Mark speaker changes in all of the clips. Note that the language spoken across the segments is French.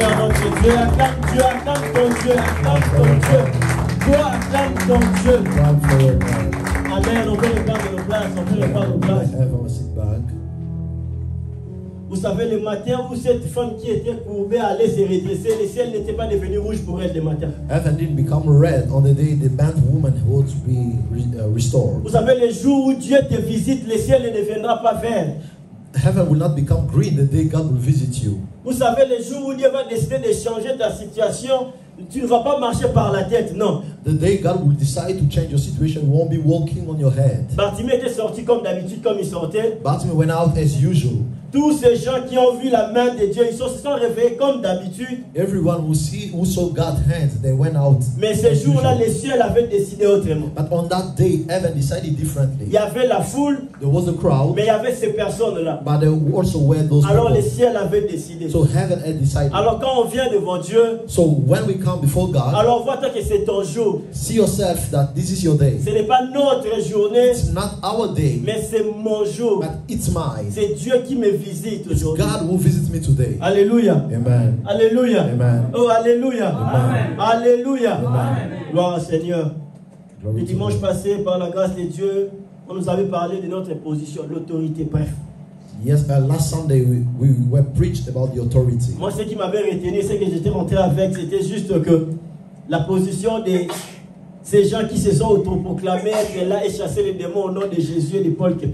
Speaker 1: Seigneur notre Dieu. Acclame Dieu, acclame ton Dieu, acclame ton Dieu. Toi, acclame ton Dieu. Amen. On peut reprendre nos places, on peut reprendre nos places. Vous savez, le matin où cette femme qui était courbée allait se redresser, le ciel n'était pas devenu rouge pour elle le matin.
Speaker 2: Heaven didn't become red on the day the bent woman would be restored.
Speaker 1: Vous savez, le jour où Dieu te visite, le ciel ne deviendra pas vert.
Speaker 2: Heaven will not become green the day God will visit you.
Speaker 1: Vous savez, le jour où Dieu va décider de changer ta situation, tu ne vas pas marcher par la tête, non.
Speaker 2: The day God will decide to change your situation, you won't be walking on your head.
Speaker 1: Bartimée était sorti comme d'habitude, comme il sortait.
Speaker 2: Bartimaeus went out as usual.
Speaker 1: Tous ces gens qui ont vu la main de Dieu, ils se sont réveillés comme d'habitude.
Speaker 2: Everyone who saw God's hands, they went out.
Speaker 1: Mais ce jour-là, le ciel avait décidé autrement.
Speaker 2: But on that day, heaven decided differently.
Speaker 1: Il y avait la foule,
Speaker 2: There was a crowd,
Speaker 1: mais il y avait ces personnes-là.
Speaker 2: but there also were those
Speaker 1: Alors le
Speaker 2: people.
Speaker 1: ciel avait décidé.
Speaker 2: So heaven had decided.
Speaker 1: Alors quand on vient devant Dieu,
Speaker 2: So when we come before God,
Speaker 1: alors vois-toi que c'est ton jour.
Speaker 2: see yourself that this is your day.
Speaker 1: Ce n'est pas notre journée,
Speaker 2: It's not our day,
Speaker 1: mais c'est mon jour.
Speaker 2: but it's mine.
Speaker 1: C'est Dieu qui me visite
Speaker 2: It's
Speaker 1: aujourd'hui.
Speaker 2: God who visits me today.
Speaker 1: Alléluia.
Speaker 2: Amen.
Speaker 1: Alléluia.
Speaker 2: Amen.
Speaker 1: Oh, alléluia.
Speaker 2: Amen.
Speaker 1: Alléluia.
Speaker 2: Amen.
Speaker 1: Gloire au Seigneur.
Speaker 2: Glory
Speaker 1: Le
Speaker 2: to
Speaker 1: dimanche
Speaker 2: God.
Speaker 1: passé, par la grâce de Dieu, on nous avait parlé de notre position, l'autorité. Bref.
Speaker 2: Yes, last Sunday we were preached about the authority.
Speaker 1: Moi, ce qui m'avait retenu, c'est que j'étais rentré avec, c'était juste que la position de ces gens qui se sont autoproclamés être là et chasser les démons au nom de Jésus et de Paul que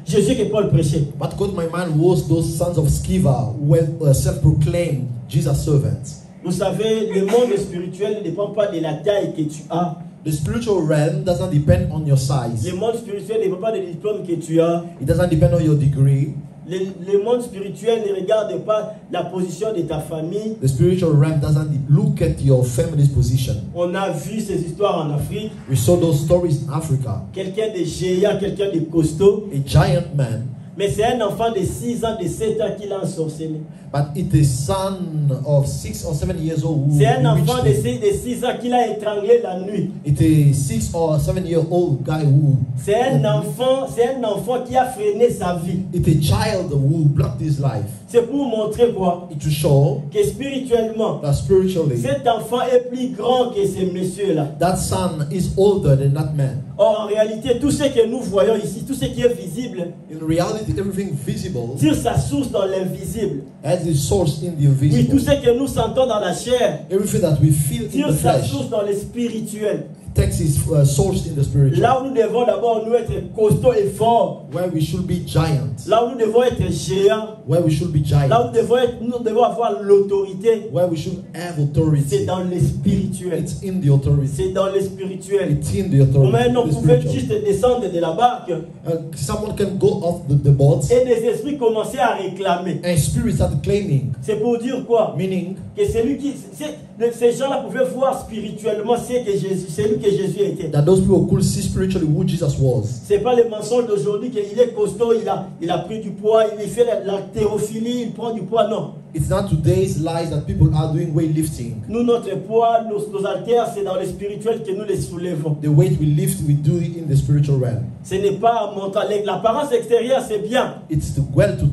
Speaker 1: Jésus que Paul prêchait.
Speaker 2: What caught my mind was those sons of Sceva who were self-proclaimed Jesus servants.
Speaker 1: Vous savez, le monde spirituel ne dépend pas de la taille que tu as.
Speaker 2: The spiritual realm doesn't depend on your size.
Speaker 1: Le monde spirituel ne dépend pas des diplômes que tu as.
Speaker 2: It doesn't depend on your degree.
Speaker 1: Le monde spirituel ne regarde pas la position de ta famille.
Speaker 2: The spiritual realm doesn't look at your family's position.
Speaker 1: On a vu ces histoires en Afrique.
Speaker 2: We saw those stories in Africa.
Speaker 1: Quelqu'un de géant, quelqu'un de costaud.
Speaker 2: A giant man,
Speaker 1: Mais c'est un enfant de 6 ans, de 7 ans qui l'a ensorcelé.
Speaker 2: but it's a son of 6 or 7 years old who
Speaker 1: C'est un enfant de
Speaker 2: bewitched him.
Speaker 1: 6 ans qui l'a étranglé la nuit.
Speaker 2: It's a 6 or 7-year-old guy who.
Speaker 1: C'est un enfant qui a freiné sa vie.
Speaker 2: It's a child who blocked his life.
Speaker 1: C'est pour montrer quoi?
Speaker 2: To show
Speaker 1: Que spirituellement,
Speaker 2: that spiritually,
Speaker 1: cet enfant est plus grand que ces messieurs-là.
Speaker 2: that son is older than that man.
Speaker 1: Or, en réalité, tout ce que nous voyons ici, tout ce qui est visible,
Speaker 2: In reality, everything visible
Speaker 1: tire sa source dans l'invisible.
Speaker 2: has its source in the
Speaker 1: Oui, tout
Speaker 2: invisible.
Speaker 1: ce que nous sentons dans la chair,
Speaker 2: Everything that we feel in
Speaker 1: tire
Speaker 2: the
Speaker 1: sa
Speaker 2: flesh
Speaker 1: source dans le spirituel.
Speaker 2: takes its source in the spiritual.
Speaker 1: Là où nous devons d'abord nous être costauds et forts.
Speaker 2: Where we should be giants.
Speaker 1: Là où nous devons être géants.
Speaker 2: Where we should be
Speaker 1: Là
Speaker 2: giants.
Speaker 1: où nous devons avoir l'autorité.
Speaker 2: Where we should have
Speaker 1: C'est
Speaker 2: authority.
Speaker 1: dans le spirituel.
Speaker 2: It's in the authority.
Speaker 1: C'est dans le spirituel.
Speaker 2: It's in the authority.
Speaker 1: Maintenant,
Speaker 2: The
Speaker 1: on pouvait
Speaker 2: spiritual.
Speaker 1: juste descendre de la barque
Speaker 2: Someone can go off the boat
Speaker 1: et des esprits commencer à réclamer.
Speaker 2: and spirits start claiming,
Speaker 1: C'est pour dire quoi?
Speaker 2: meaning
Speaker 1: Que ces gens-là pouvaient voir spirituellement celui que Jésus était.
Speaker 2: that those people could see spiritually who Jesus was.
Speaker 1: C'est pas le mensonge d'aujourd'hui qu'il est costaud, il a pris du poids, il fait l'haltérophilie, il prend du poids. Non.
Speaker 2: It's not today's lies that people are doing weightlifting.
Speaker 1: Nous, notre poids, nos haltères, c'est dans le spirituel que nous les soulevons.
Speaker 2: The weight we lift, we do it in the spiritual realm.
Speaker 1: Ce n'est pas mental. L'apparence extérieure, c'est bien.
Speaker 2: It's well to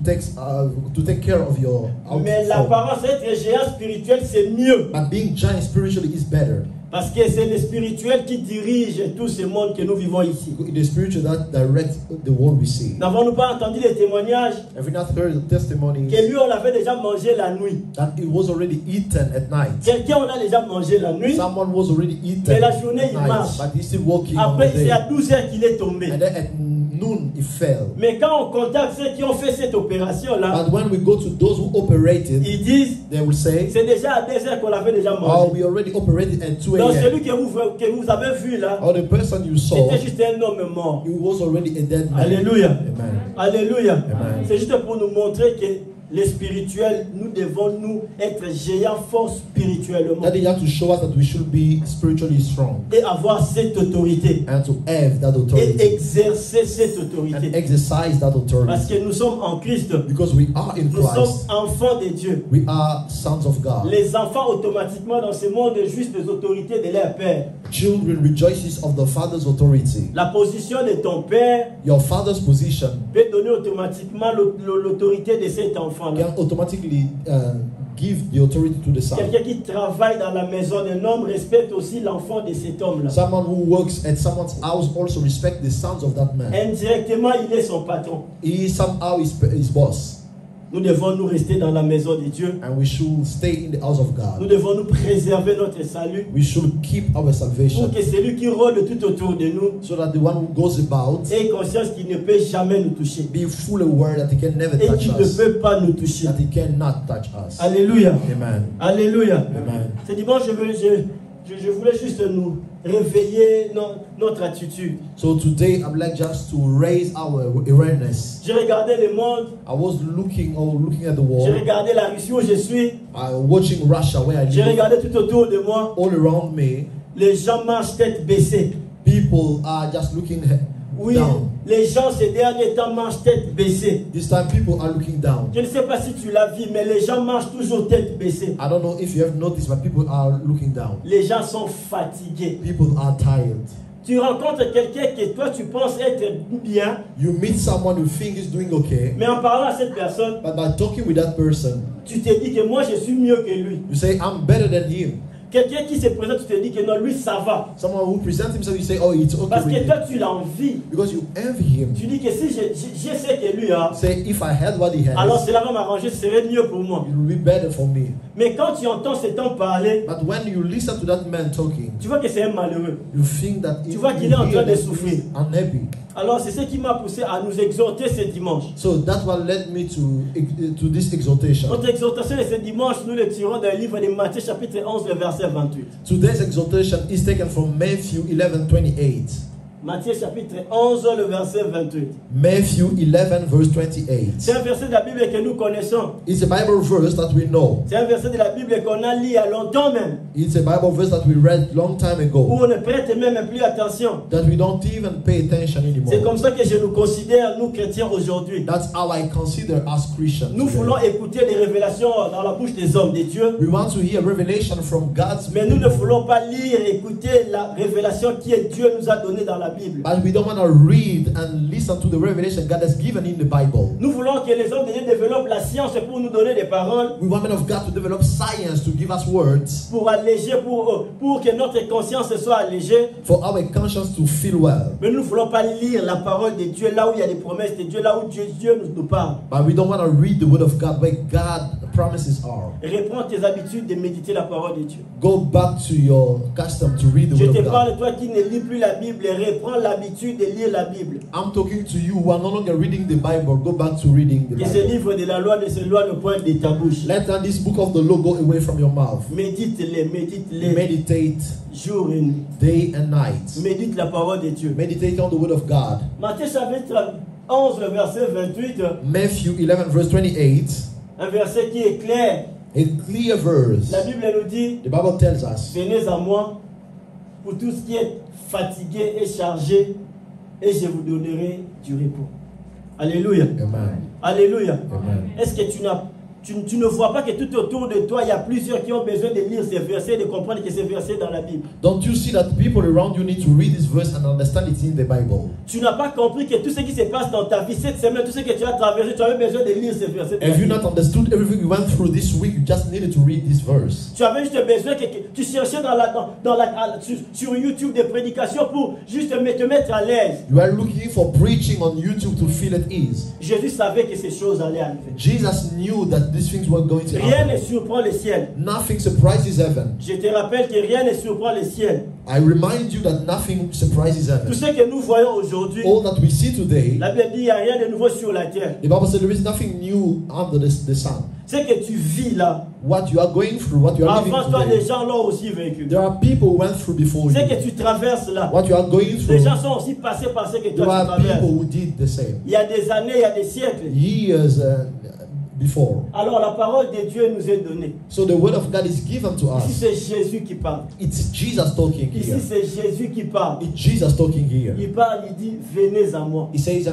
Speaker 2: take care of your
Speaker 1: Mais
Speaker 2: outfit.
Speaker 1: l'apparence être géant spirituel, c'est mieux.
Speaker 2: But being giant spiritually is better.
Speaker 1: Parce que c'est le spirituel qui dirige tout ce monde que nous vivons ici.
Speaker 2: The spiritual that directs the world we see.
Speaker 1: N'avons-nous pas entendu les témoignages
Speaker 2: Have you not heard the testimony
Speaker 1: que lui, on l'avait déjà mangé la nuit?
Speaker 2: that it was already eaten at night?
Speaker 1: Quelqu'un, on a déjà mangé la nuit.
Speaker 2: Someone was already eaten
Speaker 1: Mais la
Speaker 2: at
Speaker 1: journée, il
Speaker 2: night,
Speaker 1: marche.
Speaker 2: but he's still walking on
Speaker 1: Après,
Speaker 2: the
Speaker 1: c'est
Speaker 2: day.
Speaker 1: à 12 heures qu'il est tombé.
Speaker 2: And then at noon, he fell.
Speaker 1: Mais quand on contacte ceux qui ont fait cette opération-là,
Speaker 2: But when we go to those who operated,
Speaker 1: ils disent,
Speaker 2: they will say,
Speaker 1: c'est déjà à 2 heures qu'on l'avait déjà
Speaker 2: oh,
Speaker 1: mangé.
Speaker 2: we already operated at 2
Speaker 1: Donc
Speaker 2: a.m.
Speaker 1: celui que vous avez vu là,
Speaker 2: Or the person you saw,
Speaker 1: c'était juste un homme mort.
Speaker 2: he was already a dead man.
Speaker 1: Alléluia.
Speaker 2: Amen.
Speaker 1: Alléluia.
Speaker 2: Amen.
Speaker 1: C'est juste pour nous montrer que les spirituels, nous devons nous être géants forts spirituellement.
Speaker 2: That is to show us that we should be spiritually strong
Speaker 1: Et avoir cette autorité.
Speaker 2: and to have that
Speaker 1: Et
Speaker 2: authority
Speaker 1: exercer cette
Speaker 2: and
Speaker 1: autorité.
Speaker 2: exercise that
Speaker 1: Parce
Speaker 2: authority.
Speaker 1: que nous sommes en Christ.
Speaker 2: Because we are in
Speaker 1: Nous sommes
Speaker 2: Christ.
Speaker 1: enfants de Dieu.
Speaker 2: We are sons of God.
Speaker 1: Les enfants automatiquement dans ce monde juste des autorités de leur père.
Speaker 2: Children rejoices of the father's authority.
Speaker 1: La position de ton père
Speaker 2: Your father's position
Speaker 1: peut donner automatiquement l'autorité de cet enfant-là.
Speaker 2: can automatically give the authority to the son.
Speaker 1: Quelqu'un qui travaille dans la maison d'un homme respecte aussi l'enfant de cet homme-là.
Speaker 2: Someone who works at someone's house also respect the sons of that man.
Speaker 1: Indirectement, il est son patron.
Speaker 2: He is somehow his boss.
Speaker 1: Nous devons nous rester dans la maison de Dieu.
Speaker 2: And we should stay in the house of
Speaker 1: Nous
Speaker 2: God.
Speaker 1: devons nous préserver notre salut.
Speaker 2: We should keep our
Speaker 1: Pour
Speaker 2: salvation.
Speaker 1: que celui qui rôde tout autour de nous
Speaker 2: So that the one who goes about
Speaker 1: ait conscience qu'il ne peut jamais nous toucher.
Speaker 2: be fully aware that he can never
Speaker 1: Et
Speaker 2: touch
Speaker 1: qu'il ne
Speaker 2: us.
Speaker 1: peut pas nous toucher.
Speaker 2: That he cannot touch us.
Speaker 1: Alléluia.
Speaker 2: Amen.
Speaker 1: Alléluia.
Speaker 2: Amen.
Speaker 1: Ce dimanche, je voulais juste nous réveiller notre attitude.
Speaker 2: So today I would like just to raise our awareness.
Speaker 1: J'ai regardé le monde,
Speaker 2: I was looking at the
Speaker 1: j'ai
Speaker 2: wall.
Speaker 1: regardé la Russie où je suis,
Speaker 2: Watching Russia where I
Speaker 1: j'ai
Speaker 2: live.
Speaker 1: regardé tout autour de moi.
Speaker 2: All around me,
Speaker 1: Les gens marchent tête baissée.
Speaker 2: people are just looking
Speaker 1: Oui,
Speaker 2: down.
Speaker 1: les gens ces derniers temps marchent tête baissée.
Speaker 2: This time people are looking down.
Speaker 1: Je ne sais pas si tu l'as vu, mais les gens marchent toujours tête baissée.
Speaker 2: I don't know if you have noticed, but people are looking down.
Speaker 1: Les gens sont fatigués.
Speaker 2: People are tired.
Speaker 1: Tu rencontres quelqu'un que toi tu penses être bien,
Speaker 2: You meet someone you think is doing okay,
Speaker 1: mais en parlant à cette personne,
Speaker 2: but by talking with that person,
Speaker 1: tu te dis que moi je suis mieux que lui.
Speaker 2: you say, I'm better than him.
Speaker 1: Quelqu'un qui se présente, tu te dis que non, lui ça va.
Speaker 2: Someone who presents himself, you say, oh, it's okay
Speaker 1: Parce
Speaker 2: with
Speaker 1: que
Speaker 2: him.
Speaker 1: toi tu l'envies.
Speaker 2: Because you envy him.
Speaker 1: Tu dis que si je sais que lui a,
Speaker 2: Say, if I had what he
Speaker 1: alors
Speaker 2: has,
Speaker 1: cela va m'arranger, ce serait mieux pour moi.
Speaker 2: it would be better for me.
Speaker 1: Mais quand tu entends cet homme parler,
Speaker 2: But when you listen to that man talking,
Speaker 1: tu vois que c'est un malheureux.
Speaker 2: you think that
Speaker 1: Tu vois qu'il est en train de souffrir.
Speaker 2: unhappy.
Speaker 1: Alors c'est ce qui m'a poussé à nous exhorter ce dimanche.
Speaker 2: So that's what led me to this exhortation.
Speaker 1: Notre exhortation de ce dimanche, nous le tirons d'un livre de Matthieu chapitre 11, le verset 28.
Speaker 2: Today's exhortation is taken from Matthew 11:28.
Speaker 1: Matthieu chapitre 11, le verset 28.
Speaker 2: Matthew 11 verse 28.
Speaker 1: C'est un verset de la Bible que nous connaissons.
Speaker 2: It's a Bible verse that we know.
Speaker 1: C'est un verset de la Bible qu'on a lu il y a longtemps même.
Speaker 2: It's a Bible verse that we read long time
Speaker 1: Où
Speaker 2: ago.
Speaker 1: on ne prête même plus attention.
Speaker 2: That we don't even pay attention
Speaker 1: C'est
Speaker 2: anymore.
Speaker 1: comme ça que je nous considère, nous chrétiens aujourd'hui.
Speaker 2: That's how I consider us Christians.
Speaker 1: Nous
Speaker 2: today.
Speaker 1: voulons écouter des révélations dans la bouche des hommes de Dieu.
Speaker 2: We want to hear revelation from God's
Speaker 1: Mais nous ne
Speaker 2: people.
Speaker 1: voulons pas lire et écouter la révélation que Dieu nous a donnée dans la Bible.
Speaker 2: But we don't want to read and listen to the revelation God has given in the Bible.
Speaker 1: Nous voulons que les hommes de Dieu développent la science pour nous donner des paroles,
Speaker 2: We want men of God to develop science to give us words
Speaker 1: pour alléger, pour que notre conscience soit allégée.
Speaker 2: for our conscience to feel well.
Speaker 1: Mais nous ne voulons pas lire la parole de Dieu là où il y a des promesses de Dieu, là où Dieu nous parle.
Speaker 2: But we don't want to read the word of God where God promises are.
Speaker 1: Reprends tes habitudes de méditer la parole de Dieu.
Speaker 2: Go back to your custom to read the
Speaker 1: Je
Speaker 2: word
Speaker 1: te
Speaker 2: of God.
Speaker 1: parle, toi qui ne lis plus la Bible, reprends l'habitude de lire la Bible.
Speaker 2: I'm talking to you who are no longer reading the Bible. Go back to reading the
Speaker 1: Que ce
Speaker 2: Bible.
Speaker 1: livre de la loi ne s'éloigne point de ta bouche.
Speaker 2: Let this book of the law go away from your mouth.
Speaker 1: Médite-les, médite-les,
Speaker 2: Meditate
Speaker 1: jour et nuit.
Speaker 2: day and night.
Speaker 1: Médite la parole de Dieu.
Speaker 2: Meditate on the word of God.
Speaker 1: Matthieu chapitre 11, le verset 28,
Speaker 2: Matthew 11 verse 28.
Speaker 1: un verset qui est clair.
Speaker 2: A clear verse.
Speaker 1: La Bible nous dit,
Speaker 2: The Bible tells us,
Speaker 1: venez à moi pour tout ce qui est fatigué et chargé, et je vous donnerai du repos. Alléluia.
Speaker 2: Amen.
Speaker 1: Alléluia.
Speaker 2: Amen.
Speaker 1: Est-ce que tu ne vois pas que tout autour de toi, il y a plusieurs qui ont besoin de lire ces versets, de comprendre que ces versets dans la Bible?
Speaker 2: Don't you see that people around you need to read this verse and understand it's in the Bible?
Speaker 1: Tu n'as pas compris que tout ce qui se passe dans ta vie cette semaine, tout ce que tu as traversé, tu avais besoin de lire ces versets.
Speaker 2: Have you not understood everything you went through this week? You just needed to read this verse.
Speaker 1: Tu avais juste besoin que tu cherchais sur YouTube des prédications pour juste te mettre à l'aise.
Speaker 2: You are looking for preaching on YouTube to feel at ease.
Speaker 1: Jésus savait que ces choses allaient arriver.
Speaker 2: Jesus knew that these things were going to
Speaker 1: Rien ne
Speaker 2: happen.
Speaker 1: surprend le ciel.
Speaker 2: Nothing surprises heaven.
Speaker 1: Je te rappelle que rien ne surprend le ciel.
Speaker 2: I remind you that nothing surprises
Speaker 1: Tout
Speaker 2: heaven.
Speaker 1: ce que nous voyons aujourd'hui,
Speaker 2: All that we see today,
Speaker 1: la Bible dit qu'il n'y a rien de nouveau sur la terre.
Speaker 2: the Bible said there is nothing new under the sun.
Speaker 1: Ce que tu vis là,
Speaker 2: What you are going through, what you are living
Speaker 1: avant toi, les
Speaker 2: today,
Speaker 1: gens l'ont aussi vécu.
Speaker 2: there are people who went through before
Speaker 1: Ce
Speaker 2: you.
Speaker 1: que tu traverses là,
Speaker 2: What you are going
Speaker 1: les
Speaker 2: through,
Speaker 1: gens sont aussi passés par ce que toi
Speaker 2: there
Speaker 1: tu
Speaker 2: are
Speaker 1: traverses.
Speaker 2: people who did the same.
Speaker 1: Il y a des années, il y a des siècles.
Speaker 2: Years before.
Speaker 1: Alors la parole de Dieu nous est donnée.
Speaker 2: So the word of God is given to
Speaker 1: Ici
Speaker 2: us.
Speaker 1: c'est Jésus qui parle.
Speaker 2: It's Jesus talking
Speaker 1: Ici
Speaker 2: here.
Speaker 1: c'est Jésus qui parle.
Speaker 2: It's Jesus talking here.
Speaker 1: Il parle, il dit, venez à moi.
Speaker 2: He says,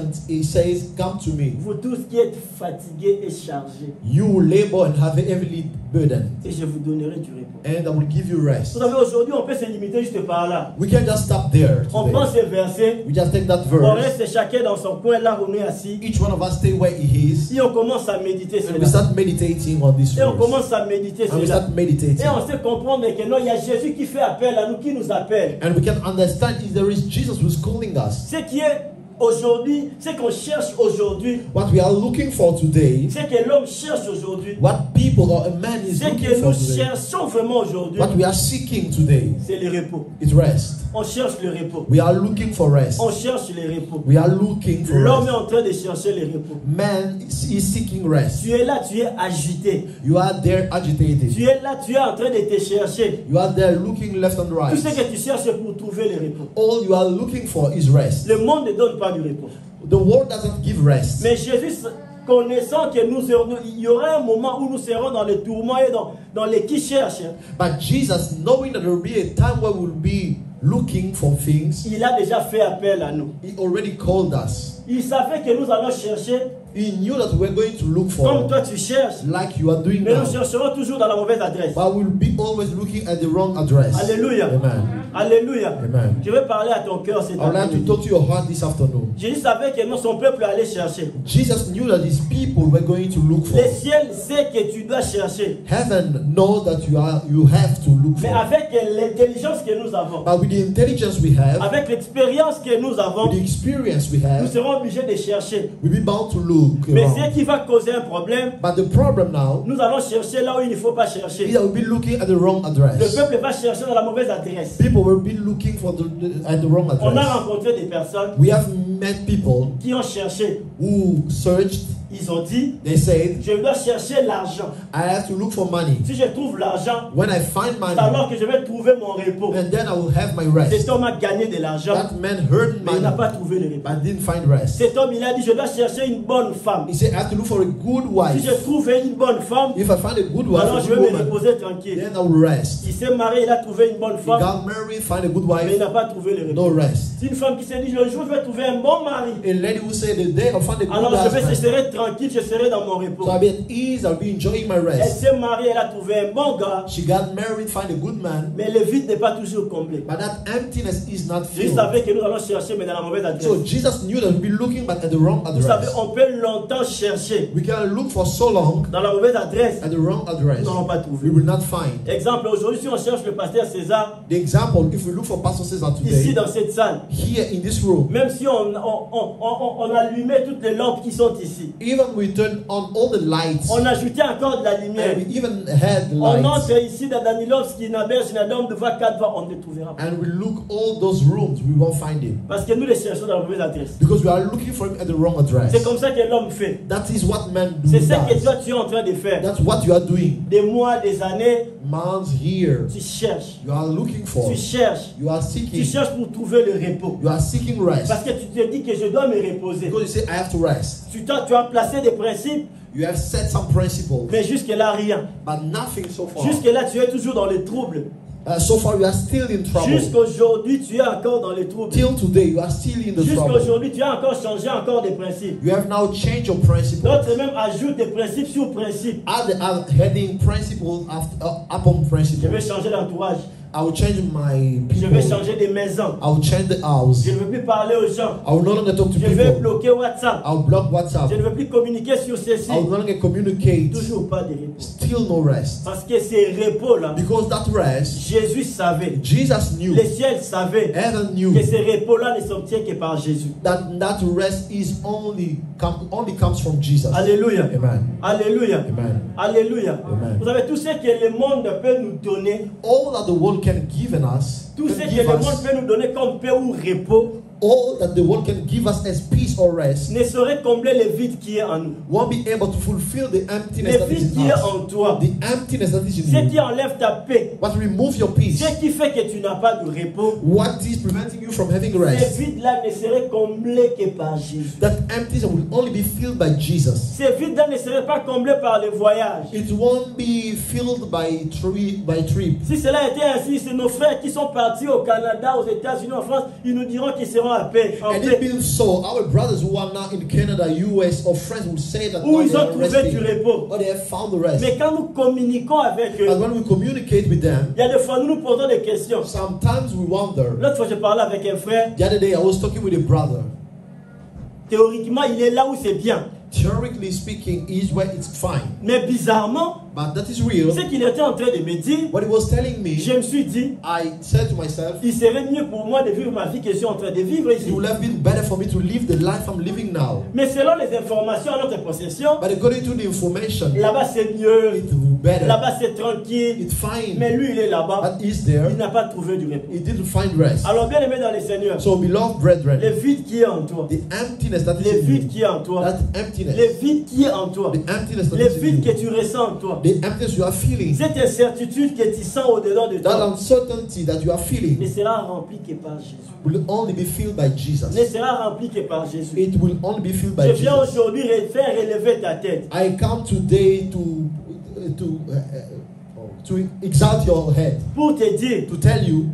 Speaker 2: come to me.
Speaker 1: Vous tous qui êtes fatigués et chargés,
Speaker 2: You will labor and have a heavily burden,
Speaker 1: et je vous donnerai du repos.
Speaker 2: and I will give you rest.
Speaker 1: Vous savez, aujourd'hui, on peut se limiter juste par là.
Speaker 2: We can just stop there
Speaker 1: On prend
Speaker 2: today.
Speaker 1: ces versets,
Speaker 2: We just take that
Speaker 1: on
Speaker 2: verse.
Speaker 1: reste chacun dans son coin là où on est assis,
Speaker 2: Each one of us stay where he is,
Speaker 1: et on commence à méditer méditer
Speaker 2: And we
Speaker 1: cela.
Speaker 2: start meditating on this
Speaker 1: Et on
Speaker 2: verse.
Speaker 1: commence à méditer
Speaker 2: And we
Speaker 1: cela.
Speaker 2: start meditating.
Speaker 1: Et on sait comprendre que non, il y a Jésus qui fait appel à nous, qui nous appelle.
Speaker 2: And we can understand if there is Jesus who's calling us.
Speaker 1: Ce qui est aujourd'hui, ce qu'on cherche aujourd'hui,
Speaker 2: What we are looking for today,
Speaker 1: ce que l'homme cherche aujourd'hui,
Speaker 2: what people or a man is
Speaker 1: ce
Speaker 2: looking
Speaker 1: que
Speaker 2: for
Speaker 1: nous
Speaker 2: today,
Speaker 1: cherchons vraiment aujourd'hui,
Speaker 2: what we are seeking today
Speaker 1: c'est le repos.
Speaker 2: is rest.
Speaker 1: On cherche le repos.
Speaker 2: We are looking for rest.
Speaker 1: On cherche le repos.
Speaker 2: We are looking for
Speaker 1: L'homme est
Speaker 2: rest.
Speaker 1: en train de chercher le repos.
Speaker 2: Man is seeking rest.
Speaker 1: Tu es là, tu es agité.
Speaker 2: You are there agitated.
Speaker 1: Tu es là, tu es en train de te chercher.
Speaker 2: You are there looking left and
Speaker 1: Tout
Speaker 2: right.
Speaker 1: ce que tu cherches pour trouver le repos.
Speaker 2: All you are looking for is rest.
Speaker 1: Le monde ne donne pas du repos.
Speaker 2: The world doesn't give rest.
Speaker 1: Mais Jésus, connaissant que il y aura un moment où nous serons dans le tourment et dans les qui cherchent,
Speaker 2: But Jesus, knowing that there will be a time where we'll be looking for things,
Speaker 1: il a déjà fait appel à nous.
Speaker 2: He already called us.
Speaker 1: Il savait que nous allons chercher
Speaker 2: He knew that we're going to look
Speaker 1: comme
Speaker 2: for,
Speaker 1: toi tu cherches.
Speaker 2: like you are doing
Speaker 1: Mais nous
Speaker 2: now.
Speaker 1: chercherons toujours dans la mauvaise adresse.
Speaker 2: But we'll be always looking at the wrong address.
Speaker 1: Alléluia.
Speaker 2: Amen.
Speaker 1: Alléluia.
Speaker 2: Amen.
Speaker 1: Je vais parler à ton cœur cette
Speaker 2: I would like to
Speaker 1: après-midi.
Speaker 2: talk to your heart this afternoon.
Speaker 1: Jésus savait que non, son peuple allait chercher.
Speaker 2: Jesus knew that his people were going to look for.
Speaker 1: Le ciel sait que tu dois chercher.
Speaker 2: Heaven knows that you have to look
Speaker 1: Mais
Speaker 2: for.
Speaker 1: avec l'intelligence que nous avons,
Speaker 2: But with the intelligence we have,
Speaker 1: avec l'expérience que nous avons,
Speaker 2: with the experience we
Speaker 1: nous
Speaker 2: have,
Speaker 1: serons obligés de chercher.
Speaker 2: we'll be bound to look
Speaker 1: Mais
Speaker 2: around.
Speaker 1: ce qui va causer un problème,
Speaker 2: But the problem now
Speaker 1: nous allons chercher là où il ne faut pas
Speaker 2: is
Speaker 1: chercher.
Speaker 2: that we'll be looking at the wrong
Speaker 1: Le
Speaker 2: address.
Speaker 1: peuple va chercher dans la mauvaise adresse.
Speaker 2: People will be looking for at the wrong
Speaker 1: On a
Speaker 2: address.
Speaker 1: rencontré des personnes
Speaker 2: We have met people
Speaker 1: qui ont cherché.
Speaker 2: who searched.
Speaker 1: Ils ont dit,
Speaker 2: They said,
Speaker 1: je dois chercher l'argent.
Speaker 2: I have to look for money.
Speaker 1: Si je trouve l'argent,
Speaker 2: When I find
Speaker 1: c'est
Speaker 2: money,
Speaker 1: alors que je vais trouver mon repos.
Speaker 2: and then I will have my
Speaker 1: Cet
Speaker 2: rest.
Speaker 1: homme a gagné de l'argent,
Speaker 2: That man earned
Speaker 1: mais il n'a
Speaker 2: money,
Speaker 1: pas trouvé le repos.
Speaker 2: but didn't find rest.
Speaker 1: Cet homme, il a dit, je dois chercher une bonne femme.
Speaker 2: He said, I have to look for a good
Speaker 1: Si
Speaker 2: wife.
Speaker 1: je trouve une bonne femme,
Speaker 2: If I find a good wife,
Speaker 1: alors
Speaker 2: a
Speaker 1: je
Speaker 2: good
Speaker 1: vais me
Speaker 2: woman,
Speaker 1: reposer tranquille.
Speaker 2: then I will rest.
Speaker 1: Il s'est marié, il a trouvé une bonne
Speaker 2: He
Speaker 1: femme,
Speaker 2: got married, find a good
Speaker 1: mais il
Speaker 2: wife,
Speaker 1: n'a pas trouvé le
Speaker 2: no
Speaker 1: repos.
Speaker 2: rest.
Speaker 1: C'est une femme qui s'est dit, le jour où je vais trouver un bon mari,
Speaker 2: A lady who said, the day I find a good
Speaker 1: alors je
Speaker 2: husband,
Speaker 1: serai tranquille, je serai dans mon repos.
Speaker 2: so I'll be at ease, I'll be enjoying my
Speaker 1: Elle
Speaker 2: rest.
Speaker 1: s'est mariée, elle a trouvé un bon gars,
Speaker 2: She got married, find a good man,
Speaker 1: mais le vide n'est pas toujours comblé.
Speaker 2: but that emptiness is not
Speaker 1: Jésus
Speaker 2: filled.
Speaker 1: savait que nous allons chercher, mais dans la mauvaise adresse.
Speaker 2: So Jesus knew that we'd be looking back at the wrong
Speaker 1: Vous savez,
Speaker 2: address.
Speaker 1: on peut longtemps chercher
Speaker 2: We can look for so long
Speaker 1: dans la mauvaise adresse,
Speaker 2: at the wrong address.
Speaker 1: nous n'allons pas
Speaker 2: We
Speaker 1: trouver.
Speaker 2: will not find.
Speaker 1: Exemple, aujourd'hui, si on cherche le pasteur César,
Speaker 2: The example, if we look for Pastor Cesar
Speaker 1: ici
Speaker 2: today,
Speaker 1: dans cette salle,
Speaker 2: here in this room,
Speaker 1: même si on allumait toutes les lampes qui sont ici,
Speaker 2: even we turn on all the lights,
Speaker 1: on ajoutait encore de la lumière,
Speaker 2: and we even had the
Speaker 1: on
Speaker 2: lights,
Speaker 1: entre ici dans Danilovski, Naber, Sinadom, de 4 fois, on ne trouvera pas.
Speaker 2: and we look all those rooms, we won't find him.
Speaker 1: Parce que nous les cherchons dans la mauvaise adresse.
Speaker 2: Because we are looking for him at the wrong address.
Speaker 1: C'est comme ça que l'homme fait.
Speaker 2: That is what man do.
Speaker 1: C'est ça que
Speaker 2: does.
Speaker 1: toi tu es en train de faire.
Speaker 2: That's what you are doing.
Speaker 1: Des mois, des années,
Speaker 2: Months here,
Speaker 1: tu cherches.
Speaker 2: you are looking for.
Speaker 1: Tu cherches.
Speaker 2: You are
Speaker 1: Tu
Speaker 2: seeking.
Speaker 1: cherches pour trouver le repos.
Speaker 2: You are seeking rest.
Speaker 1: Parce que tu te dis que je dois me reposer.
Speaker 2: Because you say, I have to rest.
Speaker 1: Tu as placé des principes,
Speaker 2: You have set some principles,
Speaker 1: mais jusque-là, rien.
Speaker 2: but nothing so far.
Speaker 1: Jusque-là, tu es toujours dans les troubles.
Speaker 2: So far, you are still in trouble.
Speaker 1: Jusqu'aujourd'hui, tu es encore dans les troubles.
Speaker 2: Till today, you are still in the trouble.
Speaker 1: Jusqu'aujourd'hui, tu as encore changé encore des principes.
Speaker 2: You have now changed your principles.
Speaker 1: D'autres même ajoutent des principes sur principes.
Speaker 2: Adding principles upon
Speaker 1: Je vais
Speaker 2: principles.
Speaker 1: changer l'entourage.
Speaker 2: I will change my
Speaker 1: Je vais
Speaker 2: people.
Speaker 1: changer des maisons.
Speaker 2: I will change the house.
Speaker 1: Je ne veux plus parler aux gens.
Speaker 2: I will no longer talk to
Speaker 1: Je vais
Speaker 2: people.
Speaker 1: bloquer WhatsApp.
Speaker 2: I will block WhatsApp.
Speaker 1: Je ne veux plus communiquer sur ceci.
Speaker 2: I will no longer communicate.
Speaker 1: Toujours pas de repos.
Speaker 2: Still no rest.
Speaker 1: Parce que ces repos-là,
Speaker 2: Because that rest,
Speaker 1: Jésus savait.
Speaker 2: Jesus knew.
Speaker 1: Le ciel savait
Speaker 2: Heaven knew
Speaker 1: que ces repos-là ne s'obtiennent que par Jésus.
Speaker 2: that rest is only comes from Jesus.
Speaker 1: Alléluia.
Speaker 2: Amen.
Speaker 1: Alléluia.
Speaker 2: Amen.
Speaker 1: Alléluia.
Speaker 2: Amen.
Speaker 1: Vous savez, tout ce que le monde peut nous donner,
Speaker 2: All that the world can give us,
Speaker 1: tout ce
Speaker 2: can
Speaker 1: que
Speaker 2: give
Speaker 1: le monde
Speaker 2: us,
Speaker 1: peut nous donner comme paix ou repos,
Speaker 2: all that the world can give us as peace or rest,
Speaker 1: ne saurait combler le vide qui est en nous.
Speaker 2: won't be able to fulfill the emptiness
Speaker 1: Le
Speaker 2: that is
Speaker 1: vide qui
Speaker 2: in
Speaker 1: est
Speaker 2: us.
Speaker 1: en toi.
Speaker 2: The emptiness that is
Speaker 1: Ce
Speaker 2: in
Speaker 1: qui
Speaker 2: you.
Speaker 1: enlève ta paix.
Speaker 2: What remove your peace.
Speaker 1: Ce qui fait que tu n'as pas de repos.
Speaker 2: What is preventing you from having
Speaker 1: Ce
Speaker 2: rest.
Speaker 1: vide-là ne serait comblé que par Jésus.
Speaker 2: That emptiness will only be filled by Jesus.
Speaker 1: Ce vide-là ne serait pas comblé par le voyage.
Speaker 2: It won't be filled by trip.
Speaker 1: Si cela était ainsi, c'est nos frères qui sont partis au Canada, aux États-Unis, en France, ils nous diront qu'ils seront à paix. En
Speaker 2: And
Speaker 1: paix.
Speaker 2: it being so, our brothers who are now in Canada, US, or friends will say that
Speaker 1: Où
Speaker 2: oh,
Speaker 1: ils
Speaker 2: they
Speaker 1: ont
Speaker 2: are
Speaker 1: trouvé
Speaker 2: resting,
Speaker 1: du repos.
Speaker 2: or they have found the rest.
Speaker 1: Mais quand nous communiquons avec eux,
Speaker 2: But when we communicate with them,
Speaker 1: il y a des fois nous nous posons des questions.
Speaker 2: sometimes we wonder.
Speaker 1: L'autre fois, je parlais avec un frère.
Speaker 2: The other day, I was talking with a brother.
Speaker 1: Théoriquement, il est là où c'est bien.
Speaker 2: Theoretically speaking, is where it's fine.
Speaker 1: Mais bizarrement,
Speaker 2: But that is real.
Speaker 1: ce qu'il était en train de me dire,
Speaker 2: What he was telling me,
Speaker 1: je me suis dit,
Speaker 2: I said to myself,
Speaker 1: il serait mieux pour moi de vivre ma vie que je suis en train de vivre ici.
Speaker 2: it would have been better for me to live the life I'm living now.
Speaker 1: Mais selon les informations à notre possession,
Speaker 2: But according to the information,
Speaker 1: là-bas c'est mieux,
Speaker 2: it will be better.
Speaker 1: là-bas c'est tranquille.
Speaker 2: It's fine.
Speaker 1: Mais lui, il est là-bas,
Speaker 2: But he's there.
Speaker 1: il n'a pas trouvé du repos.
Speaker 2: He didn't find rest.
Speaker 1: Alors bien aimé dans les Seigneurs,
Speaker 2: So, beloved brethren,
Speaker 1: le vide qui est en toi,
Speaker 2: the emptiness that
Speaker 1: le
Speaker 2: is in
Speaker 1: vide
Speaker 2: you,
Speaker 1: qui est en toi,
Speaker 2: that emptiness,
Speaker 1: le vide qui est en toi,
Speaker 2: the emptiness that
Speaker 1: le
Speaker 2: is in
Speaker 1: vide que
Speaker 2: you,
Speaker 1: tu ressens en toi,
Speaker 2: the emptiness you are feeling,
Speaker 1: cette incertitude que tu sens au-dedans de
Speaker 2: that
Speaker 1: toi,
Speaker 2: uncertainty that you are
Speaker 1: ne
Speaker 2: feeling
Speaker 1: sera remplie que par Jésus.
Speaker 2: will only be filled by Jesus.
Speaker 1: Ne sera remplie que par Jésus.
Speaker 2: It will only be filled by
Speaker 1: Je viens
Speaker 2: Jesus.
Speaker 1: aujourd'hui faire relever ta tête.
Speaker 2: I come today to exalt your head,
Speaker 1: Pour te dire,
Speaker 2: to tell you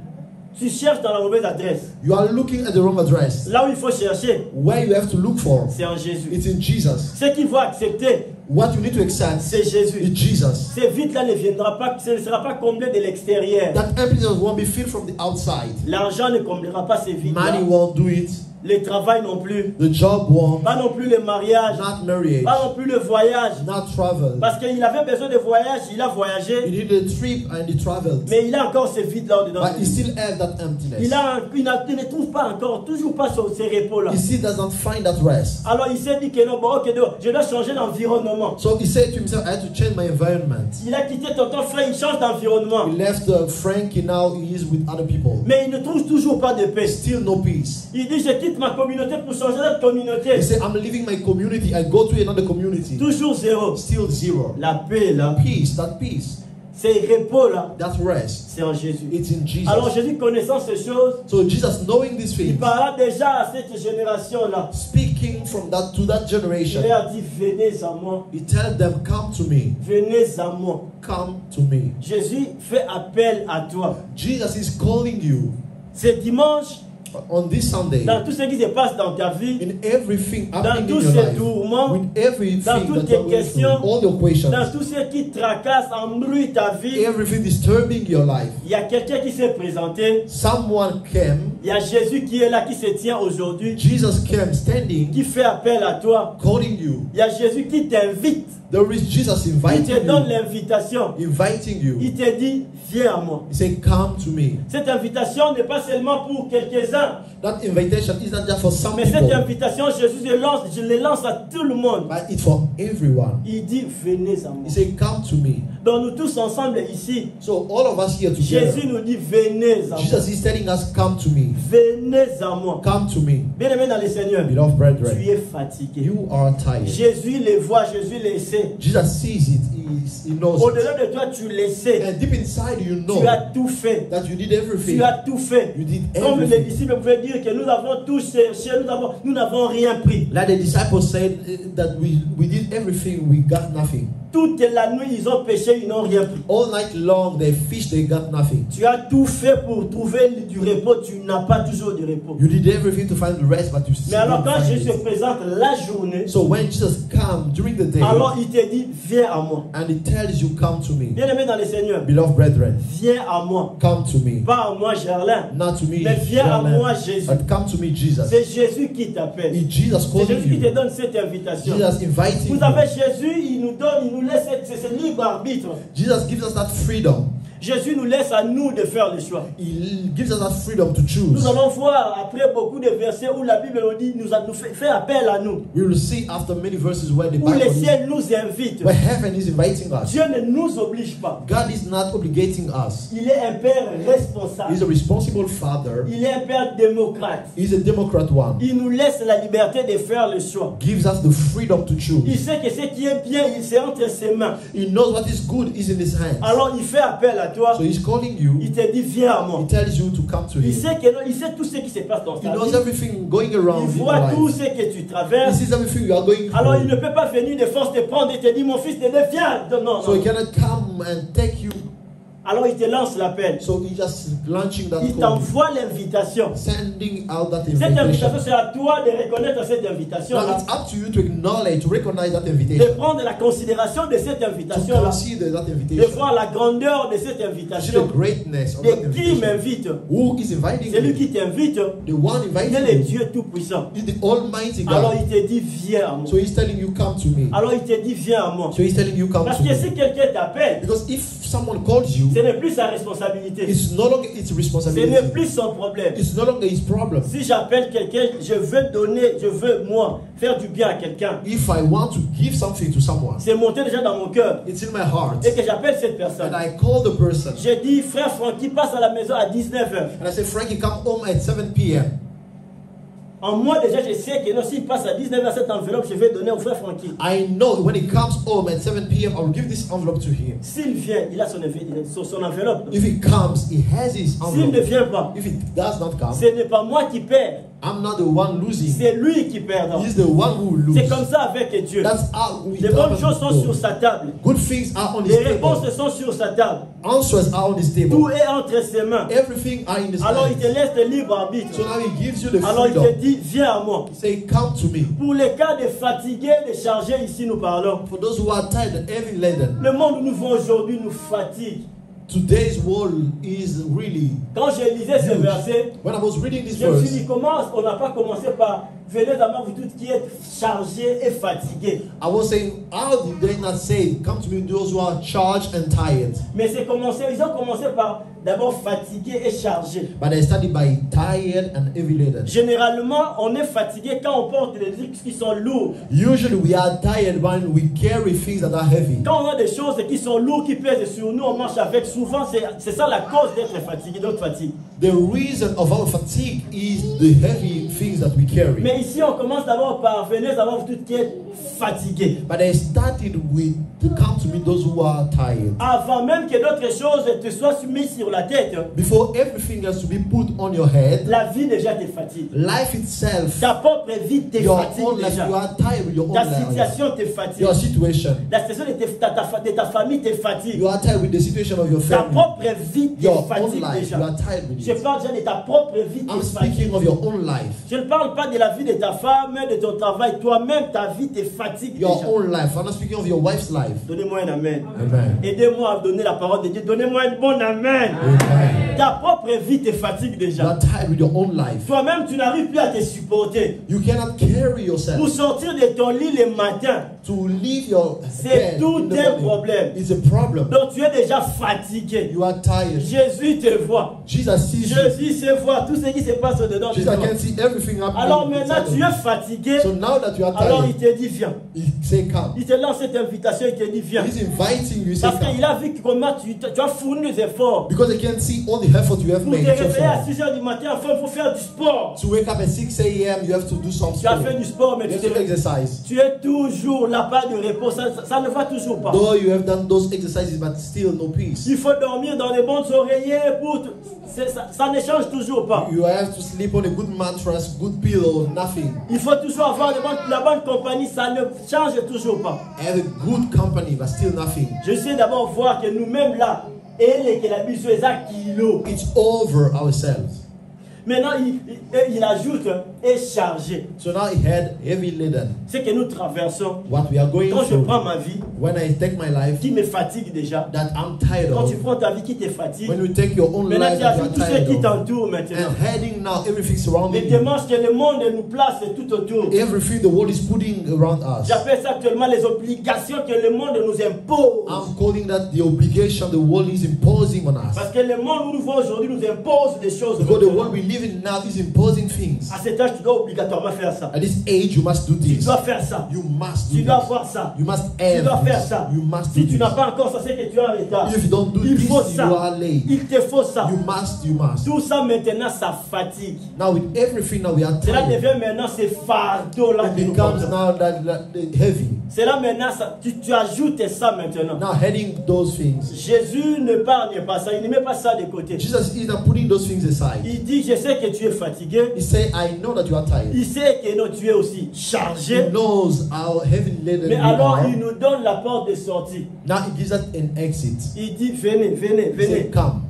Speaker 1: tu cherches dans la mauvaise adresse.
Speaker 2: you are looking at the wrong address.
Speaker 1: Là où il faut chercher,
Speaker 2: Where you have to look for,
Speaker 1: c'est en Jésus.
Speaker 2: it's in Jesus.
Speaker 1: Ce qu'il faut accepter,
Speaker 2: What you need to accept
Speaker 1: c'est Jésus.
Speaker 2: is Jesus.
Speaker 1: Ce vide-là ne viendra pas, ce ne sera pas comblé de l'extérieur.
Speaker 2: That emptiness won't be filled from the outside.
Speaker 1: L'argent ne comblera pas ces vides-là.
Speaker 2: Money won't do it.
Speaker 1: Le travail non plus.
Speaker 2: The job won't.
Speaker 1: Pas non plus le mariage.
Speaker 2: Not marriage.
Speaker 1: Pas non plus le voyage.
Speaker 2: Not travel.
Speaker 1: Parce qu'il avait besoin de voyage, il a
Speaker 2: He
Speaker 1: voyagé.
Speaker 2: did a trip and he traveled.
Speaker 1: Mais il a encore ce vide-là au-dedans.
Speaker 2: But he still has that emptiness.
Speaker 1: Il ne trouve pas encore, toujours pas ces repos-là.
Speaker 2: He still doesn't find that rest.
Speaker 1: Alors il s'est dit que non, bon, ok, je dois changer d'environnement.
Speaker 2: So he said to himself, I had to change my environment.
Speaker 1: Il a quitté tonton frère, il change d'environnement.
Speaker 2: He left Frankie, now he is with other people.
Speaker 1: Mais il ne trouve toujours pas de paix.
Speaker 2: Still no peace.
Speaker 1: Il dit, je quitte ma communauté pour changer de communauté.
Speaker 2: He said, I'm leaving my community. I go to another community.
Speaker 1: Toujours zéro.
Speaker 2: Still zero.
Speaker 1: La paix là,
Speaker 2: Peace, that peace,
Speaker 1: ces repos là,
Speaker 2: that rest,
Speaker 1: c'est en Jésus.
Speaker 2: it's in Jesus.
Speaker 1: Alors Jésus connaissant ces choses,
Speaker 2: So Jesus, knowing these
Speaker 1: il
Speaker 2: things,
Speaker 1: parla déjà à cette génération là.
Speaker 2: speaking from that to that
Speaker 1: Il
Speaker 2: generation,
Speaker 1: leur dit, venez à moi,
Speaker 2: he told them, come to me,
Speaker 1: venez à moi.
Speaker 2: come to me.
Speaker 1: Jésus fait appel à toi.
Speaker 2: Jesus is calling you
Speaker 1: C'est dimanche,
Speaker 2: on this Sunday,
Speaker 1: dans tout ce qui se passe dans ta vie,
Speaker 2: in everything
Speaker 1: dans
Speaker 2: happening
Speaker 1: tous
Speaker 2: in your
Speaker 1: ces
Speaker 2: life,
Speaker 1: tourments,
Speaker 2: with everything
Speaker 1: dans toutes
Speaker 2: that
Speaker 1: tes
Speaker 2: you're going through,
Speaker 1: questions,
Speaker 2: all your questions,
Speaker 1: dans tout ce qui tracasse, embrouille ta vie,
Speaker 2: everything disturbing your life.
Speaker 1: il y a quelqu'un qui s'est présenté.
Speaker 2: Someone came,
Speaker 1: Il y a Jésus qui est là, qui se tient aujourd'hui,
Speaker 2: Jesus came standing,
Speaker 1: qui fait appel à toi.
Speaker 2: calling you.
Speaker 1: Il y a Jésus qui t'invite.
Speaker 2: There is Jesus
Speaker 1: Il
Speaker 2: inviting
Speaker 1: te donne
Speaker 2: you,
Speaker 1: l'invitation.
Speaker 2: inviting you.
Speaker 1: Il te dit, viens à moi.
Speaker 2: He said, come to me.
Speaker 1: Cette invitation n'est pas seulement pour quelques-uns,
Speaker 2: That invitation is not just for some
Speaker 1: mais cette
Speaker 2: people,
Speaker 1: invitation, Jésus je le lance à tout le monde.
Speaker 2: but it's for everyone.
Speaker 1: Il dit, venez à moi.
Speaker 2: He said, come to me.
Speaker 1: Donc nous tous ensemble ici,
Speaker 2: So all of us here
Speaker 1: Jésus
Speaker 2: together,
Speaker 1: nous dit, venez à moi.
Speaker 2: Jesus is telling us, come to me.
Speaker 1: Venez à moi.
Speaker 2: Come to me.
Speaker 1: Bien aimé dans le Seigneur,
Speaker 2: Beloved
Speaker 1: tu
Speaker 2: brethren,
Speaker 1: es fatigué.
Speaker 2: you are tired.
Speaker 1: Jésus les voit, Jésus les sait.
Speaker 2: Jesus sees it. He knows it.
Speaker 1: Au-delà de toi, tu le sais.
Speaker 2: And deep inside you know
Speaker 1: Tu as tout fait.
Speaker 2: that you did everything.
Speaker 1: Tu as tout fait.
Speaker 2: You did
Speaker 1: Comme les
Speaker 2: everything.
Speaker 1: disciples pouvaient dire que nous avons tous cherché, nous n'avons rien pris.
Speaker 2: Like the disciples said that we did everything, we got nothing.
Speaker 1: Toute la nuit, ils ont péché, ils n'ont rien pris.
Speaker 2: All night long they fished, they got nothing.
Speaker 1: Tu as tout fait pour trouver du repos, tu n'as pas toujours du repos.
Speaker 2: You did everything to find the rest, but you
Speaker 1: Mais
Speaker 2: still
Speaker 1: alors
Speaker 2: don't
Speaker 1: quand
Speaker 2: find
Speaker 1: Jésus se
Speaker 2: it.
Speaker 1: présente la journée,
Speaker 2: So when Jesus comes during the day,
Speaker 1: alors il te dit, viens à moi.
Speaker 2: and he tells you, come to me.
Speaker 1: Bien aimé dans le Seigneur,
Speaker 2: Beloved brethren,
Speaker 1: viens à moi.
Speaker 2: come to me.
Speaker 1: Pas à moi, Gerlin.
Speaker 2: Not to me,
Speaker 1: Mais viens à
Speaker 2: Germain,
Speaker 1: moi, Jésus.
Speaker 2: but come to me, Jesus.
Speaker 1: C'est Jésus qui t'appelle.
Speaker 2: It's Jesus
Speaker 1: C'est
Speaker 2: calling
Speaker 1: Jésus qui te
Speaker 2: you.
Speaker 1: donne cette invitation.
Speaker 2: Jesus inviting
Speaker 1: Vous
Speaker 2: you.
Speaker 1: savez, Jésus, il nous laisse ce libre arbitre.
Speaker 2: Jesus gives us that freedom.
Speaker 1: Jésus nous laisse à nous de faire le choix.
Speaker 2: He gives us that freedom to choose.
Speaker 1: Nous allons voir après beaucoup de versets où la Bible nous dit, nous fait appel à nous.
Speaker 2: We will see after many verses where the
Speaker 1: Où le
Speaker 2: Bible is,
Speaker 1: ciel nous invite.
Speaker 2: where heaven is inviting us.
Speaker 1: Dieu ne nous oblige pas.
Speaker 2: God is not obligating us.
Speaker 1: Il est un Père responsable.
Speaker 2: He's a responsible father.
Speaker 1: Il est un Père démocrate.
Speaker 2: He's a Democrat one.
Speaker 1: Il nous laisse la liberté de faire le choix.
Speaker 2: Gives us the freedom to
Speaker 1: Il
Speaker 2: choose.
Speaker 1: sait que ce qui est bien, c'est entre ses mains.
Speaker 2: He knows what is good is in his hands.
Speaker 1: Alors il fait appel à toi.
Speaker 2: So he's calling you.
Speaker 1: Il te dit, viens à moi.
Speaker 2: He tells you to come to
Speaker 1: Il
Speaker 2: him.
Speaker 1: sait que non, il sait tout ce qui se passe dans
Speaker 2: He
Speaker 1: ta
Speaker 2: knows
Speaker 1: vie.
Speaker 2: everything going around
Speaker 1: Il
Speaker 2: in your
Speaker 1: voit tout
Speaker 2: life.
Speaker 1: ce que tu
Speaker 2: He
Speaker 1: traverses.
Speaker 2: sees everything you are going
Speaker 1: Alors il ne
Speaker 2: through.
Speaker 1: peut pas venir de force te prendre et te dire, mon fils, te viens. Non, non.
Speaker 2: So he cannot come and take you
Speaker 1: Alors il te lance l'appel.
Speaker 2: So he just launching that
Speaker 1: Il
Speaker 2: call,
Speaker 1: t'envoie l'invitation.
Speaker 2: sending out that
Speaker 1: Cette invitation,
Speaker 2: invitation.
Speaker 1: c'est à toi de reconnaître cette
Speaker 2: Now
Speaker 1: invitation-là,
Speaker 2: it's up to you to acknowledge, to recognize that
Speaker 1: de
Speaker 2: invitation,
Speaker 1: prendre la considération de cette
Speaker 2: to
Speaker 1: invitation-là,
Speaker 2: consider that
Speaker 1: de
Speaker 2: invitation,
Speaker 1: voir la grandeur de cette
Speaker 2: to see the
Speaker 1: invitation.
Speaker 2: greatness of
Speaker 1: De
Speaker 2: that
Speaker 1: qui
Speaker 2: invitation.
Speaker 1: m'invite?
Speaker 2: Who is inviting
Speaker 1: Celui
Speaker 2: you?
Speaker 1: qui t'invite,
Speaker 2: The one
Speaker 1: il est le
Speaker 2: inviting you
Speaker 1: Dieu Tout-Puissant.
Speaker 2: is the Almighty
Speaker 1: Alors
Speaker 2: God.
Speaker 1: il te dit, viens à moi.
Speaker 2: So he's telling you, come to me.
Speaker 1: Alors il te dit, viens à moi.
Speaker 2: So he's telling you, come
Speaker 1: Parce
Speaker 2: to
Speaker 1: que
Speaker 2: me.
Speaker 1: si quelqu'un t'appelle,
Speaker 2: Because if someone calls you,
Speaker 1: ce n'est plus sa responsabilité.
Speaker 2: it's no longer its
Speaker 1: Ce n'est
Speaker 2: responsibility.
Speaker 1: plus son problème.
Speaker 2: It's no longer his problem.
Speaker 1: Si j'appelle quelqu'un, je veux donner, je veux moi faire du bien à quelqu'un.
Speaker 2: If I want to give something to someone,
Speaker 1: C'est monté déjà dans mon cœur.
Speaker 2: it's in my heart,
Speaker 1: Et que j'appelle cette personne.
Speaker 2: and I call the person,
Speaker 1: J'ai dit, frère Francky, passe à la maison à 19h.
Speaker 2: and I say, Frankie, come home at 7 p.m.
Speaker 1: En moi déjà, je sais que non, s'il passe à 19h cette enveloppe, je vais donner au frère Francky.
Speaker 2: I know when he comes home at 7 p.m., I will give this envelope to him.
Speaker 1: S'il vient, il a son enveloppe.
Speaker 2: If he comes, he has his
Speaker 1: S'il ne
Speaker 2: envelope.
Speaker 1: vient pas,
Speaker 2: If he does not come,
Speaker 1: ce n'est pas moi qui perds.
Speaker 2: I'm not the one losing.
Speaker 1: C'est lui qui perd.
Speaker 2: He's the one who will
Speaker 1: C'est
Speaker 2: lose.
Speaker 1: comme ça avec Dieu.
Speaker 2: That's how we
Speaker 1: Les bonnes choses sont sur sa table.
Speaker 2: Good things are on his
Speaker 1: Les réponses
Speaker 2: table.
Speaker 1: sont sur sa table.
Speaker 2: Answers are on his
Speaker 1: Tout
Speaker 2: table.
Speaker 1: est entre ses mains.
Speaker 2: Everything are in his
Speaker 1: Alors il te
Speaker 2: hands.
Speaker 1: laisse le libre arbitre.
Speaker 2: So now he gives you the
Speaker 1: Alors il te
Speaker 2: freedom.
Speaker 1: dit, viens à moi.
Speaker 2: Say, come to me.
Speaker 1: Pour les cas de fatigués, de chargés, ici nous parlons.
Speaker 2: For those who are tired and heavy laden,
Speaker 1: Le monde où nous vivons aujourd'hui nous fatigue.
Speaker 2: today's world is really.
Speaker 1: Quand je lisais ce verset,
Speaker 2: When I was reading this
Speaker 1: je me suis
Speaker 2: verse,
Speaker 1: dit, comment on n'a pas commencé par venez à moi vous toutes qui êtes chargés et fatigués.
Speaker 2: I was saying, how did they not say, come to me, those who are charged and tired?
Speaker 1: Mais c'est commencé, ils ont commencé par d'abord fatigués et chargés.
Speaker 2: But I studied by tired and heavy laden.
Speaker 1: Généralement, on est fatigué quand on porte des trucs qui sont lourds.
Speaker 2: Usually we are tired when we carry things that are heavy.
Speaker 1: Quand on a des choses qui sont lourdes, qui pèsent sur nous, on marche avec. Souvent, c'est ça la cause d'être fatigué, d'autres fatigues.
Speaker 2: The reason of our fatigue is the heavy things that we carry.
Speaker 1: Mais ici, on commence d'abord par venez à vous toutes qui êtes fatigués.
Speaker 2: But I started with to come to me those who are tired.
Speaker 1: Avant même que d'autres choses te soient mises sur la tête,
Speaker 2: Before everything has to be put on your head,
Speaker 1: la vie déjà te fatigue.
Speaker 2: life itself,
Speaker 1: Ta propre vie te
Speaker 2: your
Speaker 1: fatigue
Speaker 2: own life,
Speaker 1: déjà.
Speaker 2: you are tired with your own
Speaker 1: Ta
Speaker 2: life.
Speaker 1: situation te fatigue.
Speaker 2: Your situation.
Speaker 1: La situation de ta famille te fatigue.
Speaker 2: You are tired with the situation of your
Speaker 1: Ta
Speaker 2: family.
Speaker 1: propre vie te
Speaker 2: Your own
Speaker 1: fatigue
Speaker 2: life,
Speaker 1: déjà.
Speaker 2: you are tired with
Speaker 1: Je
Speaker 2: it.
Speaker 1: parle déjà de ta propre vie
Speaker 2: I'm
Speaker 1: te fatigue.
Speaker 2: speaking of your own life.
Speaker 1: Je ne parle pas de la vie de ta femme, de ton travail. Toi-même, ta vie te fatigue
Speaker 2: Your
Speaker 1: déjà.
Speaker 2: own life. I'm not speaking of your wife's life.
Speaker 1: Donnez-moi un amen.
Speaker 2: Amen.
Speaker 1: Aidez-moi à donner la parole de Dieu. Donnez-moi un bon amen.
Speaker 2: Amen.
Speaker 1: Ta propre vie te fatigue
Speaker 2: You
Speaker 1: déjà.
Speaker 2: are tired with your own life.
Speaker 1: Toi-même, tu n'arrives plus à te supporter.
Speaker 2: You cannot carry
Speaker 1: Pour
Speaker 2: yourself.
Speaker 1: sortir de ton lit le matin,
Speaker 2: To leave your
Speaker 1: c'est
Speaker 2: bed
Speaker 1: tout
Speaker 2: in the
Speaker 1: un
Speaker 2: morning
Speaker 1: problème.
Speaker 2: is a problem.
Speaker 1: Donc tu es déjà fatigué.
Speaker 2: You are tired.
Speaker 1: Jésus te voit.
Speaker 2: Jesus sees you.
Speaker 1: Jésus se voit. Tout ce qui se passe au-dedans de
Speaker 2: Jesus
Speaker 1: toi.
Speaker 2: can see everything happening.
Speaker 1: Alors maintenant,
Speaker 2: inside of
Speaker 1: tu
Speaker 2: you.
Speaker 1: es fatigué.
Speaker 2: So now that you are
Speaker 1: Alors il
Speaker 2: tired,
Speaker 1: te dit viens.
Speaker 2: he say come.
Speaker 1: Il te lance cette invitation. Il te dit viens.
Speaker 2: He's inviting you. He say
Speaker 1: Parce qu'il
Speaker 2: come.
Speaker 1: a vu comment tu as fourni des efforts.
Speaker 2: Because he can see all the effort you have
Speaker 1: Pour te
Speaker 2: made. so
Speaker 1: réveiller à
Speaker 2: far.
Speaker 1: 6h du matin, enfin, il faut faire du sport.
Speaker 2: To wake up at 6 a.m., you have to do some
Speaker 1: Tu as
Speaker 2: sport.
Speaker 1: fait du sport, mais
Speaker 2: You have to exercise.
Speaker 1: tu es toujours là, pas de repos. Ça ne va toujours pas.
Speaker 2: Though you have done those exercises, but still no peace.
Speaker 1: Il faut dormir dans les bons oreillers. Ça ne change toujours pas.
Speaker 2: You have to sleep on a good mattress, good pillow, nothing.
Speaker 1: Il faut toujours avoir la bonne compagnie. Ça ne change toujours pas.
Speaker 2: Have a good company, but still nothing.
Speaker 1: Je sais d'abord voir que nous-mêmes là, et que la mission est à kilo.
Speaker 2: It's over ourselves.
Speaker 1: Maintenant, il ajoute et chargé.
Speaker 2: So now he had heavy laden.
Speaker 1: Ce que nous traversons,
Speaker 2: What we are going
Speaker 1: quand je
Speaker 2: through,
Speaker 1: prends ma vie,
Speaker 2: when I take my life,
Speaker 1: qui me fatigue déjà.
Speaker 2: that I'm tired
Speaker 1: Quand tu
Speaker 2: of.
Speaker 1: prends ta vie qui te fatigue,
Speaker 2: When you take your own
Speaker 1: maintenant
Speaker 2: life
Speaker 1: tu
Speaker 2: that you
Speaker 1: ajoutes
Speaker 2: are
Speaker 1: tout ce qui
Speaker 2: tired of.
Speaker 1: t'entoure maintenant.
Speaker 2: And heading now, everything
Speaker 1: Les
Speaker 2: surrounding you.
Speaker 1: démarches que le monde nous place tout autour.
Speaker 2: Everything the world is putting around us.
Speaker 1: J'appelle ça actuellement les obligations que le monde nous impose.
Speaker 2: I'm calling that the obligation the world is imposing on us.
Speaker 1: Parce que le monde où nous vivons aujourd'hui nous impose des choses.
Speaker 2: Because the world we live in now is imposing things.
Speaker 1: À cet âge, tu dois obligatoirement faire ça.
Speaker 2: At this age, you must do
Speaker 1: Tu
Speaker 2: this.
Speaker 1: dois faire ça.
Speaker 2: You must do
Speaker 1: Tu dois
Speaker 2: this.
Speaker 1: avoir ça.
Speaker 2: You must
Speaker 1: Tu
Speaker 2: have
Speaker 1: dois faire
Speaker 2: this.
Speaker 1: ça.
Speaker 2: You must
Speaker 1: Si
Speaker 2: do
Speaker 1: tu
Speaker 2: this.
Speaker 1: n'as pas encore ça, c'est que tu es en retard.
Speaker 2: If you don't do
Speaker 1: Il
Speaker 2: this,
Speaker 1: faut
Speaker 2: you
Speaker 1: ça.
Speaker 2: are late.
Speaker 1: Il te faut ça.
Speaker 2: You must, you must.
Speaker 1: Tout ça maintenant, ça fatigue.
Speaker 2: Now with everything now we are
Speaker 1: Cela
Speaker 2: tired.
Speaker 1: devient maintenant ces fardeaux là
Speaker 2: It
Speaker 1: qui nous
Speaker 2: becomes
Speaker 1: portent.
Speaker 2: now that heavy.
Speaker 1: C'est là maintenant, tu ajoutes ça maintenant.
Speaker 2: Now heading those things.
Speaker 1: Jésus ne parle pas ça, il ne met pas ça de côté.
Speaker 2: Jesus is not putting those things aside.
Speaker 1: Il dit, je sais que tu es fatigué.
Speaker 2: He say, I know that you are tired.
Speaker 1: Il sait que non, tu es aussi chargé.
Speaker 2: He knows how heavy laden
Speaker 1: Mais
Speaker 2: you
Speaker 1: alors,
Speaker 2: are.
Speaker 1: il nous donne la porte de sortie.
Speaker 2: Now he gives us an exit.
Speaker 1: Il dit, venez, venez,
Speaker 2: He say,
Speaker 1: venez.
Speaker 2: come.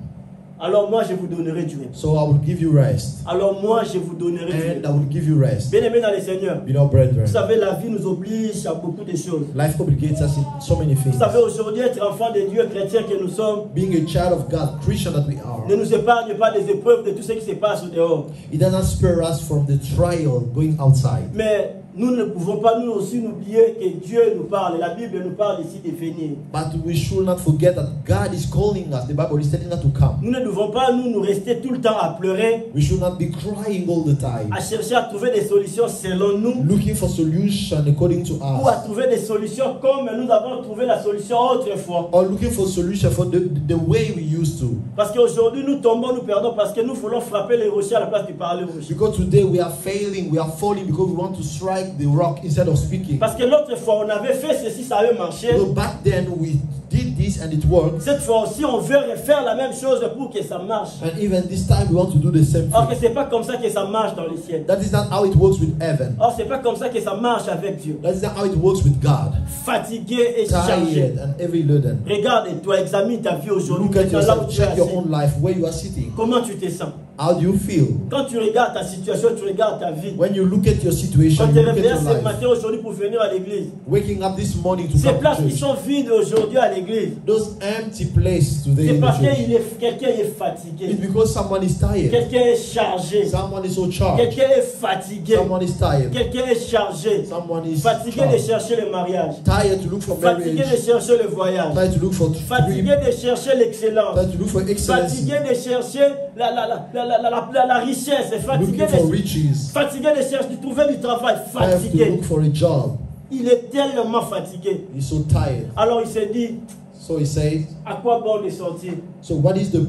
Speaker 1: Alors moi, je vous donnerai du repos.
Speaker 2: So I will give you rest.
Speaker 1: Alors moi, je vous donnerai du
Speaker 2: And I
Speaker 1: repos.
Speaker 2: will give you rest.
Speaker 1: Bien aimé dans le Seigneur.
Speaker 2: You know, brethren,
Speaker 1: Vous savez, la vie nous oblige à beaucoup de choses.
Speaker 2: life obligates us in so many
Speaker 1: Vous
Speaker 2: things.
Speaker 1: savez, aujourd'hui, être enfant de Dieu, chrétien que nous sommes,
Speaker 2: Being a child of God, Christian that we are,
Speaker 1: ne nous épargne pas des épreuves de tout ce qui se passe au dehors.
Speaker 2: it doesn't spare us from the trial going outside.
Speaker 1: Mais nous ne pouvons pas nous aussi oublier que Dieu nous parle. La Bible nous parle ici de venir.
Speaker 2: But we should not forget that God is calling us. The Bible is telling us to come.
Speaker 1: Nous ne devons pas nous rester tout le temps à pleurer,
Speaker 2: We should not be crying all the time,
Speaker 1: à chercher à trouver des solutions selon nous,
Speaker 2: looking for solution according to
Speaker 1: ou à
Speaker 2: us,
Speaker 1: trouver des solutions comme nous avons trouvé la solution autrefois.
Speaker 2: or looking for solution for the way we used to.
Speaker 1: Parce qu'aujourd'hui, nous tombons, nous perdons, parce que nous voulons frapper les rochers à la place de parler aux rochers.
Speaker 2: Because today we are failing, we are falling because we want to strike the rock instead of speaking.
Speaker 1: Parce que l'autre fois, on avait fait ceci, ça avait marché.
Speaker 2: So back then we did this and it worked.
Speaker 1: Cette fois aussi, on veut refaire la même chose pour que ça marche.
Speaker 2: And even this time we want to do the same
Speaker 1: Or que
Speaker 2: thing.
Speaker 1: c'est pas comme ça que ça marche dans le ciel.
Speaker 2: That is not how it works with heaven.
Speaker 1: Or c'est pas comme ça que ça marche avec Dieu.
Speaker 2: That is not how it works with God.
Speaker 1: Fatigué et chargé.
Speaker 2: Tired and heavy laden.
Speaker 1: Regarde-toi, examine ta vie aujourd'hui.
Speaker 2: Look at
Speaker 1: Maintenant, là où
Speaker 2: yourself,
Speaker 1: tu es
Speaker 2: check your
Speaker 1: assis.
Speaker 2: own life, where you are sitting.
Speaker 1: Comment tu te sens?
Speaker 2: How do you feel?
Speaker 1: Quand tu regardes ta situation, tu regardes ta vie.
Speaker 2: When you look at your situation,
Speaker 1: Quand tu
Speaker 2: you
Speaker 1: es
Speaker 2: look at
Speaker 1: réveillé
Speaker 2: your
Speaker 1: ce
Speaker 2: life.
Speaker 1: matin aujourd'hui pour venir à l'église.
Speaker 2: Waking up this morning to
Speaker 1: Ces
Speaker 2: come
Speaker 1: places
Speaker 2: to
Speaker 1: qui
Speaker 2: church.
Speaker 1: sont vides aujourd'hui à l'église,
Speaker 2: Those empty places today
Speaker 1: c'est
Speaker 2: in the
Speaker 1: parce que
Speaker 2: church.
Speaker 1: quelqu'un est
Speaker 2: It's
Speaker 1: fatigué.
Speaker 2: because someone is tired.
Speaker 1: Quelqu'un est chargé.
Speaker 2: Someone is so charged.
Speaker 1: Quelqu'un est fatigué.
Speaker 2: Someone is tired.
Speaker 1: Quelqu'un est chargé.
Speaker 2: Someone is
Speaker 1: Fatigué de
Speaker 2: charged.
Speaker 1: chercher le mariage.
Speaker 2: Tired to look for
Speaker 1: Fatigué
Speaker 2: marriage.
Speaker 1: de chercher le voyage.
Speaker 2: Tired to look for
Speaker 1: Fatigué
Speaker 2: dream.
Speaker 1: de chercher l'excellence.
Speaker 2: Tired to look for excellency.
Speaker 1: Fatigué de chercher la richesse. Fatigué
Speaker 2: Looking for
Speaker 1: de,
Speaker 2: riches.
Speaker 1: fatigué de chercher, de trouver du travail.
Speaker 2: Tired to
Speaker 1: Fatigué.
Speaker 2: look for a job.
Speaker 1: Il est tellement fatigué.
Speaker 2: He's so tired.
Speaker 1: Alors il s'est dit,
Speaker 2: So he says,
Speaker 1: à quoi bon de sortir?
Speaker 2: so what is the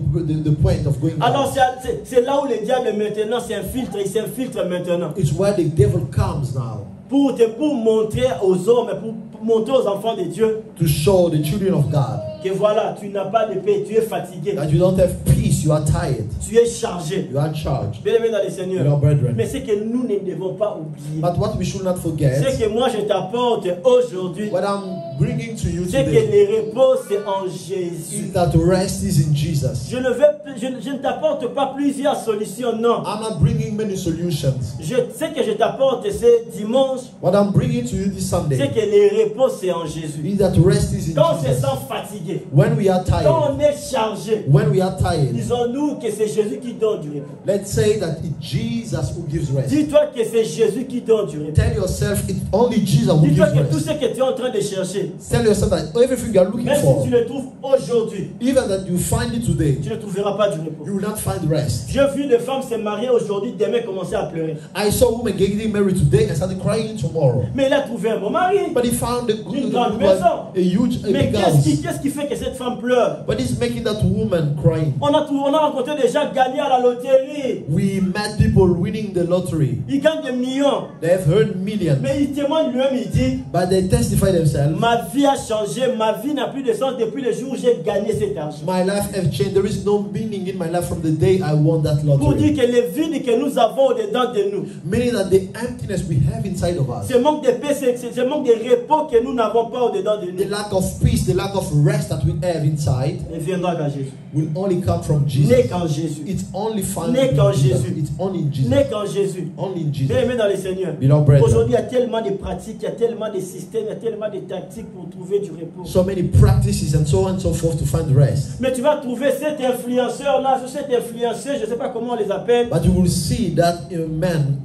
Speaker 2: point of going
Speaker 1: Alors
Speaker 2: out?
Speaker 1: c'est là où le diable maintenant s'infiltre. Il s'infiltre maintenant.
Speaker 2: It's where the devil comes now
Speaker 1: Pour montrer aux hommes, pour montrer aux enfants de Dieu
Speaker 2: to show the children of God
Speaker 1: que voilà, tu n'as pas de paix, tu es fatigué,
Speaker 2: that you don't have peace, you are tired,
Speaker 1: tu es chargé.
Speaker 2: you are charged.
Speaker 1: Bien aimé dans le
Speaker 2: You
Speaker 1: Seigneur.
Speaker 2: know, brethren.
Speaker 1: Mais c'est que nous ne devons pas oublier.
Speaker 2: But what we should not
Speaker 1: C'est
Speaker 2: forget,
Speaker 1: que moi je t'apporte aujourd'hui,
Speaker 2: what I'm bringing to you
Speaker 1: c'est que
Speaker 2: today,
Speaker 1: le repos c'est en Jésus.
Speaker 2: is that rest is in Jesus.
Speaker 1: Je ne t'apporte pas plusieurs solutions, non.
Speaker 2: I'm not bringing many solutions.
Speaker 1: Je sais que je t'apporte ce dimanche,
Speaker 2: What I'm bringing to you this
Speaker 1: c'est
Speaker 2: Sunday
Speaker 1: que le repos c'est en Jésus.
Speaker 2: is that rest is in
Speaker 1: Quand on se
Speaker 2: Jesus.
Speaker 1: sent fatigué,
Speaker 2: When we are
Speaker 1: quand
Speaker 2: tired,
Speaker 1: on est chargé,
Speaker 2: when we are tired,
Speaker 1: disons-nous que c'est Jésus qui donne du repos.
Speaker 2: let's say that it's Jesus who gives rest.
Speaker 1: Dis-toi que c'est Jésus qui donne du repos.
Speaker 2: Tell yourself it's only Jesus who
Speaker 1: Dis-toi
Speaker 2: gives
Speaker 1: que tout
Speaker 2: rest.
Speaker 1: ce que tu es en train de chercher,
Speaker 2: Tell yourself that everything you are looking
Speaker 1: même si
Speaker 2: for,
Speaker 1: tu le trouves aujourd'hui,
Speaker 2: even that you find it today,
Speaker 1: tu ne trouveras pas du repos.
Speaker 2: you will not find rest.
Speaker 1: J'ai vu des femmes se marier aujourd'hui, demain commencer à pleurer.
Speaker 2: I saw a woman getting married today and started crying tomorrow.
Speaker 1: Mais il a trouvé un bon mari.
Speaker 2: But he found a
Speaker 1: Une
Speaker 2: good
Speaker 1: grande
Speaker 2: one,
Speaker 1: maison.
Speaker 2: a huge, a
Speaker 1: Mais
Speaker 2: big house.
Speaker 1: qu'est-ce qui fait que cette femme pleure?
Speaker 2: But it's making that woman crying.
Speaker 1: On a rencontré des gens gagnés à la loterie.
Speaker 2: We met people winning the lottery.
Speaker 1: Ils gagnent des millions.
Speaker 2: They have earned millions.
Speaker 1: Mais ils témoignent lui-même, il dit,
Speaker 2: But they testify themselves.
Speaker 1: ma vie a changé, ma vie n'a plus de sens depuis le jour où j'ai gagné cet argent.
Speaker 2: My life has changed. There is no meaning in my life from the day I won that
Speaker 1: Pour dire
Speaker 2: lottery.
Speaker 1: que le vide que nous avons au-dedans de nous,
Speaker 2: Meaning that the emptiness we have inside of us,
Speaker 1: ce manque de paix, ce manque de repos que nous n'avons pas au-dedans de
Speaker 2: the
Speaker 1: nous,
Speaker 2: lack of peace, the lack of rest that we have inside,
Speaker 1: ne viendra qu'à Jésus.
Speaker 2: will only come from
Speaker 1: N'est
Speaker 2: Jesus.
Speaker 1: qu'en Jésus.
Speaker 2: It's only found
Speaker 1: N'est qu'en
Speaker 2: in Jesus.
Speaker 1: Jésus.
Speaker 2: It's only in Jesus.
Speaker 1: N'est qu'en Jésus.
Speaker 2: Only in Jesus.
Speaker 1: Bien aimé dans le Seigneur.
Speaker 2: Beloved brethren.
Speaker 1: Aujourd'hui, il y a tellement de pratiques, il y a tellement de systèmes, il y a tellement de tactiques pour trouver du repos.
Speaker 2: So many practices and so on and so forth to find rest.
Speaker 1: Mais tu vas trouver cet influenceur-là, cet influenceur, je ne sais pas comment on les appelle,
Speaker 2: But you will see that man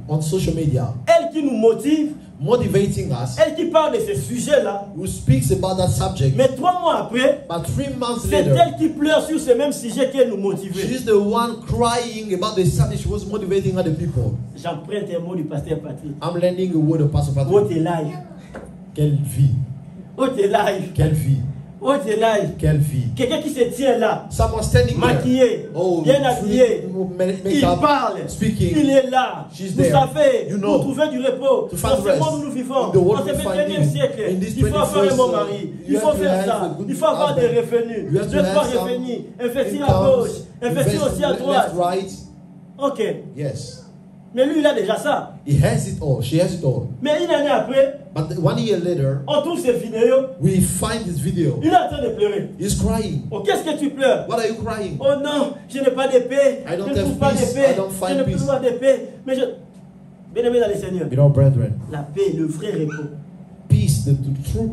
Speaker 2: on social media
Speaker 1: elle qui nous motive,
Speaker 2: motivating us,
Speaker 1: elle qui parle de ces sujets-là.
Speaker 2: who speaks about that subject.
Speaker 1: Mais 3 mois après,
Speaker 2: But 3 months
Speaker 1: c'est
Speaker 2: later,
Speaker 1: elle qui pleure sur ce même sujet qu'elle nous motivait.
Speaker 2: she's the one crying about the subject she was motivating other people.
Speaker 1: J'emprunte un mot du pasteur Patrick.
Speaker 2: I'm lending a word of Pastor
Speaker 1: Haute
Speaker 2: Patrick.
Speaker 1: live.
Speaker 2: Quelle vie,
Speaker 1: Haute live.
Speaker 2: quelle vie.
Speaker 1: Oh, Zénaï.
Speaker 2: Quelle vie.
Speaker 1: Quelqu'un qui se tient là,
Speaker 2: Someone standing there.
Speaker 1: maquillé,
Speaker 2: Oh,
Speaker 1: bien habillé. Il
Speaker 2: makeup,
Speaker 1: parle.
Speaker 2: speaking.
Speaker 1: Il est là.
Speaker 2: She's
Speaker 1: Vous
Speaker 2: there.
Speaker 1: savez,
Speaker 2: You know.
Speaker 1: pour trouver du repos.
Speaker 2: To
Speaker 1: Dans
Speaker 2: find
Speaker 1: ce
Speaker 2: rest.
Speaker 1: monde où nous vivons,
Speaker 2: In the world
Speaker 1: dans ce
Speaker 2: we find
Speaker 1: 21e
Speaker 2: in.
Speaker 1: siècle,
Speaker 2: In this
Speaker 1: il faut avoir un
Speaker 2: 21st,
Speaker 1: bon mari. Il
Speaker 2: you
Speaker 1: faut
Speaker 2: have to
Speaker 1: faire
Speaker 2: have
Speaker 1: ça.
Speaker 2: a good
Speaker 1: Il faut avoir des
Speaker 2: husband.
Speaker 1: revenus.
Speaker 2: You have to
Speaker 1: 2-3
Speaker 2: have some
Speaker 1: revenus. Investir à
Speaker 2: incomes,
Speaker 1: gauche. Investir
Speaker 2: invest
Speaker 1: aussi à
Speaker 2: left,
Speaker 1: droite.
Speaker 2: right.
Speaker 1: Ok.
Speaker 2: Yes.
Speaker 1: Mais lui, il a déjà ça.
Speaker 2: He has it all. She has it all.
Speaker 1: Mais une année après,
Speaker 2: But 1 year later,
Speaker 1: on trouve ses vidéos.
Speaker 2: we find this video.
Speaker 1: Il est en train de pleurer.
Speaker 2: He's crying.
Speaker 1: Oh, qu'est-ce que tu pleures?
Speaker 2: What are you crying?
Speaker 1: Oh non, je n'ai pas d'épée.
Speaker 2: I don't
Speaker 1: Je ne
Speaker 2: have
Speaker 1: trouve pas
Speaker 2: peace.
Speaker 1: d'épée.
Speaker 2: I don't
Speaker 1: Je
Speaker 2: find
Speaker 1: ne
Speaker 2: peace.
Speaker 1: trouve pas d'épée. Mais je... Bien-aimé dans les Seigneurs,
Speaker 2: You know, brethren,
Speaker 1: la paix, le vrai repos.
Speaker 2: peace, the true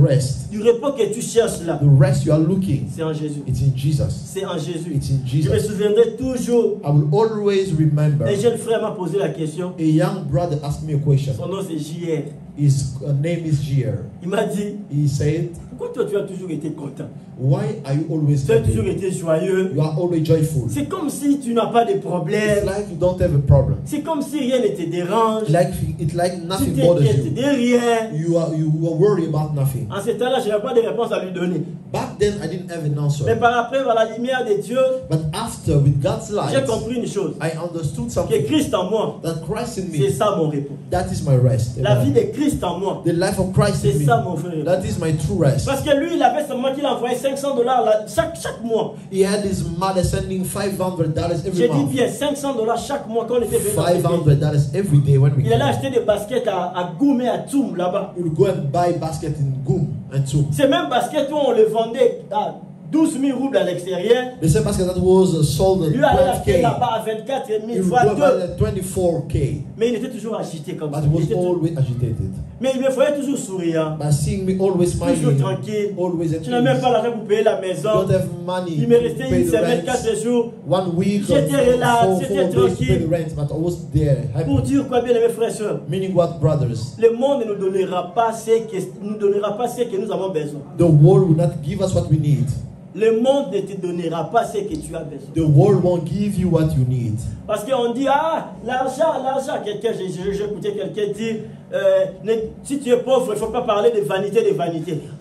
Speaker 2: rest,
Speaker 1: Du repos que tu cherches là,
Speaker 2: the rest you are looking,
Speaker 1: c'est en Jésus.
Speaker 2: it's in Jesus.
Speaker 1: C'est en Jésus.
Speaker 2: It's in
Speaker 1: Je me
Speaker 2: Jesus.
Speaker 1: souviendrai toujours.
Speaker 2: I will always remember.
Speaker 1: Un jeune frère m'a posé la question.
Speaker 2: A young brother asked me a question.
Speaker 1: Son nom c'est JR.
Speaker 2: His name is Gier.
Speaker 1: Il m'a dit,
Speaker 2: He said,
Speaker 1: pourquoi toi tu as toujours été content?
Speaker 2: why are you always
Speaker 1: Tu as toujours
Speaker 2: happy?
Speaker 1: été joyeux.
Speaker 2: You are always joyful.
Speaker 1: C'est comme si tu n'as pas de
Speaker 2: It's
Speaker 1: problème.
Speaker 2: like you don't have a problem.
Speaker 1: C'est comme si rien ne te dérange.
Speaker 2: It's like
Speaker 1: Tu
Speaker 2: nothing bothers
Speaker 1: t'inquiètes
Speaker 2: you.
Speaker 1: de rien.
Speaker 2: You are worried about nothing.
Speaker 1: En ce temps-là, je n'avais pas de réponse à lui donner.
Speaker 2: Back then, I didn't have an answer.
Speaker 1: Mais par après, par la lumière de Dieu,
Speaker 2: But after, with God's
Speaker 1: j'ai
Speaker 2: light,
Speaker 1: compris une chose.
Speaker 2: I understood
Speaker 1: Que
Speaker 2: something.
Speaker 1: Christ en moi,
Speaker 2: That Christ in
Speaker 1: c'est
Speaker 2: me,
Speaker 1: ça mon repos.
Speaker 2: that is my rest.
Speaker 1: La vie
Speaker 2: Amen.
Speaker 1: de Christ en moi,
Speaker 2: The life of Christ
Speaker 1: c'est
Speaker 2: in
Speaker 1: ça
Speaker 2: me,
Speaker 1: mon frère.
Speaker 2: that is my true rest.
Speaker 1: Parce que lui, il avait seulement qu'il envoyait $500 là, chaque mois.
Speaker 2: He had his mother sending $500 every
Speaker 1: J'ai dit
Speaker 2: month.
Speaker 1: bien $500 chaque mois quand on était venu dans ce pays.
Speaker 2: $500 every day when we
Speaker 1: Il allait
Speaker 2: came.
Speaker 1: acheter des baskets à Goum et à Toum là-bas.
Speaker 2: We would go and buy basket in Goum and Toum.
Speaker 1: Ces mêmes baskets où on le vendait à 12 000 roubles à l'extérieur,
Speaker 2: The same basket that was sold
Speaker 1: lui allait acheter
Speaker 2: 12K.
Speaker 1: là-bas à 24
Speaker 2: He
Speaker 1: 000
Speaker 2: would
Speaker 1: fois
Speaker 2: go
Speaker 1: 2.
Speaker 2: and buy 24K.
Speaker 1: Mais il était toujours agité comme ça.
Speaker 2: But he
Speaker 1: Il
Speaker 2: was
Speaker 1: était toujours-
Speaker 2: always agitated.
Speaker 1: Mais il me voyait toujours souriant,
Speaker 2: But seeing me always
Speaker 1: toujours
Speaker 2: smiling,
Speaker 1: tranquille.
Speaker 2: always at
Speaker 1: Tu n'as même
Speaker 2: ease.
Speaker 1: pas l'argent pour payer la
Speaker 2: You
Speaker 1: maison.
Speaker 2: don't have money
Speaker 1: Il me
Speaker 2: to
Speaker 1: restait
Speaker 2: pay
Speaker 1: une
Speaker 2: the
Speaker 1: semaine,
Speaker 2: rent.
Speaker 1: 4 jours.
Speaker 2: 1 week or
Speaker 1: J'étais relax,
Speaker 2: 4
Speaker 1: j'étais
Speaker 2: days to pay
Speaker 1: tranquille.
Speaker 2: the rent, but I was there
Speaker 1: Pour
Speaker 2: happy.
Speaker 1: dire quoi, bien aimés frères et sœurs,
Speaker 2: Meaning what, brothers?
Speaker 1: le monde ne nous donnera pas ce que nous avons besoin.
Speaker 2: The world will not give us what we need.
Speaker 1: Le monde ne te donnera pas ce que tu as besoin.
Speaker 2: The world won't give you what you need.
Speaker 1: Parce qu'on dit, ah, l'argent. Quelqu'un, j'ai écouté quelqu'un dire, si tu es pauvre, il ne faut pas parler de vanité,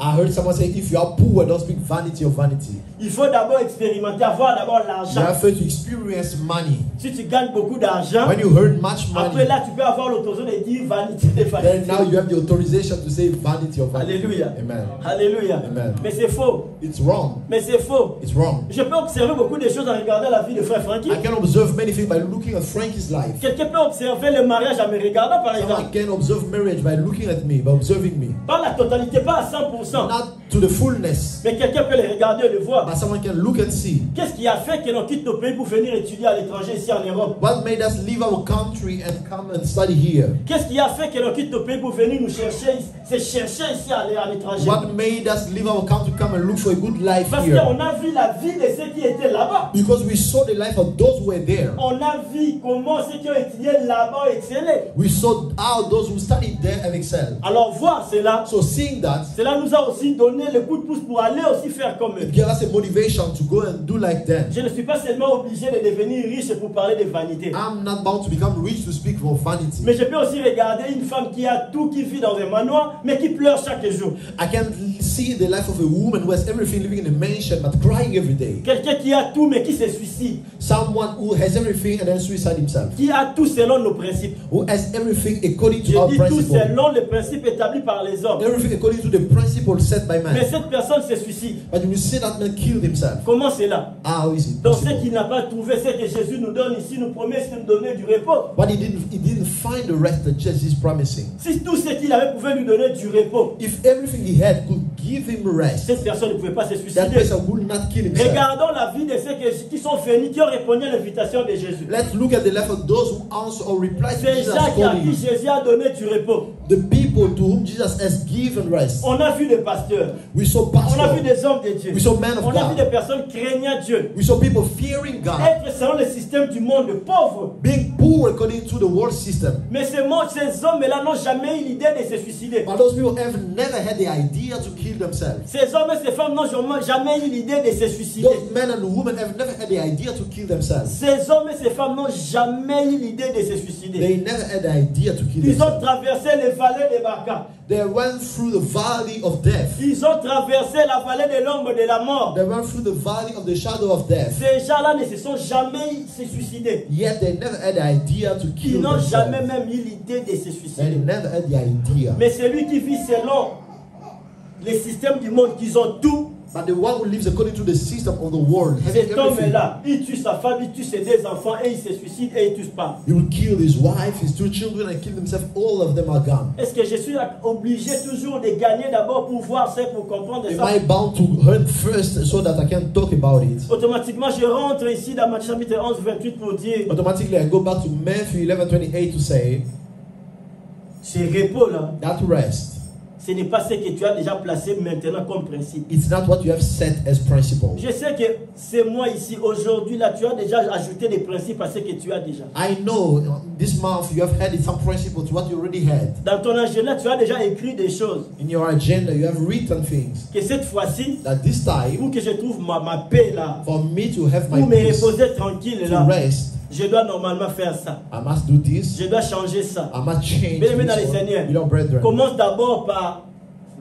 Speaker 2: I heard someone say, if you are poor, don't speak vanity of vanity.
Speaker 1: Il faut d'abord expérimenter, avoir d'abord
Speaker 2: You
Speaker 1: l'argent.
Speaker 2: have to experience money.
Speaker 1: Si tu gagnes beaucoup d'argent,
Speaker 2: When you earn much
Speaker 1: après
Speaker 2: money,
Speaker 1: là, tu peux avoir l'autorisation de dire vanité,
Speaker 2: then now you have the authorization to say vanity of vanity.
Speaker 1: Alléluia.
Speaker 2: Amen.
Speaker 1: Alléluia.
Speaker 2: Amen.
Speaker 1: Mais c'est faux.
Speaker 2: It's wrong.
Speaker 1: Mais c'est faux.
Speaker 2: It's wrong.
Speaker 1: Je peux observer beaucoup de choses en regardant la vie de frère Frankie.
Speaker 2: I can observe many things by looking at Frankie's life.
Speaker 1: Quelqu'un peut observer le mariage en me regardant par exemple.
Speaker 2: Someone can observe marriage by looking at me, by observing me.
Speaker 1: Pas la totalité, pas à 100%.
Speaker 2: Not to the fullness,
Speaker 1: Mais quelqu'un peut le regarder et le voir.
Speaker 2: but someone can look and see.
Speaker 1: Qu'est-ce qui a fait que l'on quitte nos pays pour venir étudier à l'étranger ici en Europe?
Speaker 2: What made us leave our country and come and study here?
Speaker 1: Qu'est-ce qui a fait que l'on quitte nos pays pour venir nous chercher, se chercher ici à l'étranger?
Speaker 2: What made us leave our country, come and look for a good life
Speaker 1: Parce
Speaker 2: here?
Speaker 1: qu'on a vu la vie de ceux qui étaient là-bas.
Speaker 2: Because we saw the life of those who were there.
Speaker 1: On a vu comment ceux qui ont étudié là-bas ont excellé.
Speaker 2: We saw how those who studied there have excelled.
Speaker 1: Alors voir cela,
Speaker 2: So seeing that,
Speaker 1: cela nous a aussi donné le coup de pouce pour aller aussi faire comme eux.
Speaker 2: it gave us a motivation to go and do like them.
Speaker 1: Je ne suis pas seulement obligé de devenir riche pour parler de vanité.
Speaker 2: I'm not bound to become rich to speak for vanity.
Speaker 1: Mais je peux aussi regarder une femme qui a tout, qui vit dans un manoir, mais qui pleure chaque jour.
Speaker 2: I can see the life of a woman who has everything, living in a mansion but crying every day.
Speaker 1: Quelqu'un qui a tout, mais qui se suicide.
Speaker 2: Someone who has everything and then suicide himself.
Speaker 1: Qui a tout selon nos principes.
Speaker 2: Who has everything according to
Speaker 1: Je
Speaker 2: our
Speaker 1: dis tout
Speaker 2: principle.
Speaker 1: selon les principes établis par les hommes.
Speaker 2: Everything according to the principle set by
Speaker 1: Mais
Speaker 2: man.
Speaker 1: cette personne se suicide.
Speaker 2: But you see that man killed himself.
Speaker 1: Comment c'est là?
Speaker 2: How is it
Speaker 1: Donc ce
Speaker 2: possible?
Speaker 1: qu'il n'a pas trouvé, c'est que Jésus nous donne ici, nous promet de nous donner du repos.
Speaker 2: But he didn't find the rest that Jesus is promising.
Speaker 1: Si tout ce qu'il avait pouvait lui donner du repos,
Speaker 2: If everything he had could give him rest,
Speaker 1: cette personne ne pouvait pas se
Speaker 2: that
Speaker 1: suicider.
Speaker 2: person would not kill himself.
Speaker 1: Regardons la vie de ceux qui sont venus, qui ont répondu à l'invitation de Jésus.
Speaker 2: Let's look at the life of those who answer or reply to
Speaker 1: C'est
Speaker 2: Jesus'
Speaker 1: Jacques à qui
Speaker 2: calling.
Speaker 1: Jésus a donné du repos.
Speaker 2: The people to whom Jesus has given rest.
Speaker 1: On a vu des pasteurs.
Speaker 2: We saw
Speaker 1: On a vu
Speaker 2: pastors.
Speaker 1: des hommes de Dieu.
Speaker 2: We saw men of
Speaker 1: On a vu des
Speaker 2: God.
Speaker 1: personnes craignant Dieu.
Speaker 2: We saw people fearing God.
Speaker 1: Être selon le système du monde pauvre.
Speaker 2: Being poor according to the world system.
Speaker 1: Mais ces hommes-là n'ont jamais eu l'idée de se suicider.
Speaker 2: But those people have never had the idea to kill kill themselves.
Speaker 1: Ces hommes et ces femmes n'ont jamais eu l'idée de se suicider.
Speaker 2: Those men and women have never had the idea to kill themselves.
Speaker 1: Ces hommes et ces femmes n'ont jamais eu l'idée de se suicider.
Speaker 2: They never had the idea to kill
Speaker 1: Ils ont
Speaker 2: themselves.
Speaker 1: traversé les vallées de Baca.
Speaker 2: They went through the valley of death.
Speaker 1: Ils ont traversé la vallée de l'ombre de la mort.
Speaker 2: They went through the valley of the shadow of death.
Speaker 1: Ces gens-là ne se sont jamais se suicidés.
Speaker 2: Yet they never had the idea to
Speaker 1: Ils
Speaker 2: kill
Speaker 1: n'ont jamais
Speaker 2: themselves.
Speaker 1: même eu l'idée de se
Speaker 2: They
Speaker 1: suicider.
Speaker 2: never had the idea.
Speaker 1: Mais celui qui vit selon les systèmes du monde, qu'ils ont tout,
Speaker 2: But the one who lives according to the system of the world, having
Speaker 1: cet
Speaker 2: everything,
Speaker 1: homme-là, il tue sa femme, il tue ses deux enfants et il se suicide et il ne tue pas.
Speaker 2: he will kill his wife, his 2 children, and kill himself. All of them are gone.
Speaker 1: Est-ce que je suis obligé toujours de gagner d'abord pour voir ça, pour comprendre
Speaker 2: Am
Speaker 1: ça?
Speaker 2: I bound to hurt first so that I can talk about it?
Speaker 1: Automatiquement, je rentre ici dans Matthieu chapitre 11, 28 pour dire,
Speaker 2: Automatically, I go back to Matthew 11:28 to say
Speaker 1: ce repos-là,
Speaker 2: that rest,
Speaker 1: ce n'est pas ce que tu as déjà placé maintenant comme principe.
Speaker 2: it's not what you have set as principle.
Speaker 1: Je sais que c'est moi ici, aujourd'hui, là, tu as déjà ajouté des principes à ce que tu as déjà.
Speaker 2: I know this month you have added some principle to what you already had.
Speaker 1: Dans ton agenda, tu as déjà écrit des choses.
Speaker 2: In your agenda, you have written things
Speaker 1: Que cette fois-ci,
Speaker 2: that this time,
Speaker 1: pour que je trouve ma paix là,
Speaker 2: for me to have my
Speaker 1: pour me
Speaker 2: peace,
Speaker 1: reposer tranquille
Speaker 2: to
Speaker 1: là,
Speaker 2: rest,
Speaker 1: je dois normalement faire ça.
Speaker 2: I must do this.
Speaker 1: Je dois changer ça.
Speaker 2: I must change
Speaker 1: Bien-aimés dans les
Speaker 2: this one.
Speaker 1: Seigneurs,
Speaker 2: Beloved brethren,
Speaker 1: commence d'abord par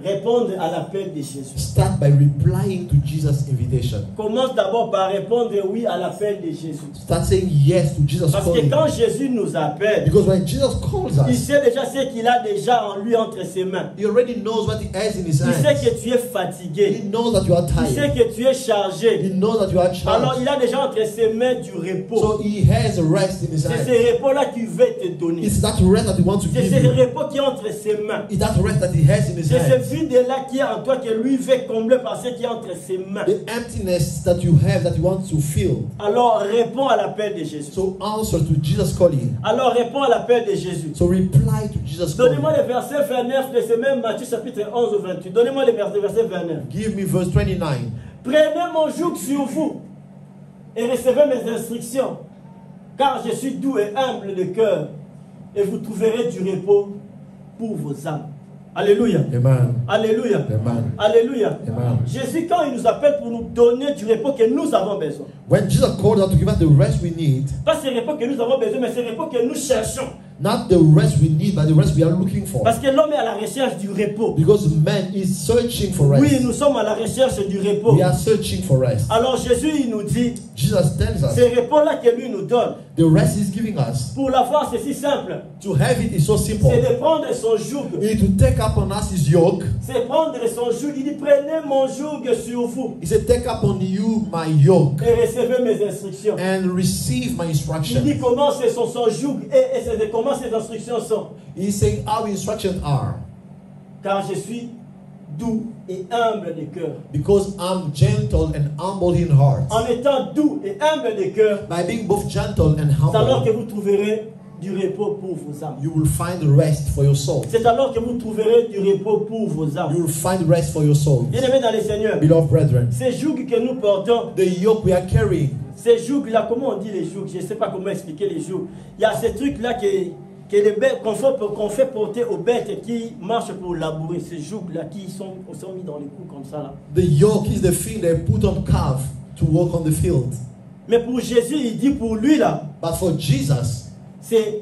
Speaker 1: répondre à l'appel de Jésus.
Speaker 2: start by replying to Jesus' invitation.
Speaker 1: Commence d'abord par répondre oui à l'appel de Jésus.
Speaker 2: Start saying yes to Jesus'
Speaker 1: Parce que
Speaker 2: calling.
Speaker 1: quand Jésus nous appelle,
Speaker 2: Because when Jesus calls
Speaker 1: il
Speaker 2: us,
Speaker 1: sait déjà ce qu'il a déjà en lui entre ses mains.
Speaker 2: he already knows what he has in his
Speaker 1: Il sait
Speaker 2: hands.
Speaker 1: que tu es
Speaker 2: He
Speaker 1: fatigué.
Speaker 2: knows that you are
Speaker 1: Il sait
Speaker 2: tired.
Speaker 1: que tu es chargé.
Speaker 2: He knows that you are
Speaker 1: Alors
Speaker 2: charged.
Speaker 1: il a déjà entre ses mains du repos.
Speaker 2: So he has a rest in his
Speaker 1: C'est
Speaker 2: hands.
Speaker 1: ce repos-là qu'il veut te donner.
Speaker 2: It's that rest that he wants to
Speaker 1: C'est
Speaker 2: give
Speaker 1: ce
Speaker 2: you.
Speaker 1: repos qui est entre ses mains.
Speaker 2: It's that rest that he has in his
Speaker 1: C'est ce
Speaker 2: hands.
Speaker 1: vide-là qui est en toi que lui veut combler par ce qui est entre ses mains.
Speaker 2: The emptiness that you have that you want to fill.
Speaker 1: Alors réponds à l'appel de Jésus.
Speaker 2: So answer to Jesus' calling.
Speaker 1: Alors réponds à l'appel de Jésus.
Speaker 2: So reply to Jesus' calling.
Speaker 1: Donnez-moi le verset 29 de ce même Matthieu chapitre 11 au 28. Donnez-moi le verset 29.
Speaker 2: Give me verse 29.
Speaker 1: Prenez mon joug sur vous et recevez mes instructions, car je suis doux et humble de cœur, et vous trouverez du repos pour vos âmes. Alléluia.
Speaker 2: Amen.
Speaker 1: Alléluia.
Speaker 2: Amen.
Speaker 1: Alléluia.
Speaker 2: Amen.
Speaker 1: Jésus, quand il nous appelle pour nous donner du repos que nous avons besoin,
Speaker 2: When Jesus called us to give us the rest we need,
Speaker 1: pas ce repos que nous avons besoin, mais ce repos que nous cherchons.
Speaker 2: not the rest we need, but the rest we are looking for.
Speaker 1: Parce que l'homme est à la recherche du repos.
Speaker 2: Because man is searching for
Speaker 1: Oui,
Speaker 2: rest.
Speaker 1: nous sommes à la recherche du repos.
Speaker 2: We are searching for rest.
Speaker 1: Alors Jésus, il nous dit,
Speaker 2: Jesus tells us
Speaker 1: ce repos-là que lui nous donne,
Speaker 2: the rest he's giving us.
Speaker 1: pour l'avoir, c'est si simple.
Speaker 2: To have it is so simple.
Speaker 1: C'est de prendre son joug.
Speaker 2: We need to take up on us his yoke.
Speaker 1: C'est prendre son joug. Il dit, prenez mon joug sur vous
Speaker 2: He said, take up on you my yoke
Speaker 1: et recevez mes instructions.
Speaker 2: and receive my
Speaker 1: Il dit
Speaker 2: instructions.
Speaker 1: comment c'est son joug et comment ses instructions sont.
Speaker 2: He's saying our instructions are,
Speaker 1: Car je suis doux et humble de cœur.
Speaker 2: because I'm gentle and humble in heart.
Speaker 1: En étant doux et humble de cœur,
Speaker 2: By being both gentle and
Speaker 1: c'est alors que
Speaker 2: humble,
Speaker 1: vous trouverez du repos pour vos âmes.
Speaker 2: you will find rest for your soul.
Speaker 1: C'est alors que vous trouverez du repos pour vos
Speaker 2: You
Speaker 1: âmes.
Speaker 2: will find rest for your soul.
Speaker 1: Bien-aimés dans les Seigneurs,
Speaker 2: Beloved brethren,
Speaker 1: ces jougs que nous portons,
Speaker 2: the yoke we are carrying,
Speaker 1: ces jougs-là, comment on dit les jougs? Je ne sais pas comment expliquer les jougs. Il y a ces trucs-là que les bêtes, qu'on fait porter aux bêtes qui marchent pour labourer. Ces jougs-là qui sont mis dans les coups comme ça. Là.
Speaker 2: the yoke is the thing they put on calf to walk on the field.
Speaker 1: Mais pour Jésus, il dit pour lui, là,
Speaker 2: But for Jesus,
Speaker 1: c'est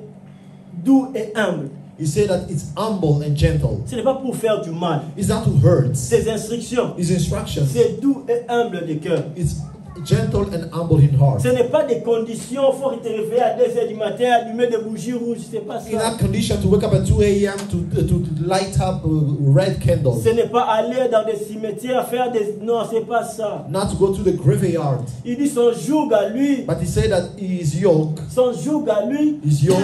Speaker 1: doux et humble.
Speaker 2: he said that it's humble and gentle.
Speaker 1: Ce n'est pas pour faire du mal.
Speaker 2: It's not to hurt.
Speaker 1: Ses instructions,
Speaker 2: His instructions,
Speaker 1: c'est doux et humble de cœur.
Speaker 2: it's gentle and humble in heart.
Speaker 1: Ce n'est pas des conditions, il faut te réveiller à 2h du matin, allumer des bougies rouges, c'est pas
Speaker 2: In
Speaker 1: ça.
Speaker 2: that condition, to wake up at 2 a.m. to light up red candles,
Speaker 1: Ce n'est pas aller dans des cimetières, faire des... Non, c'est pas ça.
Speaker 2: not to go to the graveyard.
Speaker 1: Il dit son joug à lui,
Speaker 2: But he said that his yoke,
Speaker 1: son joug à lui
Speaker 2: his yoke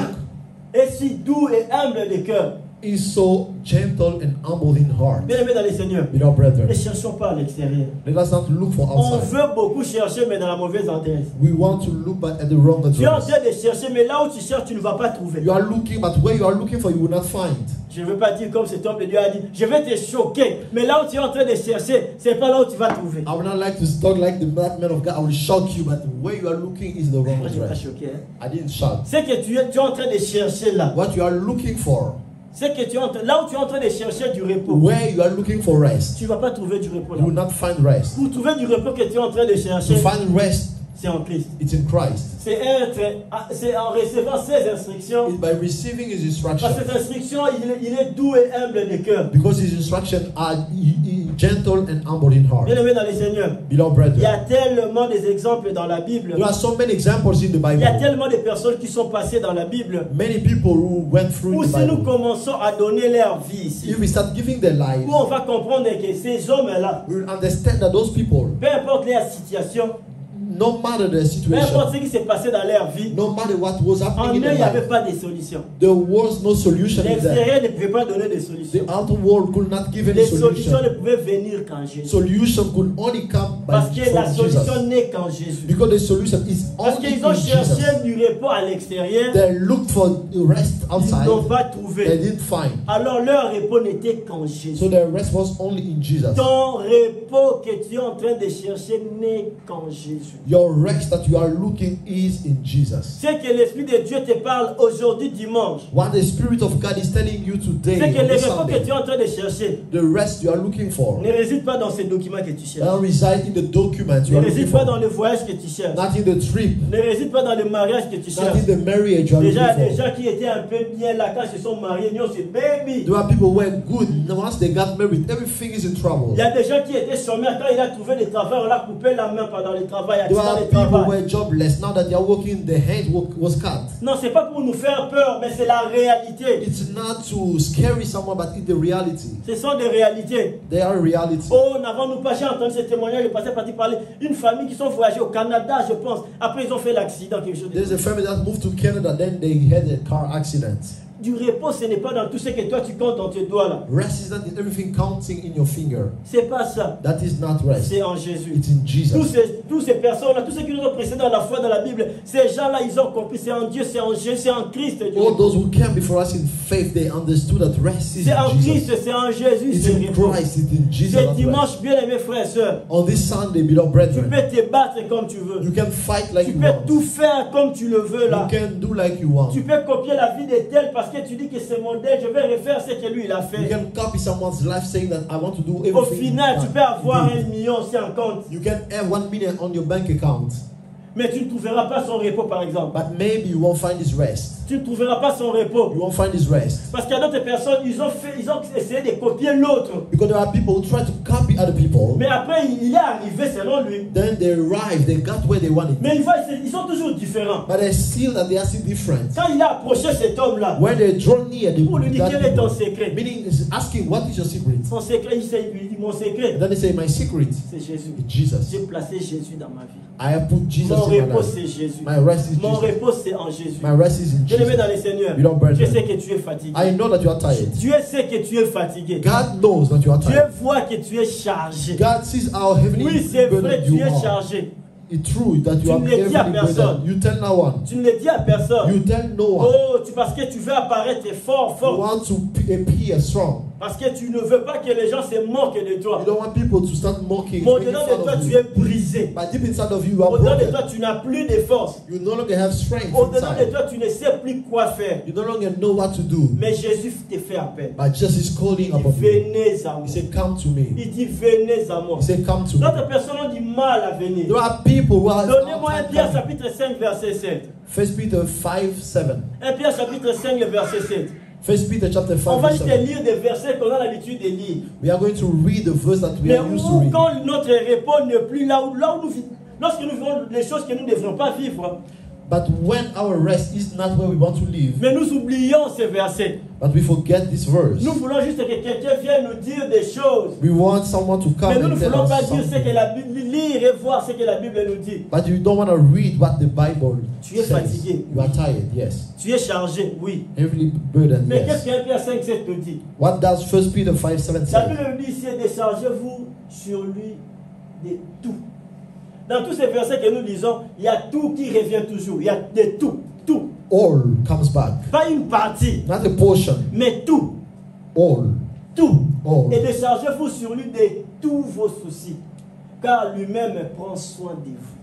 Speaker 1: est si doux et humble de cœur.
Speaker 2: is so gentle and humble in heart.
Speaker 1: Bien-aimés dans les Seigneurs,
Speaker 2: Beloved brethren,
Speaker 1: ne cherchons pas à l'extérieur.
Speaker 2: let us not look for
Speaker 1: On
Speaker 2: outside.
Speaker 1: veut beaucoup chercher, mais dans la mauvaise adresse.
Speaker 2: We want to look but at the wrong
Speaker 1: Tu es en
Speaker 2: address.
Speaker 1: train de chercher, mais là où tu cherches, tu ne vas pas trouver.
Speaker 2: You are looking, but where you are looking for, you will not find.
Speaker 1: Je ne veux pas dire comme cet homme de Dieu a dit, je vais te choquer, mais là où tu es en train de chercher, ce n'est pas là où tu vas trouver.
Speaker 2: I would not like to talk like that man of God. I will shock you, but where you are looking is the wrong
Speaker 1: Moi, je ne vais pas
Speaker 2: address.
Speaker 1: choquer. Hein.
Speaker 2: I didn't shock.
Speaker 1: Ce que tu es en train de chercher là,
Speaker 2: What you are looking for,
Speaker 1: c'est que là où tu es en train de chercher du repos,
Speaker 2: where you are looking for rest,
Speaker 1: tu ne vas pas trouver du repos
Speaker 2: you will
Speaker 1: là.
Speaker 2: not find rest.
Speaker 1: Pour trouver du repos que tu es en train de
Speaker 2: To
Speaker 1: chercher,
Speaker 2: find rest,
Speaker 1: c'est en Christ.
Speaker 2: it's in Christ.
Speaker 1: C'est en recevant ses instructions.
Speaker 2: It's by receiving His
Speaker 1: Parce que
Speaker 2: instruction.
Speaker 1: ces instructions, il est doux et humble de cœur.
Speaker 2: Because His instructions are gentle and humble in heart.
Speaker 1: Bien aimé dans les Seigneurs,
Speaker 2: Beloved
Speaker 1: il y a
Speaker 2: brethren,
Speaker 1: tellement des exemples dans la Bible.
Speaker 2: there are so many examples in the
Speaker 1: Il y a
Speaker 2: Bible.
Speaker 1: tellement de personnes qui sont passées dans la Bible.
Speaker 2: Many people who went through
Speaker 1: Ou
Speaker 2: the
Speaker 1: si nous
Speaker 2: Bible.
Speaker 1: commençons à donner leur vie ici,
Speaker 2: If we start giving their lives,
Speaker 1: où on va comprendre que ces hommes-là,
Speaker 2: we will understand that those people,
Speaker 1: peu importe leur situation,
Speaker 2: no matter the
Speaker 1: peu importe
Speaker 2: situation,
Speaker 1: ce qui s'est passé dans leur vie,
Speaker 2: no matter what was
Speaker 1: en
Speaker 2: happening
Speaker 1: eux,
Speaker 2: in
Speaker 1: il
Speaker 2: their
Speaker 1: n'y avait
Speaker 2: life,
Speaker 1: pas de solution.
Speaker 2: there was no solution in them.
Speaker 1: L'extérieur ne pouvait pas donner de
Speaker 2: The
Speaker 1: solution.
Speaker 2: outer world could not give any
Speaker 1: Les solutions ne
Speaker 2: solution.
Speaker 1: pouvaient venir qu'en Jésus.
Speaker 2: Solution could only come
Speaker 1: Parce
Speaker 2: by
Speaker 1: que la
Speaker 2: from
Speaker 1: solution
Speaker 2: Jesus.
Speaker 1: n'est qu'en Jésus.
Speaker 2: Because the solution is
Speaker 1: Parce
Speaker 2: only
Speaker 1: qu'ils ont
Speaker 2: in Jesus.
Speaker 1: cherché du repos à l'extérieur,
Speaker 2: They looked for rest
Speaker 1: ils
Speaker 2: outside.
Speaker 1: n'ont pas
Speaker 2: They
Speaker 1: trouvé.
Speaker 2: didn't find.
Speaker 1: Alors leur repos n'était qu'en
Speaker 2: So
Speaker 1: Jésus.
Speaker 2: their rest was only in Jesus.
Speaker 1: Ton repos que tu es en train de chercher n'est qu'en Jésus.
Speaker 2: Your rest that you are looking is in Jesus.
Speaker 1: C'est que l'Esprit de Dieu te parle aujourd'hui dimanche.
Speaker 2: What the Spirit of God is telling you today,
Speaker 1: C'est que
Speaker 2: on
Speaker 1: le
Speaker 2: this
Speaker 1: repos que
Speaker 2: Sunday,
Speaker 1: tu es en train de chercher
Speaker 2: the rest you are looking for,
Speaker 1: ne réside pas dans ces documents que tu cherches.
Speaker 2: don't reside in the document you
Speaker 1: Ne
Speaker 2: are looking
Speaker 1: réside pas dans
Speaker 2: for,
Speaker 1: le voyage que tu cherches.
Speaker 2: not in the trip,
Speaker 1: Ne réside pas dans le mariage que tu
Speaker 2: not
Speaker 1: cherches.
Speaker 2: in the marriage you are
Speaker 1: Déjà, il y a des
Speaker 2: looking for.
Speaker 1: gens qui étaient un peu bien là quand ils se sont mariés. Ils ont dit, baby.
Speaker 2: There are people who were good. Once they got married, everything is in trouble.
Speaker 1: Il y a des gens qui étaient chômeurs. Quand il a trouvé le travail, on l'a coupé la main pendant le travail.
Speaker 2: There
Speaker 1: Accident
Speaker 2: are
Speaker 1: de
Speaker 2: people who
Speaker 1: travail.
Speaker 2: were jobless. Now that they are working, the hand was cut.
Speaker 1: Non, c'est pas pour nous faire peur, mais c'est la réalité.
Speaker 2: It's not to scare someone, but it's the reality.
Speaker 1: Ce sont des réalités.
Speaker 2: They are reality.
Speaker 1: Oh, n'avons-nous pas entendu ce témoignage? Le pasteur parti parler. Une famille qui sont voyagés au Canada, je pense. Après, ils ont fait l'accident, quelque chose de...
Speaker 2: There's a family that moved to Canada, then they had a car accident.
Speaker 1: Du repos, ce n'est pas dans tout ce que toi tu comptes dans tes doigts là.
Speaker 2: Rest is not in everything counting in your finger.
Speaker 1: C'est pas ça.
Speaker 2: That is not rest.
Speaker 1: C'est en Jésus.
Speaker 2: It's in Jesus.
Speaker 1: Tous ces personnes-là, tous ceux qui nous ont précédés dans la foi, dans la Bible, ces gens-là, ils ont compris, c'est en Dieu, c'est en Jésus, c'est en Christ. Dieu.
Speaker 2: All those who came before us in faith, they understood that rest is
Speaker 1: C'est en
Speaker 2: in Jesus.
Speaker 1: Christ, c'est en Jésus,
Speaker 2: It's
Speaker 1: c'est
Speaker 2: in
Speaker 1: le repos.
Speaker 2: Christ, it's in Jesus.
Speaker 1: C'est
Speaker 2: that
Speaker 1: dimanche,
Speaker 2: rest.
Speaker 1: bien aimés frères et sœurs.
Speaker 2: On this Sunday, beloved
Speaker 1: Tu
Speaker 2: brethren,
Speaker 1: peux te battre comme tu veux.
Speaker 2: you can fight like
Speaker 1: Tu
Speaker 2: you
Speaker 1: peux
Speaker 2: want.
Speaker 1: tout faire comme tu le veux là.
Speaker 2: You can do like you want.
Speaker 1: Tu peux copier la vie de tel parce que tu dis que c'est mon modèle, je vais refaire ce que lui il a
Speaker 2: You
Speaker 1: fait.
Speaker 2: can copy someone's life saying that I want to do
Speaker 1: Au
Speaker 2: everything.
Speaker 1: final, tu peux avoir
Speaker 2: he
Speaker 1: 1
Speaker 2: did.
Speaker 1: million aussi en compte.
Speaker 2: You can have 1 million on your bank account,
Speaker 1: Mais tu ne trouveras pas son repos par exemple.
Speaker 2: but maybe you won't find his rest.
Speaker 1: Tu ne trouveras pas son repos.
Speaker 2: You won't find his rest.
Speaker 1: Parce qu'il y a d'autres personnes, ils ont essayé de copier l'autre.
Speaker 2: Because there are people who try to copy other people.
Speaker 1: Mais après, il est arrivé selon lui.
Speaker 2: Then they arrive, they got where they wanted.
Speaker 1: Mais ils sont toujours différents.
Speaker 2: But they still that they are still different.
Speaker 1: Quand il a approché cet homme-là,
Speaker 2: When they draw near, they
Speaker 1: pour lui dire quel est ton secret.
Speaker 2: meaning is asking, what is your secret?
Speaker 1: Son secret, il lui dit mon secret,
Speaker 2: And then they say, my secret
Speaker 1: c'est Jésus.
Speaker 2: is Jesus.
Speaker 1: J'ai placé Jésus dans ma vie.
Speaker 2: I have put Jesus
Speaker 1: Mon
Speaker 2: in my
Speaker 1: repos,
Speaker 2: life.
Speaker 1: c'est Jésus.
Speaker 2: My rest is
Speaker 1: Mon
Speaker 2: Jesus.
Speaker 1: repos, c'est en Jésus.
Speaker 2: My rest is in
Speaker 1: Je le mets
Speaker 2: Jesus.
Speaker 1: dans les Seigneurs.
Speaker 2: You don't burn
Speaker 1: Je
Speaker 2: them.
Speaker 1: sais que tu es fatigué.
Speaker 2: I know that you are tired.
Speaker 1: Dieu sait que tu es fatigué.
Speaker 2: God knows that you are
Speaker 1: Dieu
Speaker 2: tired.
Speaker 1: voit que tu es chargé.
Speaker 2: God sees how heavily
Speaker 1: Oui, c'est vrai,
Speaker 2: burdened
Speaker 1: tu
Speaker 2: you
Speaker 1: es
Speaker 2: are.
Speaker 1: chargé.
Speaker 2: It's true that
Speaker 1: Tu
Speaker 2: you are
Speaker 1: ne le dis à
Speaker 2: heavily
Speaker 1: personne.
Speaker 2: burdened. You tell no one.
Speaker 1: Tu ne le dis à personne.
Speaker 2: You tell no one.
Speaker 1: Oh, parce que tu veux apparaître fort,
Speaker 2: You
Speaker 1: fort.
Speaker 2: want to appear strong.
Speaker 1: Parce que tu ne veux pas que les gens se moquent de toi.
Speaker 2: You don't want people to start mocking,
Speaker 1: Mais
Speaker 2: making
Speaker 1: au-dedans de
Speaker 2: fun
Speaker 1: toi,
Speaker 2: of
Speaker 1: tu
Speaker 2: you.
Speaker 1: es brisé.
Speaker 2: But deep inside of you, you are
Speaker 1: Au-dedans de
Speaker 2: broken.
Speaker 1: toi, tu n'as plus de force.
Speaker 2: You no longer have strength
Speaker 1: Au-dedans de
Speaker 2: inside.
Speaker 1: toi, tu ne sais plus quoi faire.
Speaker 2: You no longer know what to do.
Speaker 1: Mais Jésus te fait appel.
Speaker 2: But Jesus is calling
Speaker 1: Il dit,
Speaker 2: upon you.
Speaker 1: venez à moi.
Speaker 2: He said, come to me.
Speaker 1: Il dit, venez à moi.
Speaker 2: He said, come to me.
Speaker 1: D'autres personnes ont du mal à venir.
Speaker 2: There are people who are
Speaker 1: Donnez-moi 1 Pierre chapitre 5, verset 7.
Speaker 2: 1 Peter 5:7.
Speaker 1: 1 Pierre chapitre 5, le verset 7.
Speaker 2: 1 Peter chapter
Speaker 1: On
Speaker 2: 5
Speaker 1: va
Speaker 2: verse
Speaker 1: juste
Speaker 2: 7.
Speaker 1: lire des versets qu'on a l'habitude de lire.
Speaker 2: We are going to read the verse that we
Speaker 1: Mais
Speaker 2: are used to
Speaker 1: où,
Speaker 2: read.
Speaker 1: quand notre repos n'est plus là où nous vivons, lorsque nous vivons les choses que nous ne devrions pas vivre,
Speaker 2: But when our rest is not where we want to live,
Speaker 1: mais nous oublions ces versets.
Speaker 2: but we forget this verse.
Speaker 1: Nous voulons juste que quelqu'un vienne nous dire des choses.
Speaker 2: We want someone to come
Speaker 1: Mais nous ne
Speaker 2: and tell
Speaker 1: voulons pas
Speaker 2: us
Speaker 1: dire ce que
Speaker 2: something.
Speaker 1: la Bible, lire et voir ce que la Bible nous dit.
Speaker 2: But you don't want to read what the Bible
Speaker 1: Tu es
Speaker 2: says.
Speaker 1: fatigué.
Speaker 2: You are tired, yes.
Speaker 1: Tu es chargé, oui.
Speaker 2: Heavily burdened,
Speaker 1: Mais qu'est-ce
Speaker 2: yes.
Speaker 1: que 1 Pierre 5, 7 nous dit?
Speaker 2: What does 1 Peter 5:7
Speaker 1: La
Speaker 2: say?
Speaker 1: Bible nous dit ici, déchargez-vous sur lui de tout. Dans tous ces versets que nous lisons, il y a tout qui revient toujours. Il y a de tout, tout.
Speaker 2: All comes back.
Speaker 1: Pas une partie,
Speaker 2: Not a portion.
Speaker 1: mais tout,
Speaker 2: All.
Speaker 1: tout.
Speaker 2: All.
Speaker 1: Et déchargez-vous sur lui de tous vos soucis, car lui-même prend soin de vous.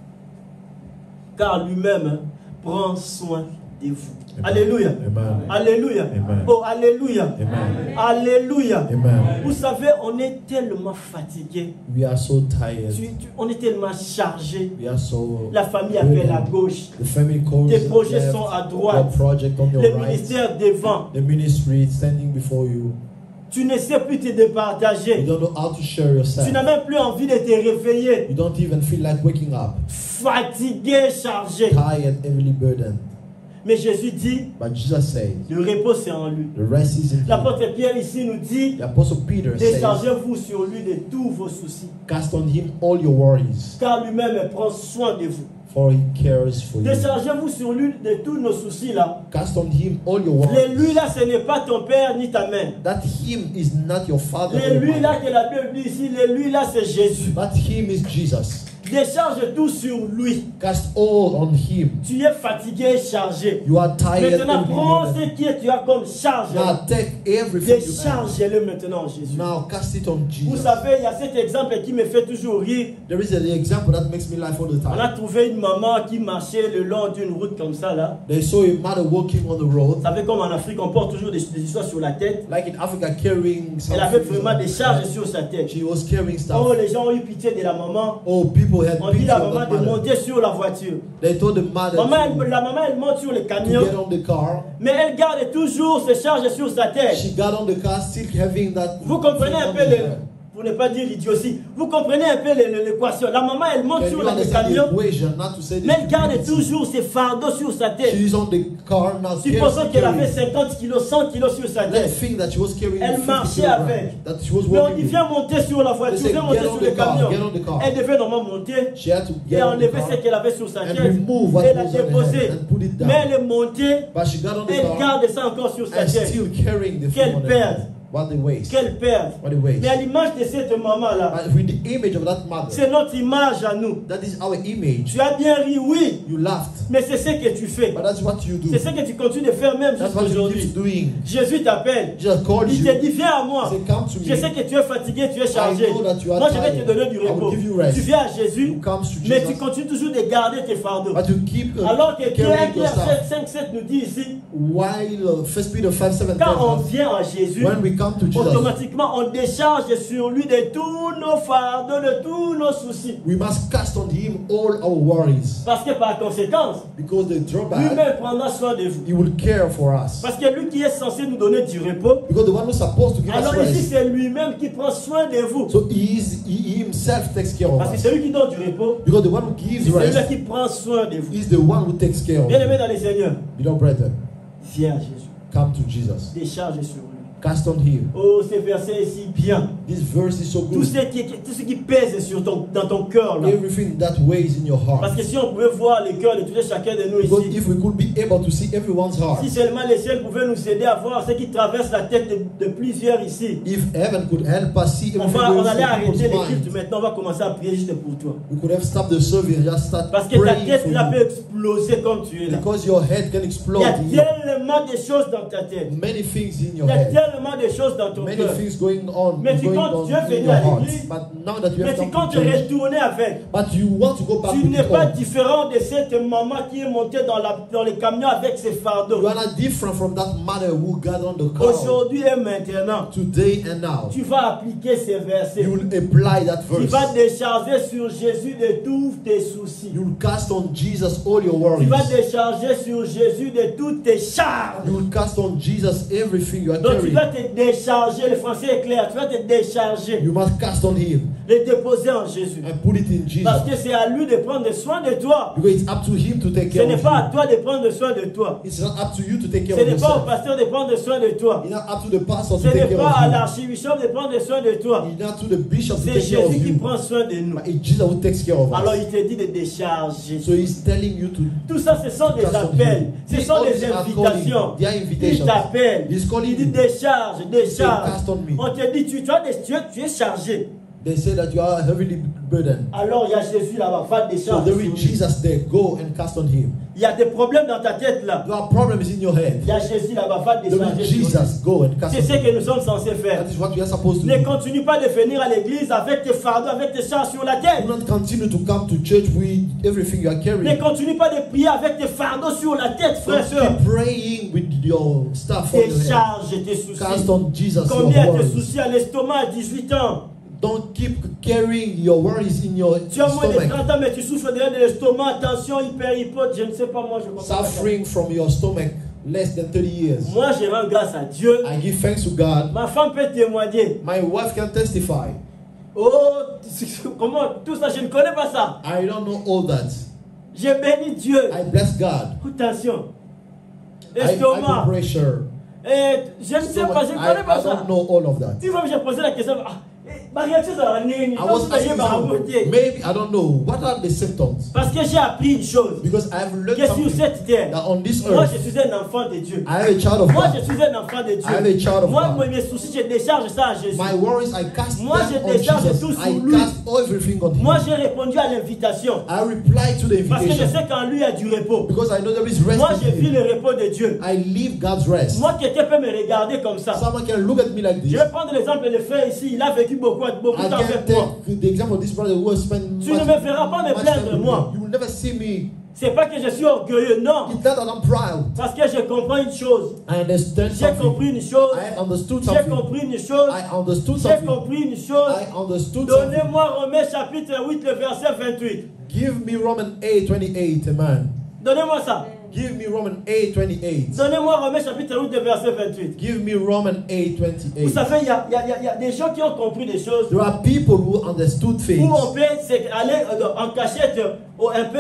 Speaker 1: Car lui-même prend soin de vous. Alléluia.
Speaker 2: Amen.
Speaker 1: Alléluia.
Speaker 2: Amen.
Speaker 1: Oh, alléluia.
Speaker 2: Amen.
Speaker 1: Alléluia.
Speaker 2: Amen.
Speaker 1: Vous savez, on est tellement fatigué.
Speaker 2: We are so tired.
Speaker 1: On est tellement chargé.
Speaker 2: We are so
Speaker 1: La famille appelle à gauche.
Speaker 2: The family calls
Speaker 1: Tes projets
Speaker 2: left,
Speaker 1: sont à
Speaker 2: your
Speaker 1: droite.
Speaker 2: project on your
Speaker 1: Le
Speaker 2: right,
Speaker 1: ministère devant.
Speaker 2: the ministry standing before you.
Speaker 1: Tu ne sais plus te
Speaker 2: You
Speaker 1: départager.
Speaker 2: don't know how to share yourself.
Speaker 1: Tu n'as même plus envie de te réveiller.
Speaker 2: You don't even feel like waking up.
Speaker 1: Fatigué, chargé.
Speaker 2: Tired, heavily burdened.
Speaker 1: Mais Jésus dit,
Speaker 2: But Jesus says,
Speaker 1: le repos c'est en lui.
Speaker 2: the rest is in Him.
Speaker 1: L'apôtre Pierre ici nous dit,
Speaker 2: The Apostle Peter says,
Speaker 1: déchargez-vous sur lui de tous vos soucis.
Speaker 2: cast on Him all your worries,
Speaker 1: Car lui-même prend soin de vous.
Speaker 2: for He cares for you.
Speaker 1: Déchargez-vous sur lui de tous nos soucis là.
Speaker 2: Cast on Him all your
Speaker 1: Les lui
Speaker 2: worries.
Speaker 1: là, ce n'est pas ton père ni ta mère.
Speaker 2: That Him is not your father.
Speaker 1: Les
Speaker 2: or
Speaker 1: lui
Speaker 2: mother.
Speaker 1: là que la Bible dit ici, les lui là c'est Jésus.
Speaker 2: That Him is Jesus.
Speaker 1: Décharge tout sur lui.
Speaker 2: Cast all on Him.
Speaker 1: Tu es fatigué et chargé.
Speaker 2: You are tired.
Speaker 1: Maintenant,
Speaker 2: heavily
Speaker 1: prends
Speaker 2: burdened.
Speaker 1: ce qui est tu as comme charge.
Speaker 2: Now take everything you have.
Speaker 1: Décharge-le maintenant en Jésus.
Speaker 2: Now cast it on
Speaker 1: Vous
Speaker 2: Jesus.
Speaker 1: savez, il y a cet exemple qui me fait toujours rire.
Speaker 2: There is an example that makes me laugh all the
Speaker 1: On a
Speaker 2: time.
Speaker 1: trouvé une maman qui marchait le long d'une route comme ça là.
Speaker 2: They saw a mother walking on the road,
Speaker 1: Vous savez comme en Afrique on porte toujours des histoires sur la tête.
Speaker 2: like in Africa, carrying
Speaker 1: Elle avait
Speaker 2: something.
Speaker 1: vraiment des charges sur sa tête.
Speaker 2: She was carrying
Speaker 1: Oh,
Speaker 2: stuff.
Speaker 1: les gens ont eu pitié de la maman.
Speaker 2: Oh, people had
Speaker 1: On dit
Speaker 2: pity
Speaker 1: la
Speaker 2: on
Speaker 1: maman
Speaker 2: that
Speaker 1: de
Speaker 2: mother.
Speaker 1: monter sur la voiture.
Speaker 2: They told the mother
Speaker 1: La maman elle monte sur le
Speaker 2: to
Speaker 1: camion,
Speaker 2: get on the car.
Speaker 1: mais elle garde toujours ses charges sur sa tête.
Speaker 2: She got on the car, still having that.
Speaker 1: Vous comprenez un peu, pour ne pas dire l'idiotie, vous comprenez un peu l'équation. La maman elle monte
Speaker 2: Can
Speaker 1: sur
Speaker 2: you
Speaker 1: le
Speaker 2: understand the
Speaker 1: camion,
Speaker 2: equation? Not to say
Speaker 1: mais elle garde
Speaker 2: this.
Speaker 1: toujours ses fardeaux sur sa tête.
Speaker 2: She's on the car now.
Speaker 1: Supposons qu'elle avait
Speaker 2: carrying.
Speaker 1: 50 kilos, 100 kilos sur sa
Speaker 2: Let's
Speaker 1: tête.
Speaker 2: think that she was carrying
Speaker 1: Elle
Speaker 2: 50
Speaker 1: marchait
Speaker 2: kilograms,
Speaker 1: avec.
Speaker 2: that she was
Speaker 1: Mais on
Speaker 2: walking
Speaker 1: dit
Speaker 2: with.
Speaker 1: viens monter sur la voiture,
Speaker 2: They
Speaker 1: viens
Speaker 2: say,
Speaker 1: monter
Speaker 2: get
Speaker 1: sur
Speaker 2: on
Speaker 1: le
Speaker 2: the car,
Speaker 1: camion.
Speaker 2: get on the car.
Speaker 1: Elle devait normalement monter
Speaker 2: She had to
Speaker 1: et
Speaker 2: get on the
Speaker 1: enlever
Speaker 2: car
Speaker 1: ce qu'elle avait sur sa
Speaker 2: and
Speaker 1: tête
Speaker 2: remove what
Speaker 1: et la
Speaker 2: was on her
Speaker 1: déposer.
Speaker 2: head and put it down.
Speaker 1: Mais elle est montée,
Speaker 2: But she got on the
Speaker 1: elle
Speaker 2: car
Speaker 1: garde ça encore sur sa
Speaker 2: and
Speaker 1: tête.
Speaker 2: still carrying the
Speaker 1: Quelle
Speaker 2: phone on her
Speaker 1: perte.
Speaker 2: head. What they waste.
Speaker 1: Quelle perte.
Speaker 2: What they waste.
Speaker 1: Mais à l'image de cette maman-là,
Speaker 2: But with the image of that mother,
Speaker 1: c'est notre image à nous.
Speaker 2: that is our image.
Speaker 1: Tu as bien ri, oui,
Speaker 2: You laughed,
Speaker 1: mais c'est ce que tu fais.
Speaker 2: but that's what you do.
Speaker 1: C'est ce que tu continues de faire même
Speaker 2: That's
Speaker 1: jusqu'à
Speaker 2: what you
Speaker 1: aujourd'hui.
Speaker 2: keep doing.
Speaker 1: Jésus t'appelle.
Speaker 2: Jesus called
Speaker 1: Il
Speaker 2: you.
Speaker 1: te dit, viens à moi.
Speaker 2: He said, come to
Speaker 1: Je sais
Speaker 2: me.
Speaker 1: que tu es fatigué, tu es chargé.
Speaker 2: I know that you are
Speaker 1: Moi, je vais te
Speaker 2: tired.
Speaker 1: donner du
Speaker 2: I will
Speaker 1: repos.
Speaker 2: give you rest.
Speaker 1: Tu viens à Jésus,
Speaker 2: You come to
Speaker 1: mais tu
Speaker 2: Jesus,
Speaker 1: continues toujours de garder tes fardeaux.
Speaker 2: but you keep
Speaker 1: Alors que
Speaker 2: carrying your
Speaker 1: Pierre
Speaker 2: stuff.
Speaker 1: 5, 7 nous dit ici,
Speaker 2: While 1 Peter 5:7
Speaker 1: quand on
Speaker 2: tells us,
Speaker 1: vient à Jésus,
Speaker 2: when we come to Jesus,
Speaker 1: automatiquement on décharge sur lui de tous nos fardeaux, de tous nos soucis.
Speaker 2: we must cast on Him all our worries,
Speaker 1: Parce que par conséquence,
Speaker 2: because the drawback,
Speaker 1: lui-même prendra soin de vous.
Speaker 2: He will care for us.
Speaker 1: Parce que lui qui est censé nous donner du repos,
Speaker 2: Because the one who's supposed to give us
Speaker 1: alors ici
Speaker 2: rest,
Speaker 1: c'est lui-même qui prend soin de vous.
Speaker 2: so he himself takes care of
Speaker 1: Parce que
Speaker 2: us.
Speaker 1: c'est lui qui donne du repos,
Speaker 2: Because the one who gives
Speaker 1: c'est lui
Speaker 2: rest
Speaker 1: qui prend soin de vous.
Speaker 2: is the one who takes care of
Speaker 1: Bien
Speaker 2: us.
Speaker 1: aimé dans les Seigneurs,
Speaker 2: Beloved brethren,
Speaker 1: viens à Jésus.
Speaker 2: come to Jesus.
Speaker 1: Décharge sur lui.
Speaker 2: Cast on Him.
Speaker 1: Oh, ces versets ici, bien.
Speaker 2: This verse is so
Speaker 1: Tout
Speaker 2: good.
Speaker 1: ce qui pèse sur dans ton cœur. Là.
Speaker 2: Everything that weighs in your
Speaker 1: Parce
Speaker 2: heart.
Speaker 1: que si on pouvait voir les cœurs de tous et chacun de nous
Speaker 2: Because
Speaker 1: ici,
Speaker 2: if we could be able to see everyone's heart,
Speaker 1: si seulement les ciels pouvaient nous aider à voir ce qui traverse la tête de plusieurs ici,
Speaker 2: if heaven could help us see
Speaker 1: on
Speaker 2: everything
Speaker 1: allait
Speaker 2: in
Speaker 1: arrêter
Speaker 2: people's
Speaker 1: les cultes
Speaker 2: minds,
Speaker 1: maintenant, on va commencer à prier juste pour toi.
Speaker 2: we could have stopped the service and just start
Speaker 1: Parce que ta
Speaker 2: praying
Speaker 1: tête
Speaker 2: for
Speaker 1: là peut
Speaker 2: you.
Speaker 1: exploser comme tu es là.
Speaker 2: Because your head can
Speaker 1: Il y
Speaker 2: explode.
Speaker 1: a
Speaker 2: in here.
Speaker 1: tellement de choses dans ta tête.
Speaker 2: Many things in
Speaker 1: Il
Speaker 2: your
Speaker 1: y a
Speaker 2: head.
Speaker 1: tellement de choses dans ton
Speaker 2: Many
Speaker 1: cœur.
Speaker 2: things going on,
Speaker 1: Mais tu
Speaker 2: going
Speaker 1: comptes-
Speaker 2: on
Speaker 1: tu es
Speaker 2: in
Speaker 1: venu
Speaker 2: your
Speaker 1: à
Speaker 2: heart.
Speaker 1: l'église,
Speaker 2: But now that you
Speaker 1: Mais
Speaker 2: have
Speaker 1: tu
Speaker 2: come
Speaker 1: comptes
Speaker 2: to church,
Speaker 1: retourner avec.
Speaker 2: but you want to go back
Speaker 1: Tu
Speaker 2: with
Speaker 1: n'es
Speaker 2: it
Speaker 1: pas
Speaker 2: all.
Speaker 1: différent de cette maman qui est montée dans les camions avec ses fardeaux.
Speaker 2: You are not different from that mother who got on the car.
Speaker 1: Aujourd'hui et maintenant,
Speaker 2: Today and now,
Speaker 1: tu vas appliquer ces versets.
Speaker 2: you will apply that
Speaker 1: Tu
Speaker 2: verse.
Speaker 1: vas décharger sur Jésus de tous tes soucis.
Speaker 2: You will cast on Jesus all your
Speaker 1: Tu
Speaker 2: worries.
Speaker 1: vas décharger sur Jésus de toutes tes charges.
Speaker 2: You will cast on Jesus everything you are
Speaker 1: Donc tu
Speaker 2: carrying.
Speaker 1: vas te décharger, le français est clair, tu vas te décharger,
Speaker 2: You must cast on Him
Speaker 1: les déposer en Jésus.
Speaker 2: and put it in Jesus.
Speaker 1: Parce que c'est à lui de prendre soin de toi.
Speaker 2: Because it's up to Him to take
Speaker 1: Ce
Speaker 2: care
Speaker 1: n'est
Speaker 2: of
Speaker 1: pas à
Speaker 2: you.
Speaker 1: toi de prendre soin de toi.
Speaker 2: It's not up to you to take care
Speaker 1: Ce
Speaker 2: of
Speaker 1: n'est pas au
Speaker 2: yourself.
Speaker 1: pasteur de prendre soin de toi.
Speaker 2: It's not up to the pastor
Speaker 1: Ce
Speaker 2: to take
Speaker 1: n'est
Speaker 2: care
Speaker 1: pas à
Speaker 2: of
Speaker 1: l'archibishop de prendre soin de toi.
Speaker 2: you. It's not to the bishop to
Speaker 1: C'est
Speaker 2: take care of
Speaker 1: Jésus qui
Speaker 2: you.
Speaker 1: prend soin de nous.
Speaker 2: But it's Jesus who takes care of
Speaker 1: Alors
Speaker 2: us.
Speaker 1: il te dit de décharger.
Speaker 2: So He's telling you to
Speaker 1: Tout ça, ce sont des
Speaker 2: cast on
Speaker 1: appels.
Speaker 2: Him.
Speaker 1: Ce
Speaker 2: These
Speaker 1: sont
Speaker 2: all
Speaker 1: des
Speaker 2: these are
Speaker 1: invitations.
Speaker 2: calling. They are
Speaker 1: Il
Speaker 2: invitations.
Speaker 1: t'appelle.
Speaker 2: He's calling
Speaker 1: Il dit
Speaker 2: you.
Speaker 1: décharge, décharge.
Speaker 2: Cast on me.
Speaker 1: On te dit, tu es chargé.
Speaker 2: They say that you are heavily burdened.
Speaker 1: Alors il y a Jésus là-bas, va
Speaker 2: So
Speaker 1: décharge.
Speaker 2: there is Jesus there. Go and cast on him.
Speaker 1: Il y a des problèmes dans ta tête là.
Speaker 2: There are problems in your head.
Speaker 1: Il y a Jésus là-bas, va
Speaker 2: There
Speaker 1: décharger.
Speaker 2: is Jesus. Go and cast
Speaker 1: C'est
Speaker 2: on
Speaker 1: ce
Speaker 2: him.
Speaker 1: que nous sommes censés faire.
Speaker 2: That is what we are supposed to
Speaker 1: Ne
Speaker 2: do.
Speaker 1: continue pas de venir à l'église avec tes fardeaux, avec tes charges sur la tête.
Speaker 2: Do not continue to come to church with everything you are
Speaker 1: Ne
Speaker 2: carrying.
Speaker 1: continue pas de prier avec tes fardeaux sur la tête, frère et
Speaker 2: Don't
Speaker 1: soeur.
Speaker 2: keep praying with your stuff on
Speaker 1: Tes
Speaker 2: your head.
Speaker 1: charges et tes soucis.
Speaker 2: Cast on Jesus your
Speaker 1: Combien de
Speaker 2: worries.
Speaker 1: soucis à l'estomac à 18 ans?
Speaker 2: Don't keep carrying your worries in your
Speaker 1: Tu as moins de
Speaker 2: stomach.
Speaker 1: 30 ans, mais tu souffres déjà de l'estomac, tension, hyperhypote, je ne sais pas, moi je comprends pas ça.
Speaker 2: Suffering from your stomach less than 30 years.
Speaker 1: Moi je rends grâce à Dieu.
Speaker 2: I give thanks to God.
Speaker 1: Ma femme peut témoigner.
Speaker 2: My wife can testify.
Speaker 1: Oh, comment tout ça, je ne connais pas ça.
Speaker 2: I don't know all that.
Speaker 1: J'ai béni Dieu.
Speaker 2: I bless God.
Speaker 1: Attention.
Speaker 2: I have
Speaker 1: Estomac.
Speaker 2: pressure.
Speaker 1: Et je ne sais pas, je ne connais pas
Speaker 2: I
Speaker 1: ça.
Speaker 2: don't know all of that.
Speaker 1: Une fois que j'ai posé la question, ma réaction ça va
Speaker 2: I was asking, maybe I don't know what are the symptoms,
Speaker 1: parce que j'ai appris une chose.
Speaker 2: because I have learned
Speaker 1: Que sur
Speaker 2: something
Speaker 1: cette terre,
Speaker 2: that on this
Speaker 1: moi
Speaker 2: earth
Speaker 1: je suis un enfant de Dieu.
Speaker 2: I have a child of
Speaker 1: Moi je
Speaker 2: God.
Speaker 1: suis un enfant de
Speaker 2: I have a
Speaker 1: Dieu.
Speaker 2: child of
Speaker 1: Moi
Speaker 2: God.
Speaker 1: mes soucis, je décharge ça à Jésus.
Speaker 2: My worries I cast
Speaker 1: Moi,
Speaker 2: them
Speaker 1: je
Speaker 2: on
Speaker 1: décharge
Speaker 2: Jesus.
Speaker 1: tout sur
Speaker 2: I
Speaker 1: lui.
Speaker 2: cast everything on
Speaker 1: Moi
Speaker 2: Him.
Speaker 1: j'ai répondu à l'invitation.
Speaker 2: I reply to the
Speaker 1: Parce que je
Speaker 2: invitation
Speaker 1: sais qu'en lui il y a du repos.
Speaker 2: because I know there is rest
Speaker 1: Moi
Speaker 2: in
Speaker 1: je vis
Speaker 2: Him.
Speaker 1: le repos de Dieu.
Speaker 2: I live God's rest.
Speaker 1: Moi quelqu'un peut me regarder comme ça.
Speaker 2: Someone can look at me like
Speaker 1: Je
Speaker 2: this.
Speaker 1: vais prendre l'exemple de frère ici. Il a vécu beaucoup
Speaker 2: I
Speaker 1: de temps
Speaker 2: can
Speaker 1: avec moi.
Speaker 2: take the example of this brother who has spent
Speaker 1: Tu ne me verras pas me
Speaker 2: much
Speaker 1: plaindre
Speaker 2: time with
Speaker 1: moi.
Speaker 2: me. You will never see me.
Speaker 1: C'est pas que je suis orgueilleux, non.
Speaker 2: It's not that I'm proud.
Speaker 1: Parce que je comprends une chose.
Speaker 2: I understand
Speaker 1: J'ai compris
Speaker 2: something.
Speaker 1: une chose.
Speaker 2: I understood
Speaker 1: J'ai
Speaker 2: something.
Speaker 1: compris une chose.
Speaker 2: I understood
Speaker 1: J'ai
Speaker 2: something.
Speaker 1: compris une chose.
Speaker 2: I understood something.
Speaker 1: Donnez-moi Romains chapitre 8, le verset 28.
Speaker 2: Give me Romans 8:28, man.
Speaker 1: Donnez-moi ça.
Speaker 2: Give me Romans 8:28.
Speaker 1: Donnez-moi Romains chapitre 8, le verset 28.
Speaker 2: Give me Romans
Speaker 1: Vous
Speaker 2: 8:28.
Speaker 1: savez, il y a des gens qui ont compris des choses
Speaker 2: There are people who understood
Speaker 1: où
Speaker 2: things
Speaker 1: on peut aller en cachette un peu.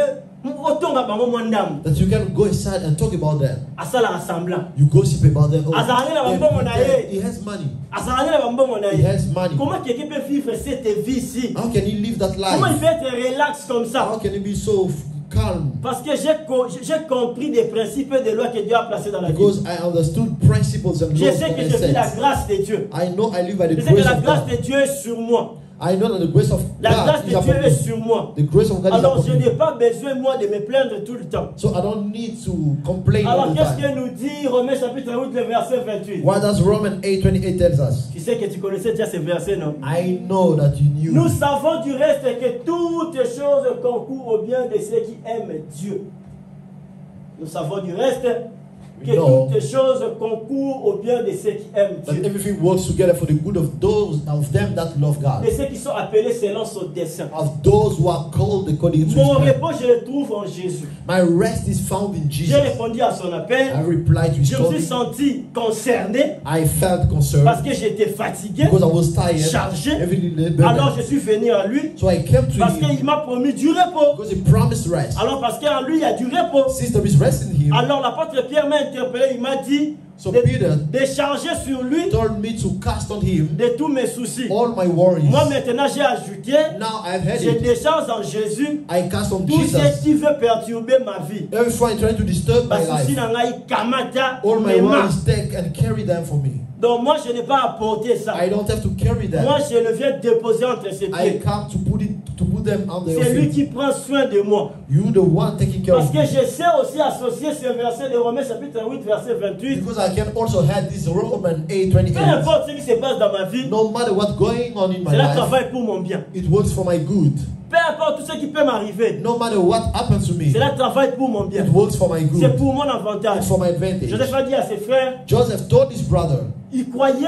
Speaker 1: Autant à mon ndam.
Speaker 2: that you can go inside and talk about them.
Speaker 1: À ça la rassemblant.
Speaker 2: You gossip about them. Oh,
Speaker 1: Azali la
Speaker 2: they
Speaker 1: bambo
Speaker 2: pretend
Speaker 1: monaye.
Speaker 2: he has money.
Speaker 1: À ça la bambo
Speaker 2: He has money.
Speaker 1: Comment quelqu'un peut vivre cette vie ici?
Speaker 2: How can he live that
Speaker 1: Comment il
Speaker 2: life?
Speaker 1: peut être relax comme ça?
Speaker 2: How can he be so calm?
Speaker 1: Parce que j'ai compris des principes et des lois que Dieu a placés dans la vie.
Speaker 2: Because I understood principles and
Speaker 1: Je
Speaker 2: laws
Speaker 1: sais
Speaker 2: that
Speaker 1: que
Speaker 2: I
Speaker 1: je vis la
Speaker 2: set.
Speaker 1: grâce de Dieu.
Speaker 2: I know I live by the
Speaker 1: Je sais que
Speaker 2: grace
Speaker 1: la
Speaker 2: of
Speaker 1: grâce
Speaker 2: God.
Speaker 1: de Dieu est sur moi.
Speaker 2: I know that the grace of
Speaker 1: La grâce
Speaker 2: God
Speaker 1: de
Speaker 2: is
Speaker 1: Dieu
Speaker 2: upon
Speaker 1: est
Speaker 2: me.
Speaker 1: sur moi.
Speaker 2: The grace of God is
Speaker 1: Alors
Speaker 2: upon
Speaker 1: je n'ai
Speaker 2: me.
Speaker 1: pas besoin moi de me plaindre tout le temps.
Speaker 2: So I don't need to complain all
Speaker 1: Alors
Speaker 2: the
Speaker 1: qu'est-ce
Speaker 2: time.
Speaker 1: que nous dit Romains chapitre 8, le verset 28?
Speaker 2: What does Romans 8:28 tells us?
Speaker 1: Tu sais que tu connaissais déjà ces versets, non?
Speaker 2: I know that you knew.
Speaker 1: Nous savons du reste que toutes choses concourent au bien de ceux qui aiment Dieu. Nous savons du reste que
Speaker 2: No.
Speaker 1: toutes choses concourent au bien de ceux qui aiment
Speaker 2: That
Speaker 1: Dieu.
Speaker 2: everything works together for the good of those of them that love God.
Speaker 1: De ceux qui sont appelés selon son dessein.
Speaker 2: Of those who are called according to
Speaker 1: Mon
Speaker 2: His plan.
Speaker 1: repos, je le trouve en Jésus.
Speaker 2: My rest is found in
Speaker 1: J'ai
Speaker 2: Jesus.
Speaker 1: répondu à son
Speaker 2: I
Speaker 1: appel.
Speaker 2: replied to His
Speaker 1: Je me suis
Speaker 2: calling.
Speaker 1: senti concerné
Speaker 2: I felt concerned
Speaker 1: parce que j'étais fatigué,
Speaker 2: because I was tired,
Speaker 1: chargé.
Speaker 2: heavily
Speaker 1: Alors
Speaker 2: burdened.
Speaker 1: je suis venu à lui
Speaker 2: So I came to
Speaker 1: parce
Speaker 2: Him
Speaker 1: qu'il m'a promis du repos.
Speaker 2: because He promised rest.
Speaker 1: Alors parce qu'en lui il y a du repos.
Speaker 2: Since there is rest in Him,
Speaker 1: Alors l'apôtre Pierre m'a interpellé, il m'a dit
Speaker 2: So Peter
Speaker 1: de charger sur lui
Speaker 2: told me to cast on Him
Speaker 1: de tous mes soucis.
Speaker 2: all my worries.
Speaker 1: Moi maintenant j'ai ajouté,
Speaker 2: Now I've had
Speaker 1: je
Speaker 2: it.
Speaker 1: décharge en Jésus
Speaker 2: I cast on
Speaker 1: tout ce
Speaker 2: Jesus.
Speaker 1: qui veut perturber ma vie.
Speaker 2: Everyone trying to disturb my
Speaker 1: Parce que si
Speaker 2: life.
Speaker 1: nangai kamata
Speaker 2: All my
Speaker 1: mema.
Speaker 2: worries take and carry them for me.
Speaker 1: Donc moi je n'ai pas à porter ça.
Speaker 2: I don't have to carry them.
Speaker 1: Moi je le viens déposer entre ses
Speaker 2: I
Speaker 1: pieds.
Speaker 2: come to put them on their
Speaker 1: C'est lui
Speaker 2: feet.
Speaker 1: qui prend soin de moi.
Speaker 2: You the one taking care
Speaker 1: Parce
Speaker 2: of
Speaker 1: que
Speaker 2: me.
Speaker 1: je sais aussi associer ce verset de Romains chapitre 8 verset 28.
Speaker 2: Because I can also have this Romans
Speaker 1: Peu
Speaker 2: 8:28.
Speaker 1: importe ce qui se passe dans ma vie,
Speaker 2: No matter what's going on in my
Speaker 1: cela
Speaker 2: life,
Speaker 1: travaille pour mon bien.
Speaker 2: it works for my good.
Speaker 1: Peu importe tout ce qui peut m'arriver,
Speaker 2: No matter what happens to me,
Speaker 1: cela travaille pour mon bien.
Speaker 2: it works for my
Speaker 1: C'est
Speaker 2: good.
Speaker 1: pour mon avantage.
Speaker 2: It's for my advantage.
Speaker 1: Joseph a dit à ses frères,
Speaker 2: Joseph told his brother,
Speaker 1: il croyait,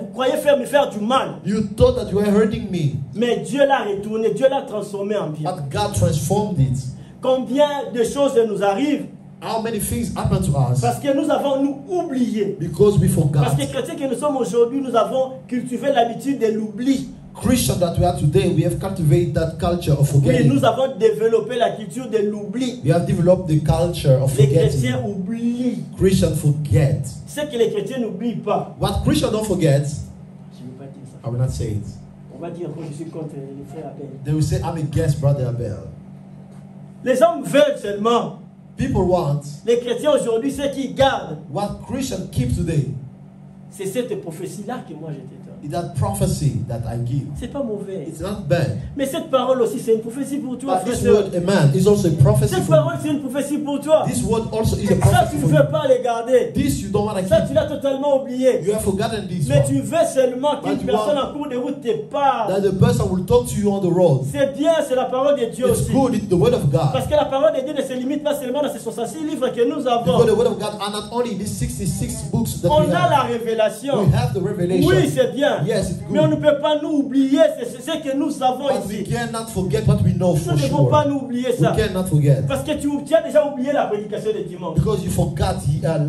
Speaker 1: vous croyez me faire du mal.
Speaker 2: you thought that you were hurting me,
Speaker 1: Mais Dieu l'a retourné, Dieu l'a transformé en bien.
Speaker 2: but God transformed it.
Speaker 1: Combien de choses nous arrivent
Speaker 2: How many things happen to us
Speaker 1: parce que nous avons oublié.
Speaker 2: because we
Speaker 1: Parce
Speaker 2: forgot?
Speaker 1: que chrétiens que nous sommes aujourd'hui, nous avons cultivé l'habitude de l'oubli.
Speaker 2: Christians that we are today, we have cultivated that culture of
Speaker 1: Oui,
Speaker 2: forgetting.
Speaker 1: nous avons développé la culture de l'oubli.
Speaker 2: We have developed the culture of
Speaker 1: Les chrétiens
Speaker 2: forgetting.
Speaker 1: oublient.
Speaker 2: Christians forget.
Speaker 1: Ce que les chrétiens n'oublient pas.
Speaker 2: What Christians don't forget,
Speaker 1: Je ne veux pas dire ça.
Speaker 2: I will not say it.
Speaker 1: On va dire que je suis contre les frères Abel.
Speaker 2: They will say, I'm against Brother Abel.
Speaker 1: Les hommes veulent seulement.
Speaker 2: People want
Speaker 1: Les chrétiens aujourd'hui, ceux qui gardent,
Speaker 2: what Christians keep today.
Speaker 1: C'est cette prophétie-là que moi je te donne.
Speaker 2: It's that prophecy that I give.
Speaker 1: C'est pas mauvais.
Speaker 2: It's not bad.
Speaker 1: Mais cette parole aussi, c'est une prophétie pour toi,
Speaker 2: But
Speaker 1: frère.
Speaker 2: this word, amen, is also a prophecy
Speaker 1: Cette
Speaker 2: for
Speaker 1: parole,
Speaker 2: you.
Speaker 1: c'est une prophétie pour toi.
Speaker 2: This word also is a
Speaker 1: Ça,
Speaker 2: prophecy
Speaker 1: tu ne
Speaker 2: for
Speaker 1: veux
Speaker 2: you.
Speaker 1: pas les garder.
Speaker 2: This you don't want to
Speaker 1: Ça,
Speaker 2: keep.
Speaker 1: tu l'as totalement oublié.
Speaker 2: You have forgotten this
Speaker 1: Mais
Speaker 2: one.
Speaker 1: tu veux seulement qu'une
Speaker 2: But you
Speaker 1: personne
Speaker 2: want-
Speaker 1: en cours de route te parle.
Speaker 2: That the person will talk to you on the road.
Speaker 1: C'est bien, c'est la parole de Dieu
Speaker 2: It's
Speaker 1: aussi.
Speaker 2: good, it's the word of
Speaker 1: Parce
Speaker 2: God.
Speaker 1: que la parole de Dieu ne se limite pas seulement dans ces 66 livres que nous
Speaker 2: Because
Speaker 1: avons.
Speaker 2: the word of God are not only these 66 books that
Speaker 1: On
Speaker 2: we
Speaker 1: a la
Speaker 2: have.
Speaker 1: révélation.
Speaker 2: We have the revelation.
Speaker 1: Oui, c'est bien.
Speaker 2: Yes, it's
Speaker 1: Mais on ne
Speaker 2: good.
Speaker 1: peut pas nous oublier ce que nous avons
Speaker 2: But we
Speaker 1: ici.
Speaker 2: cannot forget what we know
Speaker 1: Nous
Speaker 2: for
Speaker 1: ne devons pas
Speaker 2: sure.
Speaker 1: nous oublier
Speaker 2: We
Speaker 1: ça.
Speaker 2: cannot forget.
Speaker 1: Parce que tu as déjà oublié la prédication de dimanche.
Speaker 2: Because you forgot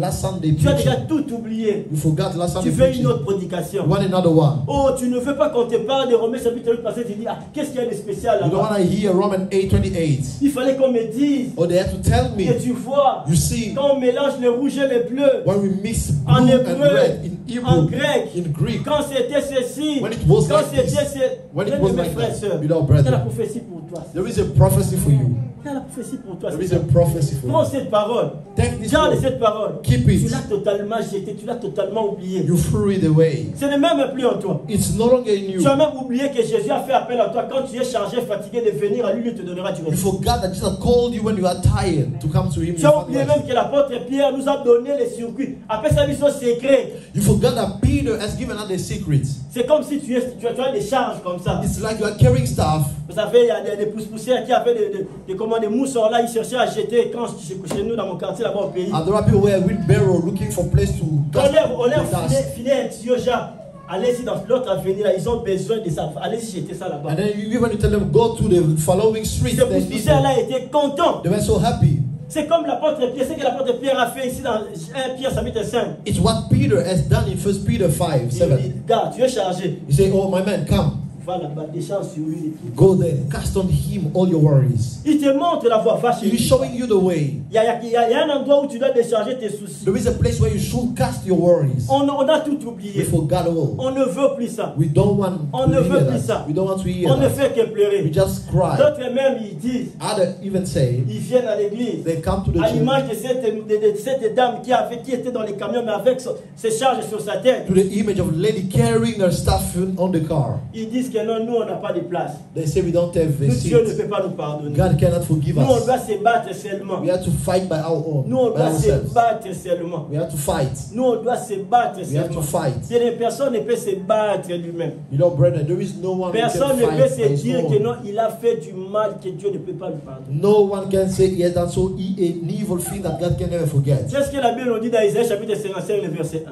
Speaker 2: last Sunday
Speaker 1: Tu as déjà
Speaker 2: preaching.
Speaker 1: tout oublié.
Speaker 2: You forgot last
Speaker 1: Tu
Speaker 2: Sunday
Speaker 1: fais une
Speaker 2: preaching.
Speaker 1: autre prédication.
Speaker 2: You want another one.
Speaker 1: Oh, tu ne veux pas qu'on te parle de Romains chapitre 8 parce que tu dis, ah, qu'est-ce qu'il y a de spécial
Speaker 2: You don't
Speaker 1: là-bas?
Speaker 2: want to hear Romans 8:28.
Speaker 1: Il fallait qu'on me dise
Speaker 2: Or they have to tell
Speaker 1: que
Speaker 2: me.
Speaker 1: tu vois,
Speaker 2: You see,
Speaker 1: quand on mélange le rouge et le bleu,
Speaker 2: when we mix blue
Speaker 1: en
Speaker 2: and
Speaker 1: hébreu,
Speaker 2: red in
Speaker 1: en
Speaker 2: Hebrew,
Speaker 1: grec,
Speaker 2: in Greek,
Speaker 1: quand c'était ceci,
Speaker 2: when it was
Speaker 1: quand
Speaker 2: like
Speaker 1: c'était
Speaker 2: this, when it
Speaker 1: Bien
Speaker 2: was
Speaker 1: aimés
Speaker 2: like
Speaker 1: frères et
Speaker 2: that,
Speaker 1: sœurs,
Speaker 2: beloved
Speaker 1: il y a la
Speaker 2: brethren,
Speaker 1: prophétie pour toi.
Speaker 2: there is a prophecy for you.
Speaker 1: Il y a la prophétie pour toi.
Speaker 2: There
Speaker 1: c'est
Speaker 2: is
Speaker 1: ça.
Speaker 2: a prophecy for
Speaker 1: Prends
Speaker 2: you.
Speaker 1: cette parole.
Speaker 2: Take this
Speaker 1: Garde
Speaker 2: word.
Speaker 1: cette parole.
Speaker 2: Keep
Speaker 1: Tu
Speaker 2: it.
Speaker 1: l'as totalement jeté, tu l'as totalement oublié.
Speaker 2: You threw it away.
Speaker 1: Ce n'est même plus en toi.
Speaker 2: It's no longer in
Speaker 1: Tu as
Speaker 2: you.
Speaker 1: même oublié que Jésus a fait appel à toi. Quand tu es chargé, fatigué de venir à lui, il te donnera du
Speaker 2: You
Speaker 1: repos.
Speaker 2: forgot that Jesus called you when you are tired to come to Him.
Speaker 1: Tu as oublié même que l'apôtre Pierre nous a donné les circuits. Après sa mission secret.
Speaker 2: You forgot that Peter has given out the secrets.
Speaker 1: C'est comme si tu as des charges comme ça.
Speaker 2: It's like you are carrying stuff.
Speaker 1: Vous savez, il y a des poussières qui avaient des mousseurs là, ils cherchaient à jeter quand chez nous dans mon quartier là-bas au pays.
Speaker 2: And there are people who are wheelbarrow looking for place to
Speaker 1: On leur
Speaker 2: the dust.
Speaker 1: filait un tuyau, genre, allez-y dans l'autre avenue là, ils ont besoin de ça. Allez-y jeter ça là-bas.
Speaker 2: And then when you tell them go to the following street,
Speaker 1: Ces
Speaker 2: they need
Speaker 1: poussières là
Speaker 2: them.
Speaker 1: étaient contents.
Speaker 2: They were so happy.
Speaker 1: C'est comme l'apôtre Pierre, c'est que l'apôtre Pierre a fait ici dans 1 Pierre chapitre 5.
Speaker 2: It's what Peter has done in 1 Peter 5,
Speaker 1: Il dit,
Speaker 2: 7.
Speaker 1: gars, tu es chargé.
Speaker 2: He said, oh my man, come.
Speaker 1: Va là-bas, décharge sur lui les pieds.
Speaker 2: Go there. Cast on him all your worries.
Speaker 1: Il te montre la voie, va chez
Speaker 2: He's
Speaker 1: lui.
Speaker 2: showing you the way.
Speaker 1: Il y a un endroit où tu dois décharger tes soucis.
Speaker 2: There is a place where you should cast your worries.
Speaker 1: On a tout
Speaker 2: We
Speaker 1: oublié.
Speaker 2: forgot all.
Speaker 1: On ne veut plus ça.
Speaker 2: We don't want
Speaker 1: On
Speaker 2: to
Speaker 1: ne veut
Speaker 2: hear
Speaker 1: plus ça.
Speaker 2: that. We don't want to hear
Speaker 1: On ne
Speaker 2: that.
Speaker 1: fait que
Speaker 2: We
Speaker 1: pleurer.
Speaker 2: just cry.
Speaker 1: D'autres même, ils disent,
Speaker 2: Others even say,
Speaker 1: ils viennent à l'église.
Speaker 2: they come to the
Speaker 1: À
Speaker 2: church,
Speaker 1: l'image de cette dame qui était dans les camions, mais avec ses charges sur sa tête.
Speaker 2: to the image of a lady carrying her stuff on the car.
Speaker 1: Ils disent que non, nous, on n'a pas de place.
Speaker 2: They say we don't have a
Speaker 1: Nous, Dieu ne
Speaker 2: seat.
Speaker 1: peut pas nous pardonner.
Speaker 2: God cannot forgive
Speaker 1: Nous, on
Speaker 2: us.
Speaker 1: doit se battre seulement.
Speaker 2: We have to fight by our own,
Speaker 1: Nous, on
Speaker 2: by
Speaker 1: doit se
Speaker 2: ourselves.
Speaker 1: battre seulement.
Speaker 2: We have to fight.
Speaker 1: Nous, on doit se battre
Speaker 2: We have to
Speaker 1: seulement.
Speaker 2: fight.
Speaker 1: Si les personnes ne peuvent se battre lui-même.
Speaker 2: You know, brethren, there is no one who
Speaker 1: Personne
Speaker 2: can
Speaker 1: ne peut
Speaker 2: fight by
Speaker 1: se
Speaker 2: his
Speaker 1: dire que
Speaker 2: own.
Speaker 1: non, il a fait du mal, que Dieu ne peut pas lui pardonner.
Speaker 2: No one can say he has done so an evil thing that God can never forget.
Speaker 1: C'est ce que la Bible nous dit dans Isaïe chapitre 55, le verset 1.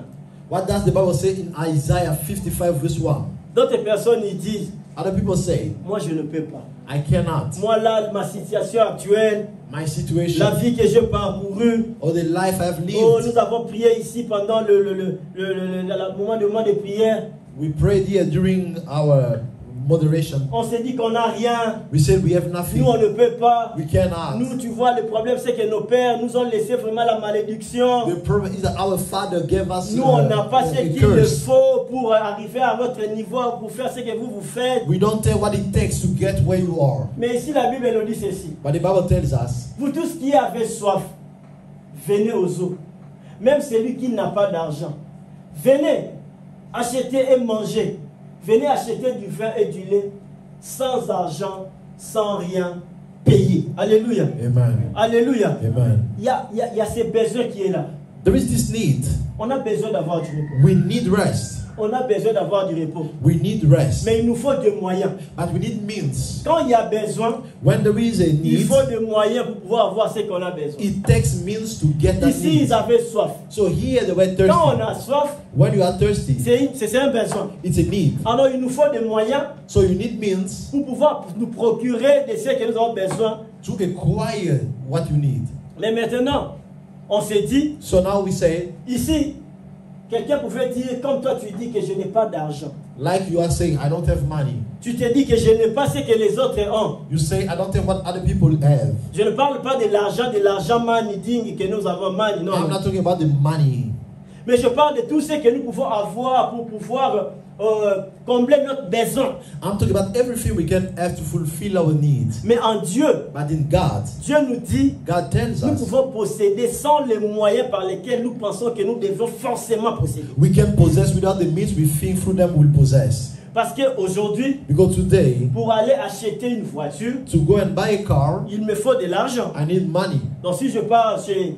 Speaker 2: What does the Bible say in Isaiah 55 verse 1?
Speaker 1: D'autres personnes, ils disent,
Speaker 2: Other people say,
Speaker 1: moi je ne peux pas.
Speaker 2: I cannot.
Speaker 1: Moi là, ma situation actuelle,
Speaker 2: My
Speaker 1: la
Speaker 2: situation
Speaker 1: vie que j'ai parcourue,
Speaker 2: or the life I have
Speaker 1: oh,
Speaker 2: lived.
Speaker 1: nous avons prié ici pendant le moment de prière.
Speaker 2: We prayed here during our moderation.
Speaker 1: On s'est dit qu'on n'a rien.
Speaker 2: We said we have
Speaker 1: Nous,
Speaker 2: nothing.
Speaker 1: on ne peut pas.
Speaker 2: We cannot.
Speaker 1: Nous, tu vois, le problème, c'est que nos pères nous ont laissé vraiment la malédiction.
Speaker 2: The problem is that our Father gave us
Speaker 1: Nous, on n'a pas ce
Speaker 2: a
Speaker 1: qu'il
Speaker 2: curse.
Speaker 1: faut pour arriver à votre niveau, pour faire ce que vous faites.
Speaker 2: We don't tell what it takes to get where you are.
Speaker 1: Mais ici, la Bible nous dit ceci.
Speaker 2: But the Bible tells us,
Speaker 1: Vous tous qui avez soif, venez aux eaux. Même celui qui n'a pas d'argent. Venez acheter et manger. Venez acheter du vin et du lait sans argent, sans rien payer. Alléluia.
Speaker 2: Amen.
Speaker 1: Alléluia.
Speaker 2: Amen.
Speaker 1: Il y a ce besoin qui est là.
Speaker 2: There is this need.
Speaker 1: On a besoin d'avoir du repos.
Speaker 2: We need rest.
Speaker 1: On a besoin d'avoir du repos.
Speaker 2: We need rest.
Speaker 1: Mais il nous faut des moyens.
Speaker 2: But we need means.
Speaker 1: Quand il y a besoin,
Speaker 2: When there is a
Speaker 1: il
Speaker 2: need,
Speaker 1: faut des moyens pour pouvoir avoir ce qu'on a besoin.
Speaker 2: it takes means to get that
Speaker 1: Ici,
Speaker 2: need.
Speaker 1: ils avaient soif.
Speaker 2: So here they were
Speaker 1: Quand on
Speaker 2: thirsty.
Speaker 1: a soif,
Speaker 2: When you are thirsty,
Speaker 1: c'est un besoin.
Speaker 2: it's a need.
Speaker 1: Alors, il nous faut des moyens
Speaker 2: So you need means
Speaker 1: pour pouvoir nous procurer de ce que nous avons besoin.
Speaker 2: to acquire what you need.
Speaker 1: Mais maintenant, on s'est dit,
Speaker 2: So now we say,
Speaker 1: ici, quelqu'un pouvait dire, comme toi tu dis que je n'ai pas d'argent.
Speaker 2: like you are saying, I don't have money.
Speaker 1: Tu te dis que je n'ai pas ce que les autres ont.
Speaker 2: You say, I don't have what other people have.
Speaker 1: Je ne parle pas de l'argent money ding que nous avons money, non.
Speaker 2: I'm not talking about the money.
Speaker 1: Mais je parle de tout ce que nous pouvons avoir pour pouvoir combler notre besoin.
Speaker 2: I'm talking about everything we can have to fulfill our needs.
Speaker 1: Mais en Dieu,
Speaker 2: But in God,
Speaker 1: Dieu nous dit,
Speaker 2: God tells
Speaker 1: nous
Speaker 2: us
Speaker 1: pouvons posséder sans les moyens par lesquels nous pensons que nous devons forcément posséder.
Speaker 2: we can possess without the means we think through them we'll possess.
Speaker 1: Parce qu'aujourd'hui,
Speaker 2: Because today,
Speaker 1: pour aller acheter une voiture,
Speaker 2: to go and buy a car,
Speaker 1: il me faut de l'argent.
Speaker 2: I need money.
Speaker 1: Donc si je pars chez,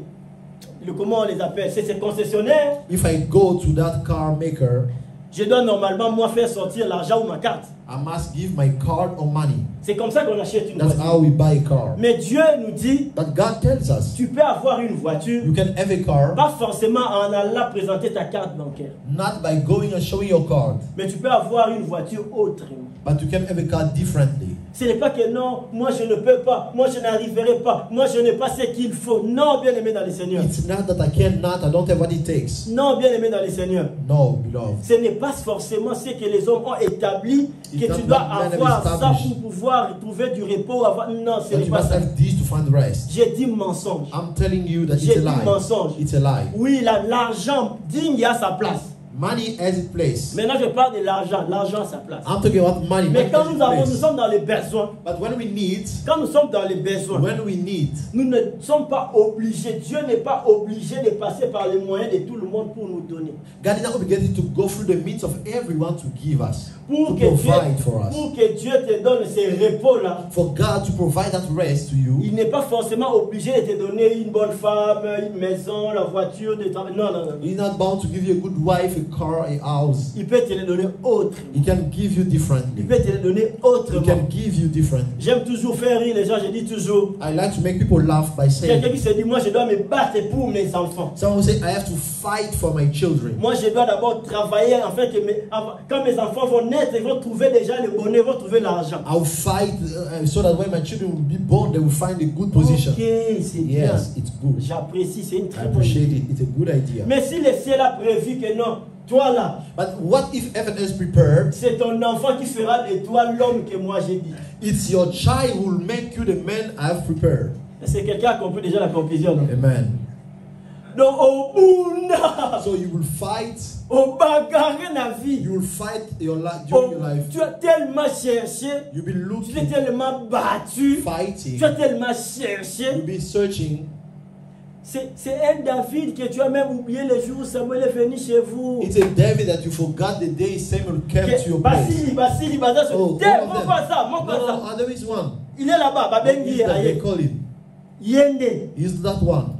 Speaker 1: comment on les appelle, c'est ces concessionnaires,
Speaker 2: If I go to that car maker,
Speaker 1: je dois normalement moi faire sortir l'argent ou ma carte.
Speaker 2: I must give my card or money.
Speaker 1: C'est comme ça qu'on achète une
Speaker 2: That's
Speaker 1: voiture.
Speaker 2: how we buy a car.
Speaker 1: Mais Dieu nous dit,
Speaker 2: But God tells us
Speaker 1: tu peux avoir une voiture,
Speaker 2: you can have a car,
Speaker 1: pas forcément en allant présenter ta carte bancaire,
Speaker 2: not by going and showing your card,
Speaker 1: mais tu peux avoir une voiture autrement.
Speaker 2: but you can have a car differently.
Speaker 1: Ce n'est pas que non, moi je ne peux pas, moi je n'arriverai pas, moi je n'ai pas ce qu'il faut. Non, bien aimé dans le Seigneur.
Speaker 2: It's not that I cannot, I don't have what it takes.
Speaker 1: Non, bien aimé dans le Seigneur.
Speaker 2: No, beloved.
Speaker 1: Ce n'est pas forcément ce que les hommes ont établi, que
Speaker 2: It's
Speaker 1: tu
Speaker 2: not
Speaker 1: dois
Speaker 2: what men have
Speaker 1: avoir ça
Speaker 2: established.
Speaker 1: pour pouvoir trouver du repos. Non, ce
Speaker 2: But
Speaker 1: n'est
Speaker 2: you
Speaker 1: pas
Speaker 2: must
Speaker 1: ça.
Speaker 2: have this to find rest.
Speaker 1: J'ai dit mensonge.
Speaker 2: I'm telling you that
Speaker 1: J'ai
Speaker 2: it's a
Speaker 1: dit
Speaker 2: lie.
Speaker 1: mensonge.
Speaker 2: It's a lie.
Speaker 1: Oui, l'argent digne a sa place.
Speaker 2: Money has its place.
Speaker 1: Maintenant, je parle de l'argent. L'argent a sa place.
Speaker 2: I'm talking about money.
Speaker 1: Mais
Speaker 2: Money
Speaker 1: quand
Speaker 2: has its
Speaker 1: nous
Speaker 2: place.
Speaker 1: sommes dans les besoins,
Speaker 2: But when we need,
Speaker 1: quand nous sommes dans les besoins, nous ne sommes pas obligés, Dieu n'est pas obligé de passer par les moyens de tout le monde pour nous donner.
Speaker 2: God is not obligated to go through the means of everyone to give us,
Speaker 1: Pour
Speaker 2: to
Speaker 1: que,
Speaker 2: provide for us.
Speaker 1: pour que Dieu te donne ces repos-là,
Speaker 2: For God to provide that rest to you,
Speaker 1: il n'est pas forcément obligé de te donner une bonne femme, une maison, la voiture, de travail. Non, non, non.
Speaker 2: He's not bound to give you a good wife, a car, a house.
Speaker 1: Il peut te les donner autrement.
Speaker 2: He can give you
Speaker 1: Il
Speaker 2: differently.
Speaker 1: peut te les donner
Speaker 2: He
Speaker 1: autrement.
Speaker 2: can give you differently.
Speaker 1: J'aime toujours faire rire les gens, je dis toujours.
Speaker 2: I like to make people laugh by
Speaker 1: Quelqu'un
Speaker 2: saying,
Speaker 1: qui se dit, moi je dois me battre pour mes enfants.
Speaker 2: someone will say, I have to fight for my children.
Speaker 1: Moi je dois d'abord travailler afin que quand mes enfants vont naître, ils vont trouver déjà le bonheur, ils vont trouver l'argent.
Speaker 2: I'll fight so that when my children will be born, they will find a good position.
Speaker 1: Ok, c'est bien.
Speaker 2: Yes, it's good.
Speaker 1: J'apprécie, c'est une
Speaker 2: I
Speaker 1: très bonne
Speaker 2: appreciate
Speaker 1: idée.
Speaker 2: it. It's a good idea.
Speaker 1: Mais si le ciel a prévu que non, toi là,
Speaker 2: But what if heaven is prepared?
Speaker 1: c'est ton enfant qui fera de toi l'homme que moi j'ai dit.
Speaker 2: It's your child who will make you the man I have prepared.
Speaker 1: Est-ce que quelqu'un a compris déjà la conclusion? Non?
Speaker 2: Amen.
Speaker 1: Donc au bout,
Speaker 2: So you will fight.
Speaker 1: au bagarre la vie.
Speaker 2: You will fight your life during your life.
Speaker 1: Tu as tellement cherché,
Speaker 2: You'll be
Speaker 1: tu
Speaker 2: looking,
Speaker 1: t'es tellement battu,
Speaker 2: fighting.
Speaker 1: tu as tellement cherché.
Speaker 2: You'll be searching.
Speaker 1: C'est un David que tu as même oublié le jour où Samuel est venu chez vous.
Speaker 2: It's a David that you forgot the day Samuel came to your place.
Speaker 1: Basili, Baza,
Speaker 2: Oh,
Speaker 1: c'est
Speaker 2: one of
Speaker 1: mon
Speaker 2: them.
Speaker 1: pas ça, mon pas
Speaker 2: No,
Speaker 1: ça.
Speaker 2: there is one.
Speaker 1: Il est là-bas, Babengi,
Speaker 2: He's that they
Speaker 1: aïe.
Speaker 2: call him.
Speaker 1: Yende.
Speaker 2: He's that one.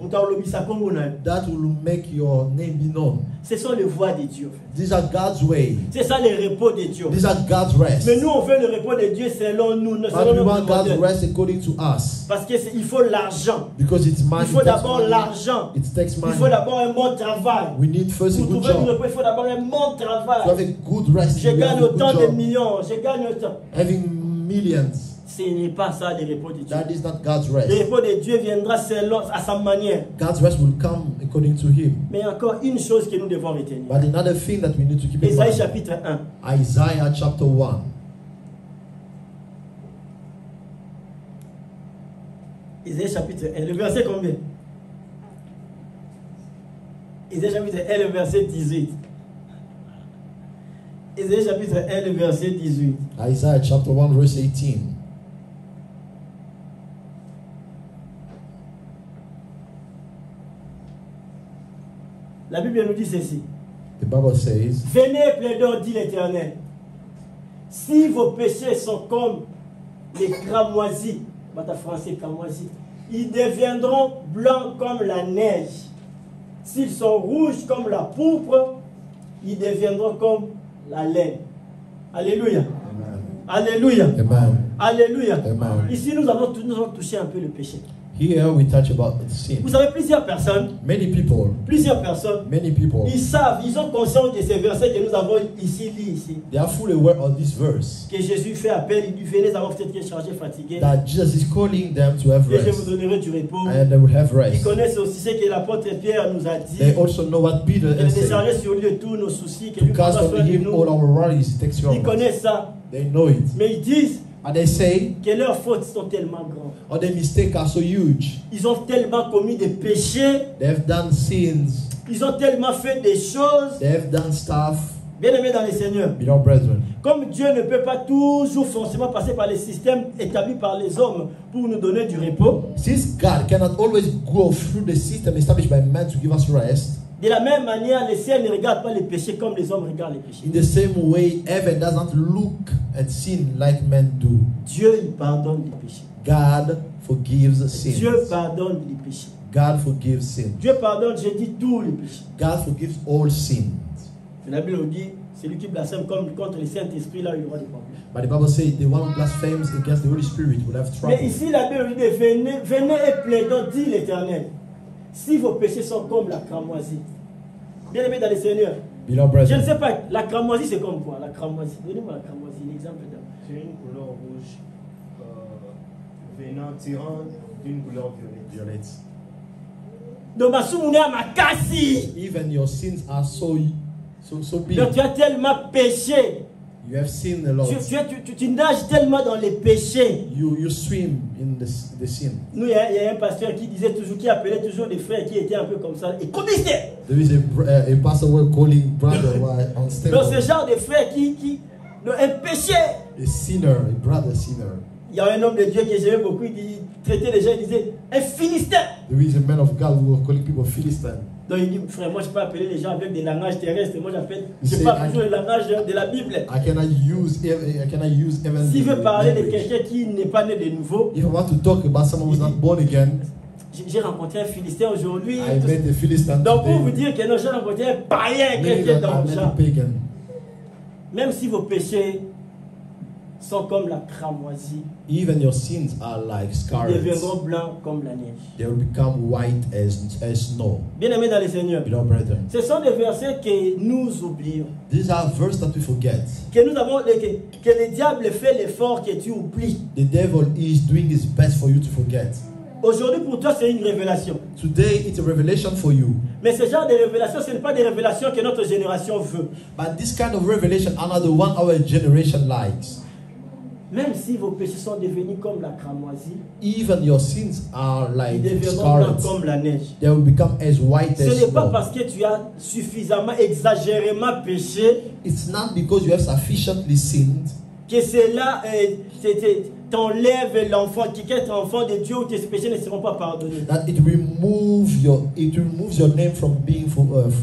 Speaker 2: That will make your name be known.
Speaker 1: Ce sont les voies de Dieu.
Speaker 2: These are God's way.
Speaker 1: C'est ça le repos de Dieu.
Speaker 2: These are God's rest.
Speaker 1: Mais nous, on veut le repos de Dieu selon nous.
Speaker 2: But
Speaker 1: Selon
Speaker 2: we
Speaker 1: notre
Speaker 2: want God's
Speaker 1: modèle.
Speaker 2: rest according to us.
Speaker 1: Parce qu'il faut l'argent.
Speaker 2: Because it's money.
Speaker 1: Il faut
Speaker 2: It takes
Speaker 1: d'abord
Speaker 2: money.
Speaker 1: l'argent.
Speaker 2: It takes
Speaker 1: Il
Speaker 2: money.
Speaker 1: faut d'abord un bon travail.
Speaker 2: We need first a
Speaker 1: Pour
Speaker 2: good
Speaker 1: trouver du
Speaker 2: job.
Speaker 1: repos, il faut d'abord un bon
Speaker 2: To have
Speaker 1: travail.
Speaker 2: a good rest.
Speaker 1: Je
Speaker 2: We have
Speaker 1: gagne
Speaker 2: a good
Speaker 1: autant de
Speaker 2: job.
Speaker 1: millions. Je gagne autant.
Speaker 2: Having millions.
Speaker 1: Ce n'est pas ça le repos de Dieu.
Speaker 2: That is not God's
Speaker 1: Le
Speaker 2: rest.
Speaker 1: repos de Dieu viendra selon à sa manière.
Speaker 2: God's rest will come according to Him.
Speaker 1: Mais encore une chose que nous devons retenir.
Speaker 2: But another thing that we need to keep in
Speaker 1: Ésaïe
Speaker 2: mind.
Speaker 1: chapitre 1.
Speaker 2: Isaiah chapter 1.
Speaker 1: Ésaïe chapitre 1. Le verset combien? Ésaïe chapitre 1, le verset 18. Ésaïe chapitre 1, le verset 18.
Speaker 2: Isaiah chapter 1 verse 18.
Speaker 1: La Bible nous dit ceci.
Speaker 2: The Bible says,
Speaker 1: Venez, plaidons, dit l'Éternel. Si vos péchés sont comme les cramoisis, bata français cramoisis, ils deviendront blancs comme la neige. S'ils sont rouges comme la pourpre, ils deviendront comme la laine. Alléluia.
Speaker 2: Amen.
Speaker 1: Alléluia.
Speaker 2: Amen.
Speaker 1: Alléluia.
Speaker 2: Amen.
Speaker 1: Ici, nous avons touché un peu le péché.
Speaker 2: Here we touch about the sin.
Speaker 1: Vous savez, plusieurs personnes,
Speaker 2: Many people,
Speaker 1: ils savent, ils ont conscience de ces versets que nous avons ici, ici.
Speaker 2: they are fully aware of this verse.
Speaker 1: Que Jésus fait appel, il dit, venez, nous avons peut-être chargé, fatigué.
Speaker 2: That Jesus is calling them to have
Speaker 1: Et je vous
Speaker 2: rest.
Speaker 1: donnerai du repos.
Speaker 2: And they will have
Speaker 1: Ils
Speaker 2: rest.
Speaker 1: connaissent aussi ce que l'apôtre Pierre nous a dit.
Speaker 2: They also know what Peter
Speaker 1: Il
Speaker 2: has
Speaker 1: est
Speaker 2: said.
Speaker 1: déchargé sur lui de tous nos soucis, que
Speaker 2: To
Speaker 1: lui prendra
Speaker 2: cast
Speaker 1: soin
Speaker 2: on
Speaker 1: de
Speaker 2: him all
Speaker 1: nous.
Speaker 2: our worries, he takes care
Speaker 1: Ils
Speaker 2: of us.
Speaker 1: connaissent ça.
Speaker 2: They know it.
Speaker 1: Mais ils disent
Speaker 2: And they say,
Speaker 1: que leurs fautes sont tellement grandes.
Speaker 2: or their mistakes are so huge.
Speaker 1: Ils ont tellement commis des péchés.
Speaker 2: They have done sins.
Speaker 1: Ils ont tellement fait des choses.
Speaker 2: They have done stuff.
Speaker 1: Bien-aimés dans les Seigneurs,
Speaker 2: Beloved brethren,
Speaker 1: comme Dieu ne peut pas toujours forcément passer par les systèmes établis par les hommes pour nous donner du repos,
Speaker 2: since God cannot always go through the system established by man to give us rest,
Speaker 1: de la même manière, les cieux ne regardent pas les péchés comme les hommes regardent les péchés.
Speaker 2: in the same way, heaven does not look at sin like men do.
Speaker 1: Dieu, il pardonne les péchés.
Speaker 2: God forgives sin.
Speaker 1: Dieu pardonne les péchés.
Speaker 2: God forgives sin.
Speaker 1: Dieu pardonne, je dis, tous les péchés.
Speaker 2: God forgives all sin.
Speaker 1: La Bible nous dit, celui qui blasphème contre le Saint-Esprit, là, il y aura des problèmes.
Speaker 2: But the Bible says the one who blasphemes against the Holy Spirit will have trouble.
Speaker 1: Mais ici, la Bible nous dit, venez et plaidons, dit l'Éternel, si vos péchés sont comme la cramoisie. Bien-aimés dans le Seigneur,
Speaker 2: Beloved
Speaker 1: je ne
Speaker 2: brethren,
Speaker 1: sais pas, la cramoisie c'est comme quoi? La cramoisie, donnez-moi la cramoisie, l'exemple d'un.
Speaker 3: C'est une couleur rouge venant, tirant d'une couleur violette.
Speaker 1: Donc, ma soumouné à ma cassie.
Speaker 2: even your sins are so big.
Speaker 1: Donc, tu as tellement péché.
Speaker 2: You have sinned a lot.
Speaker 1: Tu nages tellement dans les péchés.
Speaker 2: You swim in the sin.
Speaker 1: Nous, il y a un pasteur qui disait toujours, qui appelait toujours des frères qui étaient un peu comme ça. Et commissaire.
Speaker 2: There is a pastor we're calling brother unstable.
Speaker 1: Donc, ce genre de frères qui un péché.
Speaker 2: A sinner, a brother sinner.
Speaker 1: Il y a un homme de Dieu que j'aimais beaucoup, il traitait les gens, il disait un Philistin.
Speaker 2: There is a man of God who was calling people Philistine.
Speaker 1: Donc il dit, frère, moi je peux appeler les gens avec des langages terrestres. Moi je
Speaker 2: C'est
Speaker 1: parle toujours le langage de la Bible.
Speaker 2: I cannot use heavenly
Speaker 1: S'il veut parler de
Speaker 2: language.
Speaker 1: quelqu'un qui n'est pas né de nouveau,
Speaker 2: If I want to talk about someone who's not born again,
Speaker 1: j'ai rencontré un Philistin aujourd'hui.
Speaker 2: I met a Philistine
Speaker 1: Donc pour vous
Speaker 2: today.
Speaker 1: dire que non, j'ai rencontré un païen,
Speaker 2: Meaning
Speaker 1: quelqu'un
Speaker 2: that
Speaker 1: dans
Speaker 2: I
Speaker 1: le
Speaker 2: met a
Speaker 1: genre.
Speaker 2: pagan.
Speaker 1: Même si vos péchés sont comme la cramoisie,
Speaker 2: Even your sins are like
Speaker 1: ils
Speaker 2: scarlet.
Speaker 1: deviendront blancs comme la neige.
Speaker 2: They will become white as snow.
Speaker 1: Bien-aimés dans les Seigneurs,
Speaker 2: Beloved brethren,
Speaker 1: ce sont des versets que nous oublions.
Speaker 2: these are verses that we forget.
Speaker 1: Que le diable fait l'effort que tu oublies.
Speaker 2: The devil is doing his best for you to forget.
Speaker 1: Aujourd'hui pour toi c'est une révélation.
Speaker 2: Today it's a revelation for you.
Speaker 1: Mais ce genre de révélation, ce n'est pas des révélations que notre génération veut.
Speaker 2: But this kind of revelation are not the one our generation likes.
Speaker 1: Même si vos péchés sont devenus comme la cramoisie,
Speaker 2: Even your sins are
Speaker 1: ils
Speaker 2: like
Speaker 1: deviendront blancs
Speaker 2: scarlet.
Speaker 1: comme la neige.
Speaker 2: They will become as white
Speaker 1: Ce
Speaker 2: as
Speaker 1: n'est pas
Speaker 2: snow.
Speaker 1: parce que tu as suffisamment, exagérément péché
Speaker 2: It's not because you have sufficiently sinned
Speaker 1: que cela t'enlève l'enfant, qu'être enfant de Dieu ou tes péchés ne seront pas pardonnés.
Speaker 2: that it removes your name from being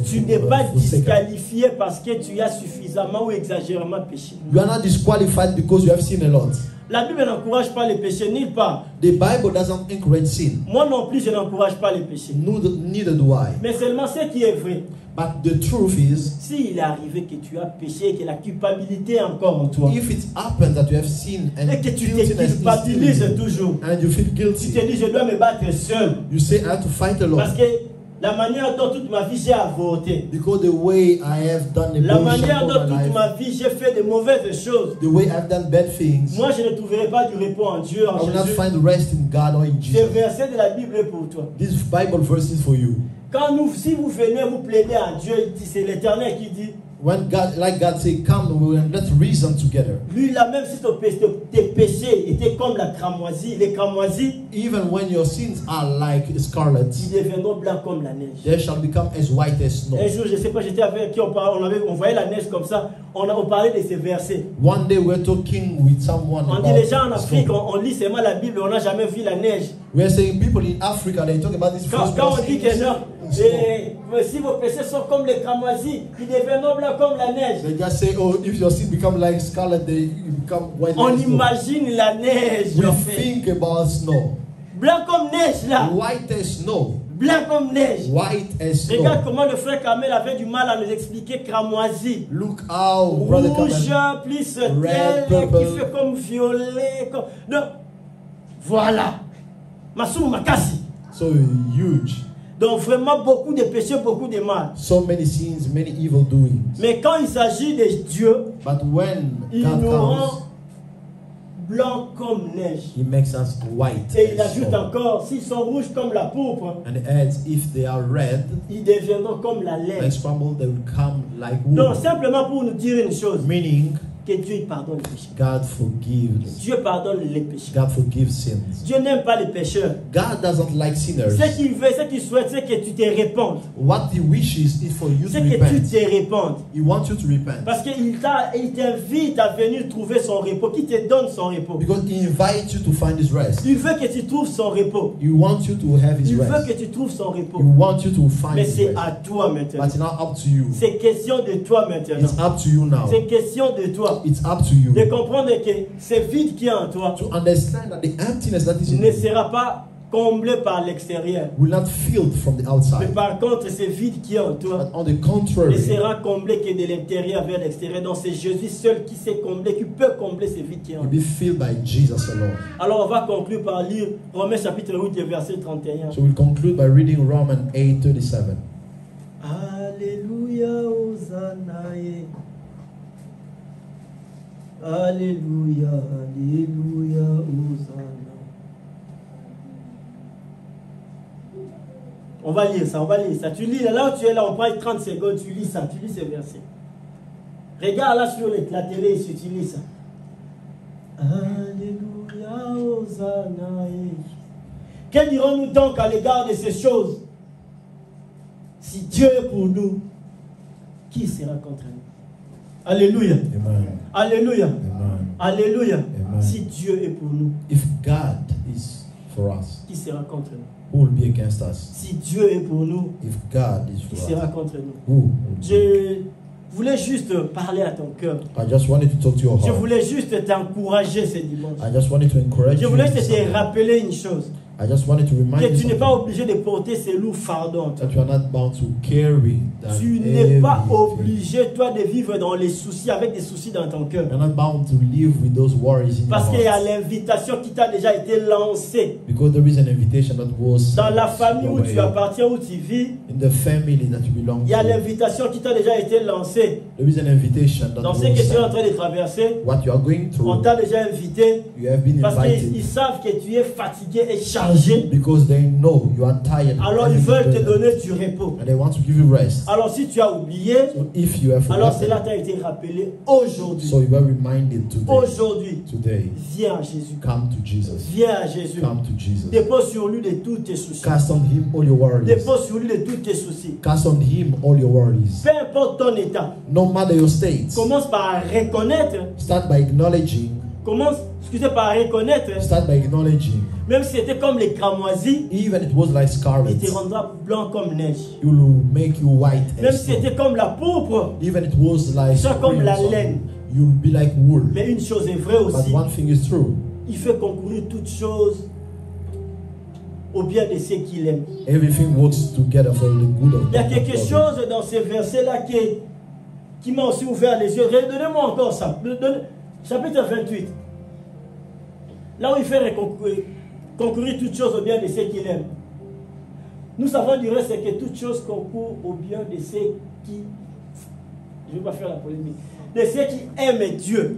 Speaker 1: Tu n'es pas
Speaker 2: forsaken.
Speaker 1: disqualifié parce que tu as suffisamment ou exagérément péché.
Speaker 2: You are not disqualified because you have sinned a lot.
Speaker 1: La Bible n'encourage pas les péchés, nulle part.
Speaker 2: The Bible doesn't encourage sin.
Speaker 1: Moi non plus, je n'encourage pas les péchés.
Speaker 2: Neither do I.
Speaker 1: Mais seulement ce qui est vrai.
Speaker 2: But the truth is,
Speaker 1: S'il est arrivé que tu as péché et que la culpabilité est encore en toi,
Speaker 2: if it happens that you have sinned and
Speaker 1: et que tu te
Speaker 2: guiltiness is still
Speaker 1: culpabilises
Speaker 2: in you,
Speaker 1: toujours,
Speaker 2: and you feel
Speaker 1: tu
Speaker 2: guilty,
Speaker 1: te dis je dois me battre seul.
Speaker 2: you say I have to fight alone
Speaker 1: Parce que la manière dont toute ma vie j'ai avorté,
Speaker 2: because the way I have done
Speaker 1: la
Speaker 2: abortion
Speaker 1: manière
Speaker 2: all
Speaker 1: dont
Speaker 2: my
Speaker 1: toute
Speaker 2: life,
Speaker 1: ma vie j'ai fait de mauvaises choses,
Speaker 2: the way I've done bad things,
Speaker 1: moi je ne trouverai pas du repos en Dieu, en
Speaker 2: I will not
Speaker 1: Jésus.
Speaker 2: find rest in God or in
Speaker 1: Ce
Speaker 2: Jesus.
Speaker 1: verset de la Bible est pour toi.
Speaker 2: This Bible verse is for you.
Speaker 1: Si vous venez vous plaider à Dieu, c'est l'Éternel qui dit,
Speaker 2: When God, like God say, come and let's reason together.
Speaker 1: lui là même si tes péchés étaient comme la cramoisie, les cramoisies,
Speaker 2: Even when your sins are like scarlet,
Speaker 1: ils deviendront blancs comme la neige.
Speaker 2: they shall become as white as snow.
Speaker 1: Un jour, je ne sais pas, j'étais avec qui on parlait, on voyait la neige comme ça, on parlait de ces versets.
Speaker 2: One day we're talking with someone
Speaker 1: On dit
Speaker 2: about
Speaker 1: les gens en Afrique,
Speaker 2: snow.
Speaker 1: on lit seulement la Bible, on n'a jamais vu la neige.
Speaker 2: We're saying people in Africa, they talk about this
Speaker 1: Quand on dit que non, si vos péchés sont comme les cramoisis, ils deviendront blancs comme la neige.
Speaker 2: They just say, oh, if your sins become like scarlet, they become white
Speaker 1: On
Speaker 2: like snow.
Speaker 1: imagine la neige.
Speaker 2: We
Speaker 1: en fait.
Speaker 2: think about snow.
Speaker 1: Blanc comme neige là.
Speaker 2: White as snow.
Speaker 1: Blanc comme neige.
Speaker 2: White as
Speaker 1: Regarde
Speaker 2: snow.
Speaker 1: comment le frère Kamel avait du mal à nous expliquer cramoisi.
Speaker 2: Look how Brother
Speaker 1: Rouge,
Speaker 2: Kamal,
Speaker 1: plus
Speaker 2: red,
Speaker 1: tel, qui
Speaker 2: purple.
Speaker 1: fait comme violet. Non. Voilà. Masou Makasi.
Speaker 2: so huge.
Speaker 1: Donc vraiment beaucoup de péchés, beaucoup de mal.
Speaker 2: So many sins, many evil doings.
Speaker 1: Mais quand il s'agit de Dieu,
Speaker 2: But when
Speaker 1: il
Speaker 2: God
Speaker 1: nous
Speaker 2: comes,
Speaker 1: rend blanc comme neige.
Speaker 2: He makes us white.
Speaker 1: Et il
Speaker 2: as
Speaker 1: ajoute
Speaker 2: snow.
Speaker 1: encore, s'ils sont rouges comme la pourpre,
Speaker 2: And it adds, if they are red,
Speaker 1: ils deviendront comme la
Speaker 2: like
Speaker 1: laine.
Speaker 2: scramble, they will come like
Speaker 1: Donc
Speaker 2: wool.
Speaker 1: simplement pour nous dire une chose,
Speaker 2: Meaning,
Speaker 1: que que Dieu il pardonne les péchés.
Speaker 2: God forgives.
Speaker 1: Dieu pardonne les péchés.
Speaker 2: God forgives sins.
Speaker 1: Dieu n'aime pas les pécheurs.
Speaker 2: God doesn't like sinners.
Speaker 1: Ce qu'il veut, ce qu'il souhaite, c'est que tu te répandes.
Speaker 2: What he wishes is for you to
Speaker 1: C'est que tu
Speaker 2: repent.
Speaker 1: te répandes.
Speaker 2: He wants you to repent.
Speaker 1: Parce qu'il t'invite à venir trouver son repos, qui te donne son repos.
Speaker 2: Because he invites you to find his rest.
Speaker 1: Il veut que tu trouves son repos.
Speaker 2: He wants you to have his
Speaker 1: Il veut
Speaker 2: rest.
Speaker 1: que tu trouves son repos.
Speaker 2: He wants you to find
Speaker 1: Mais
Speaker 2: his
Speaker 1: c'est
Speaker 2: rest.
Speaker 1: à toi maintenant.
Speaker 2: But it's not up to you.
Speaker 1: C'est question de toi maintenant.
Speaker 2: It's up to you now.
Speaker 1: C'est question de toi.
Speaker 2: It's up to you
Speaker 1: De comprendre que ce vide qui est en toi
Speaker 2: to understand that the emptiness that is in
Speaker 1: ne
Speaker 2: you
Speaker 1: sera pas comblé par l'extérieur.
Speaker 2: will not filled from the
Speaker 1: Mais
Speaker 2: outside.
Speaker 1: par contre, ce vide qui est en toi
Speaker 2: But on the
Speaker 1: ne
Speaker 2: contrary,
Speaker 1: sera comblé que de l'intérieur vers l'extérieur. Donc c'est Jésus seul qui sait combler, qui peut combler ce vide qui est en
Speaker 2: will
Speaker 1: toi.
Speaker 2: be filled by Jesus alone.
Speaker 1: Alors on va conclure par lire Romains chapitre 8, verset 31.
Speaker 2: So we'll conclude by reading Romans 8:37.
Speaker 1: Alléluia, Hosanna. Alléluia, Alléluia, Hosanna. On va lire ça, on va lire ça. Tu lis là où tu es là, on prend 30 secondes, tu lis ça, tu lis ces versets. Regarde là sur la télé ici, tu lis ça. Alléluia, Hosanna. Que dirons-nous donc à l'égard de ces choses? Si Dieu est pour nous, qui sera contre nous? Alléluia.
Speaker 2: Amen.
Speaker 1: Alléluia.
Speaker 2: Amen.
Speaker 1: Alléluia.
Speaker 2: Amen.
Speaker 1: Si Dieu est pour nous,
Speaker 2: If God is for us,
Speaker 1: qui sera contre nous?
Speaker 2: who will be against us?
Speaker 1: Si Dieu est pour nous,
Speaker 2: If God is
Speaker 1: qui
Speaker 2: for
Speaker 1: sera
Speaker 2: us,
Speaker 1: contre nous?
Speaker 2: who will be?
Speaker 1: Je voulais juste parler à ton cœur.
Speaker 2: I just wanted to talk to your
Speaker 1: Je
Speaker 2: heart.
Speaker 1: voulais juste t'encourager ce dimanche.
Speaker 2: I just wanted to encourage
Speaker 1: Je
Speaker 2: you.
Speaker 1: voulais
Speaker 2: this
Speaker 1: te
Speaker 2: Sunday.
Speaker 1: rappeler une chose.
Speaker 2: I just wanted to remind
Speaker 1: Que
Speaker 2: you
Speaker 1: tu n'es pas
Speaker 2: something,
Speaker 1: obligé de porter ces lourds fardeaux en toi.
Speaker 2: that you are not bound to carry that
Speaker 1: Tu n'es pas
Speaker 2: heavy thing.
Speaker 1: obligé, toi, de vivre dans les soucis, avec des soucis dans ton cœur.
Speaker 2: You're not bound to live with those worries in
Speaker 1: Parce qu'il y
Speaker 2: your
Speaker 1: a
Speaker 2: heart.
Speaker 1: l'invitation qui t'a déjà été lancée.
Speaker 2: Because there is an invitation that was
Speaker 1: Dans la famille où tu
Speaker 2: away.
Speaker 1: appartiens, où tu vis,
Speaker 2: In the family that you belong
Speaker 1: il y a
Speaker 2: to.
Speaker 1: l'invitation qui t'a déjà été lancée.
Speaker 2: There is an invitation that
Speaker 1: Dans
Speaker 2: was
Speaker 1: ce que tu es en
Speaker 2: sent.
Speaker 1: train de traverser,
Speaker 2: What you are going
Speaker 1: on
Speaker 2: through,
Speaker 1: t'a déjà invité.
Speaker 2: you have been
Speaker 1: Parce qu'ils
Speaker 2: invited
Speaker 1: savent que tu es fatigué et chargé.
Speaker 2: because they know you are tired.
Speaker 1: Alors
Speaker 2: and
Speaker 1: ils
Speaker 2: you
Speaker 1: veulent te
Speaker 2: need
Speaker 1: donner du repos.
Speaker 2: and they want to give you rest.
Speaker 1: Alors si tu as oublié,
Speaker 2: So if you have
Speaker 1: alors
Speaker 2: forgotten,
Speaker 1: cela t'a été rappelé aujourd'hui.
Speaker 2: so you are reminded today.
Speaker 1: Aujourd'hui,
Speaker 2: Today,
Speaker 1: viens à Jésus.
Speaker 2: come to Jesus.
Speaker 1: Viens à Jésus.
Speaker 2: Come to Jesus.
Speaker 1: Dépose sur lui de tous tes soucis.
Speaker 2: Cast on Him all your worries.
Speaker 1: Dépose sur lui de tous tes soucis.
Speaker 2: Cast on Him all your worries.
Speaker 1: Peu importe ton état,
Speaker 2: No matter your state,
Speaker 1: commence par reconnaître.
Speaker 2: start by acknowledging.
Speaker 1: Par reconnaître.
Speaker 2: Start by acknowledging.
Speaker 1: Même si c'était comme les cramoisis,
Speaker 2: Even it was like scarlet,
Speaker 1: il te rendra blanc comme neige.
Speaker 2: it will make you white
Speaker 1: Même
Speaker 2: as
Speaker 1: si
Speaker 2: snow.
Speaker 1: c'était comme la pourpre,
Speaker 2: Even it was like
Speaker 1: ça comme la
Speaker 2: crimson,
Speaker 1: laine.
Speaker 2: you'll be like wool.
Speaker 1: Mais une chose est vraie
Speaker 2: But
Speaker 1: aussi,
Speaker 2: one thing is true.
Speaker 1: il fait concourir toutes choses au bien de ceux qu'il aime.
Speaker 2: Everything works together for the good of
Speaker 1: Il y a
Speaker 2: them
Speaker 1: quelque
Speaker 2: that love
Speaker 1: chose dans ces versets-là qui m'a aussi ouvert les yeux. Donnez-moi encore ça. Chapitre 28. Là où il fait concourir toutes choses au bien de ceux qu'il aime. Nous savons du reste que toutes choses concourent au bien de ceux qui... Je ne vais pas faire la polémique. De ceux qui aiment Dieu.
Speaker 2: him.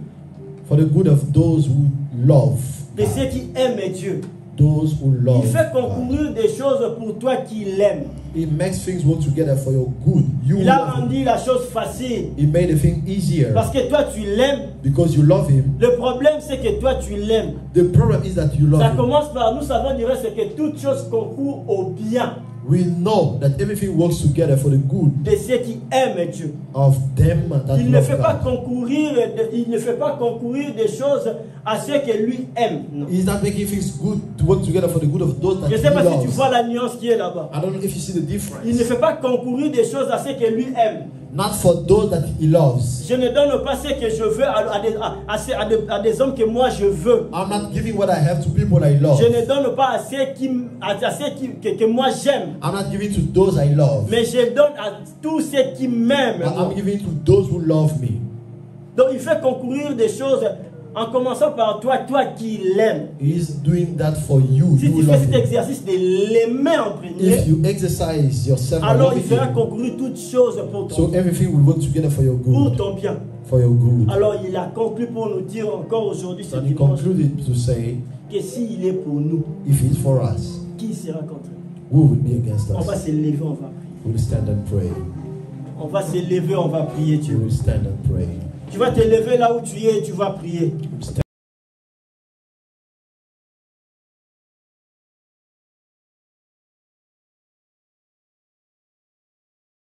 Speaker 2: For the good of those who love.
Speaker 1: De ceux qui aiment Dieu.
Speaker 2: Those who love.
Speaker 1: Il fait
Speaker 2: God.
Speaker 1: concourir des choses pour toi qui l'aimes.
Speaker 2: He makes things work together for your good. You
Speaker 1: Il a
Speaker 2: love him.
Speaker 1: rendu la chose facile.
Speaker 2: He made the thing easier
Speaker 1: Parce que toi tu l'aimes.
Speaker 2: because you love him.
Speaker 1: Le problème c'est que toi tu l'aimes.
Speaker 2: The problem is that you love
Speaker 1: Ça
Speaker 2: him.
Speaker 1: commence par, nous savons du reste que toutes choses concourent au bien
Speaker 2: We know that everything works together for the good
Speaker 1: de ceux qui aiment Dieu.
Speaker 2: of them that
Speaker 1: Il ne
Speaker 2: love
Speaker 1: fait pas
Speaker 2: God.
Speaker 1: concourir des choses à ceux que lui aime. Non.
Speaker 2: He's not making things good to work together for the good of those that
Speaker 1: Je ne
Speaker 2: he
Speaker 1: sais pas si tu
Speaker 2: loves.
Speaker 1: vois la nuance qui est là-bas.
Speaker 2: I don't know if you see the
Speaker 1: Il ne
Speaker 2: difference.
Speaker 1: fait pas concourir des choses à ceux que lui aime.
Speaker 2: Not for those that he loves.
Speaker 1: Je ne donne pas ce que je veux à des hommes que moi je veux.
Speaker 2: I'm not giving what I have to people I love.
Speaker 1: Je ne donne pas à ceux que moi j'aime.
Speaker 2: I'm not giving to those I love.
Speaker 1: Mais je donne à tous ceux qui m'aiment.
Speaker 2: But I'm giving to those who love me.
Speaker 1: Donc il fait concourir des choses en commençant par toi qui l'aimes.
Speaker 2: He's doing that for you.
Speaker 1: Si
Speaker 2: You
Speaker 1: tu fais
Speaker 2: love
Speaker 1: cet
Speaker 2: him.
Speaker 1: exercice de l'aimer en premier,
Speaker 2: If you exercise yourself by
Speaker 1: alors il
Speaker 2: loving
Speaker 1: fera
Speaker 2: him,
Speaker 1: concourir toutes choses pour
Speaker 2: so
Speaker 1: ton,
Speaker 2: everything will work together for your
Speaker 1: pour
Speaker 2: good.
Speaker 1: ton bien.
Speaker 2: For your good.
Speaker 1: Alors il a conclu pour nous dire encore aujourd'hui, ce
Speaker 2: And he
Speaker 1: dimanche,
Speaker 2: concluded to say,
Speaker 1: que s'il est pour nous,
Speaker 2: if he's for us,
Speaker 1: qui sera contre nous?
Speaker 2: who will be against
Speaker 1: On va
Speaker 2: us?
Speaker 1: se lever, on va prier.
Speaker 2: We'll stand and pray.
Speaker 1: On va se lever, on va prier
Speaker 2: We
Speaker 1: Dieu.
Speaker 2: will stand and pray.
Speaker 1: Tu vas te lever là où tu es et tu vas prier.